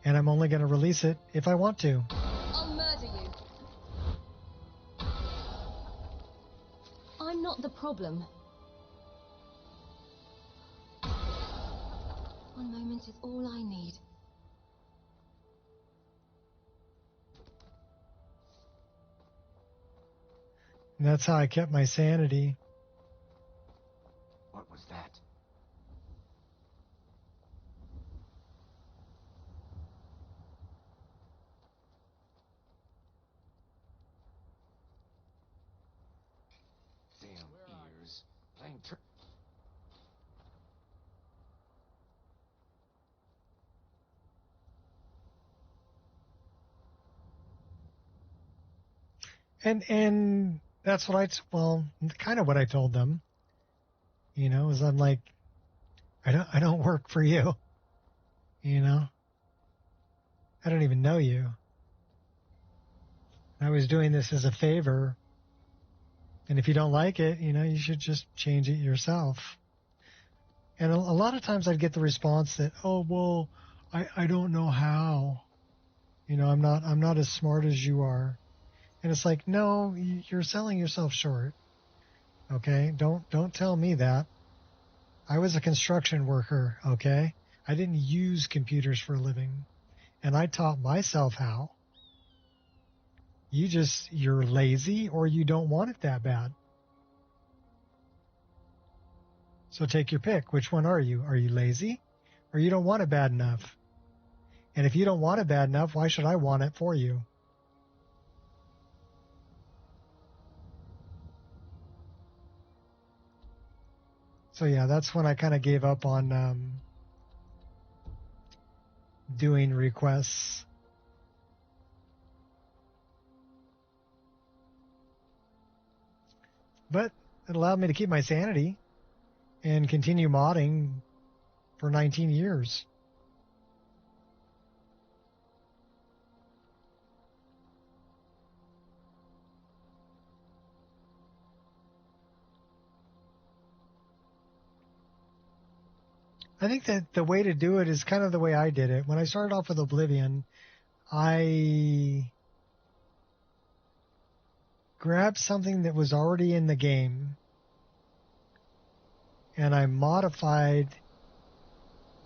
and I'm only going to release it if I want to. I'll murder you. I'm not the problem. One moment is all I need. And that's how I kept my sanity. What was that? Damn ears. Playing trick. And that's what kind of what I told them, you know, is I'm like, I don't work for you, you know. I don't even know you. I was doing this as a favor. And if you don't like it, you know, you should just change it yourself. And a lot of times I'd get the response that, oh, well, I don't know how. You know, I'm not as smart as you are. And it's like, no, you're selling yourself short. Okay? Don't tell me that. I was a construction worker, okay? I didn't use computers for a living. And I taught myself how. You're lazy or you don't want it that bad. So take your pick. Which one are you? Are you lazy or you don't want it bad enough? And if you don't want it bad enough, why should I want it for you? So yeah, that's when I kind of gave up on doing requests. But it allowed me to keep my sanity and continue modding for 19 years. I think that the way to do it is kind of the way I did it. When I started off with Oblivion, I grabbed something that was already in the game and I modified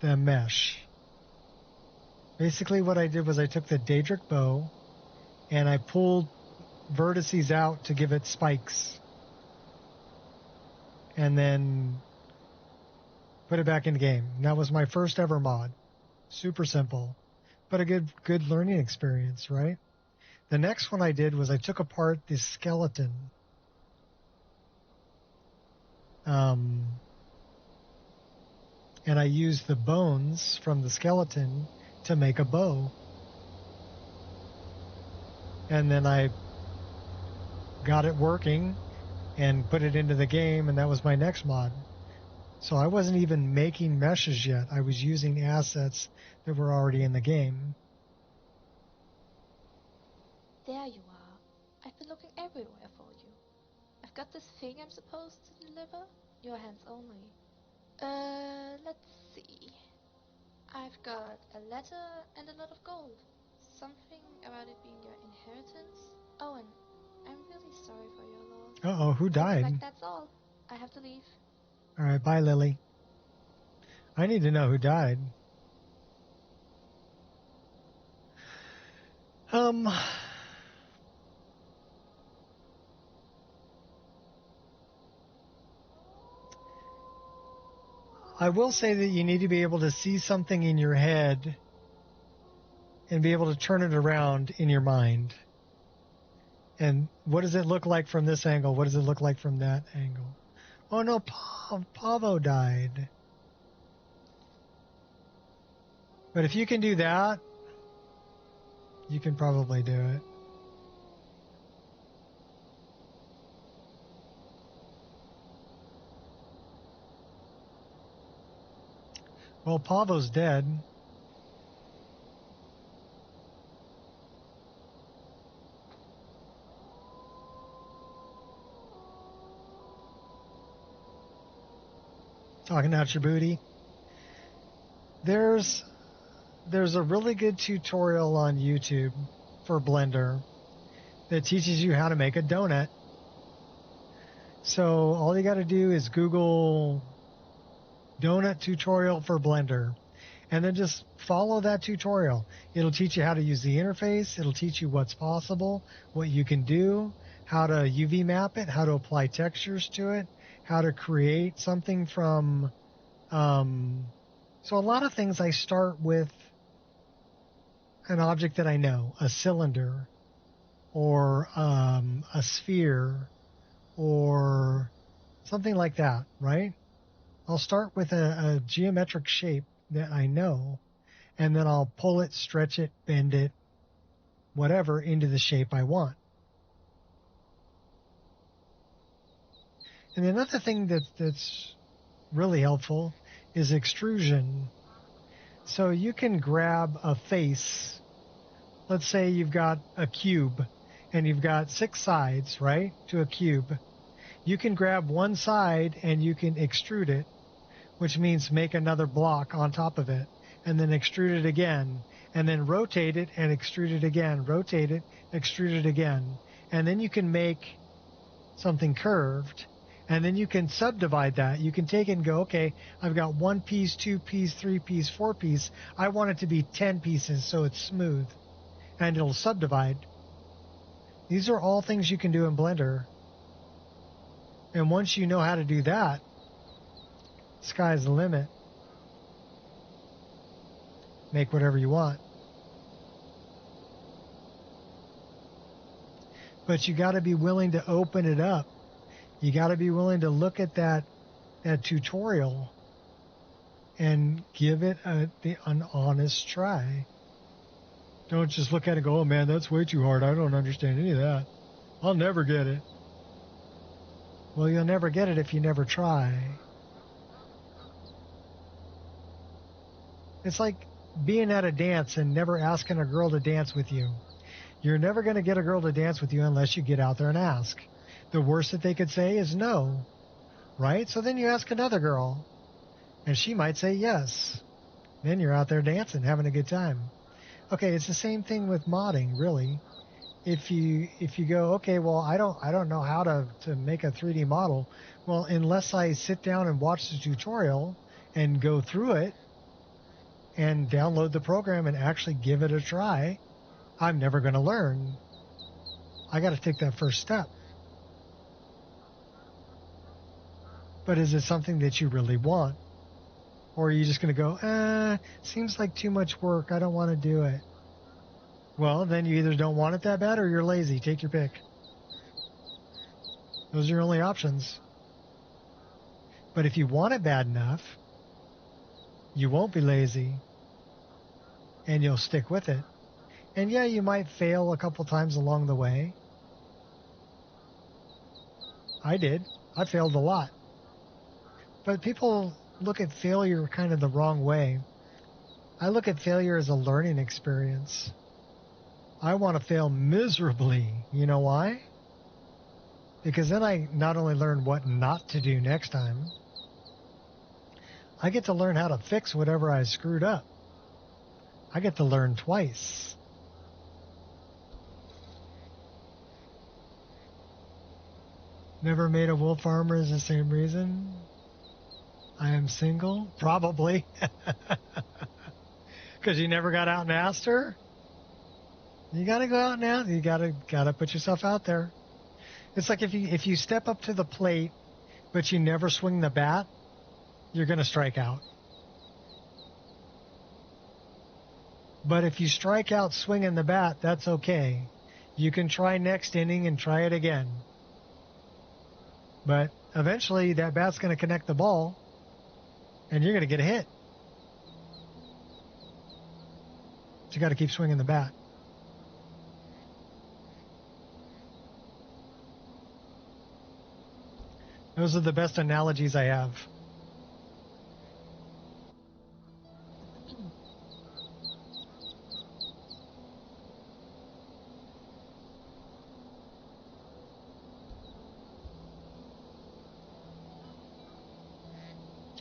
the mesh. Basically what I did was I took the Daedric bow and I pulled vertices out to give it spikes and then put it back in the game. And that was my first ever mod. Super simple, but a good learning experience, right? The next one I did was I took apart this skeleton. And I used the bones from the skeleton to make a bow. And then I got it working and put it into the game, and that was my next mod. So I wasn't even making meshes yet. I was using assets that were already in the game. There you are. I've been looking everywhere for you. I've got this thing I'm supposed to deliver. Your hands only. Let's see. I've got a letter and a lot of gold. Something about it being your inheritance. Oh, and I'm really sorry for your loss. Uh-oh, who died? Looks like that's all. I have to leave. All right, bye, Lily. I need to know who died. I will say that you need to be able to see something in your head and be able to turn it around in your mind. And what does it look like from this angle? What does it look like from that angle? Oh no, Pavo died. But if you can do that, you can probably do it. Well, Pavo's dead. Talking out your booty. There's a really good tutorial on YouTube for Blender that teaches you how to make a donut. So all you got to do is Google donut tutorial for Blender and then just follow that tutorial. It'll teach you how to use the interface. It'll teach you what's possible, what you can do, how to UV map it, how to apply textures to it, how to create something from so a lot of things I start with an object that I know, a cylinder or a sphere or something like that, right? I'll start with a geometric shape that I know, and then I'll pull it, stretch it, bend it, whatever, into the shape I want. And another thing that's really helpful is extrusion. So you can grab a face. Let's say you've got a cube and you've got 6 sides, right, to a cube. You can grab one side and you can extrude it, which means make another block on top of it, and then extrude it again, and then rotate it and extrude it again, rotate it, extrude it again. And then you can make something curved, and then you can subdivide that. You can take it and go, okay, I've got 1 piece, 2 piece, 3 piece, 4 piece. I want it to be 10 pieces so it's smooth, and it'll subdivide. These are all things you can do in Blender. And once you know how to do that, sky's the limit. Make whatever you want. But you got to be willing to open it up. You got to be willing to look at that tutorial and give it an honest try. Don't just look at it and go, oh man, that's way too hard. I don't understand any of that. I'll never get it. Well, you'll never get it if you never try. It's like being at a dance and never asking a girl to dance with you. You're never going to get a girl to dance with you unless you get out there and ask. The worst that they could say is no, right? So then you ask another girl. And she might say yes. Then you're out there dancing, having a good time. Okay, it's the same thing with modding, really. If you go, okay, well, I don't know how to make a 3D model. Well, unless I sit down and watch the tutorial and go through it and download the program and actually give it a try, I'm never going to learn. I got to take that first step. But is it something that you really want? Or are you just going to go, seems like too much work. I don't want to do it. Well, then you either don't want it that bad or you're lazy. Take your pick. Those are your only options. But if you want it bad enough, you won't be lazy. And you'll stick with it. And yeah, you might fail a couple times along the way. I did. I failed a lot. But people look at failure kind of the wrong way. I look at failure as a learning experience. I want to fail miserably. You know why? Because then I not only learn what not to do next time, I get to learn how to fix whatever I screwed up. I get to learn twice. Never made a wolf armor is the same reason. I am single? Probably. Because you never got out and asked her? You got to go out and ask. You got to put yourself out there. It's like if you step up to the plate, but you never swing the bat, you're going to strike out. But if you strike out swinging the bat, that's okay. You can try next inning and try it again. But eventually that bat's going to connect the ball, and you're going to get a hit. So you got to keep swinging the bat. Those are the best analogies I have.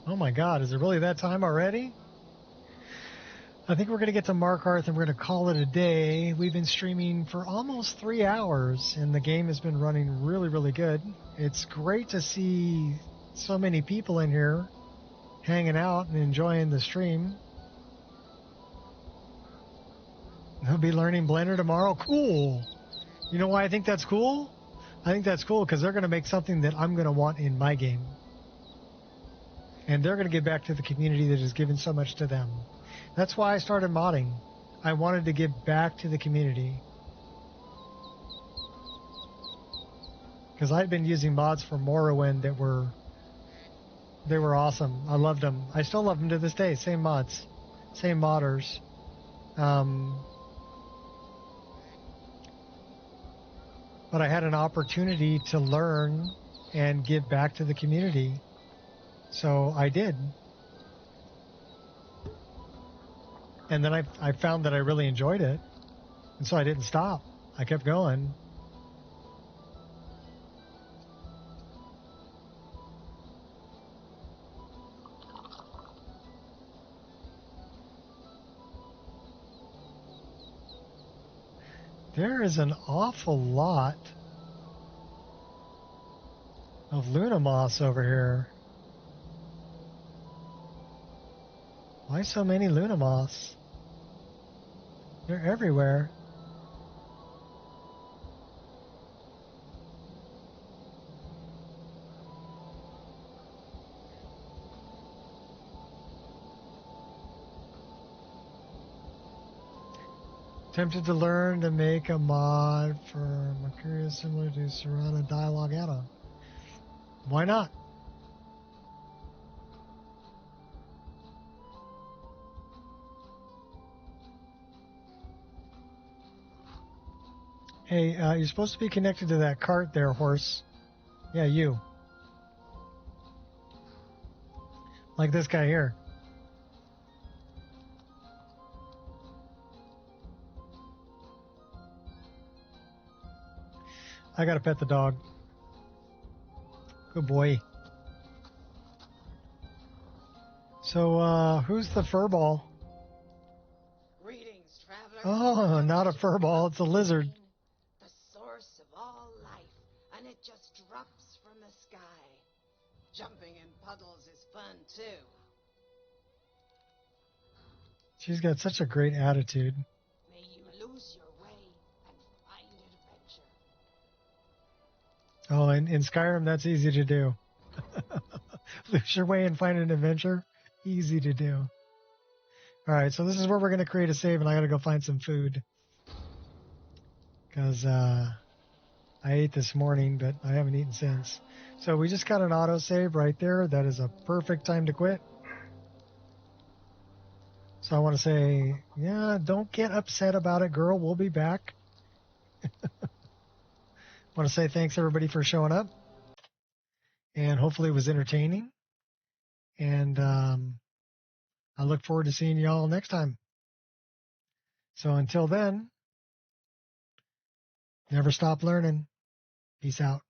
Oh my God, is it really that time already? I think we're going to get to Mark Arth and we're going to call it a day. We've been streaming for almost 3 hours and the game has been running really, really good. It's great to see so many people in here hanging out and enjoying the stream. They'll be learning Blender tomorrow. Cool. You know why I think that's cool? I think that's cool because they're going to make something that I'm going to want in my game. And they're going to give back to the community that has given so much to them. That's why I started modding. I wanted to give back to the community. Because I'd been using mods for Morrowind that were awesome. I loved them. I still love them to this day. Same mods. Same modders. But I had an opportunity to learn and give back to the community. So I did. And then I found that I really enjoyed it. And so I didn't stop. I kept going. There is an awful lot of Luna moths over here. Why so many Luna moths? They're everywhere. Tempted to learn to make a mod for Mercuria similar to Serrano Dialogue add-on. Why not? Hey, you're supposed to be connected to that cart there, horse. Yeah, you. Like this guy here. I gotta pet the dog. Good boy. So, who's the furball? Greetings, traveler. Oh, not a furball. It's a lizard. The source of all life, and it just drops from the sky. Jumping in puddles is fun, too. She's got such a great attitude. May you lose your way and find adventure. Oh, in Skyrim, that's easy to do. Lose your way and find an adventure. Easy to do. All right, so this is where we're going to create a save, and I got to go find some food. Because I ate this morning, but I haven't eaten since. So we just got an autosave right there. That is a perfect time to quit. So I want to say, yeah, don't get upset about it, girl. We'll be back. I want to say thanks, everybody, for showing up. And hopefully it was entertaining. And I look forward to seeing y'all next time. So until then, never stop learning. Peace out.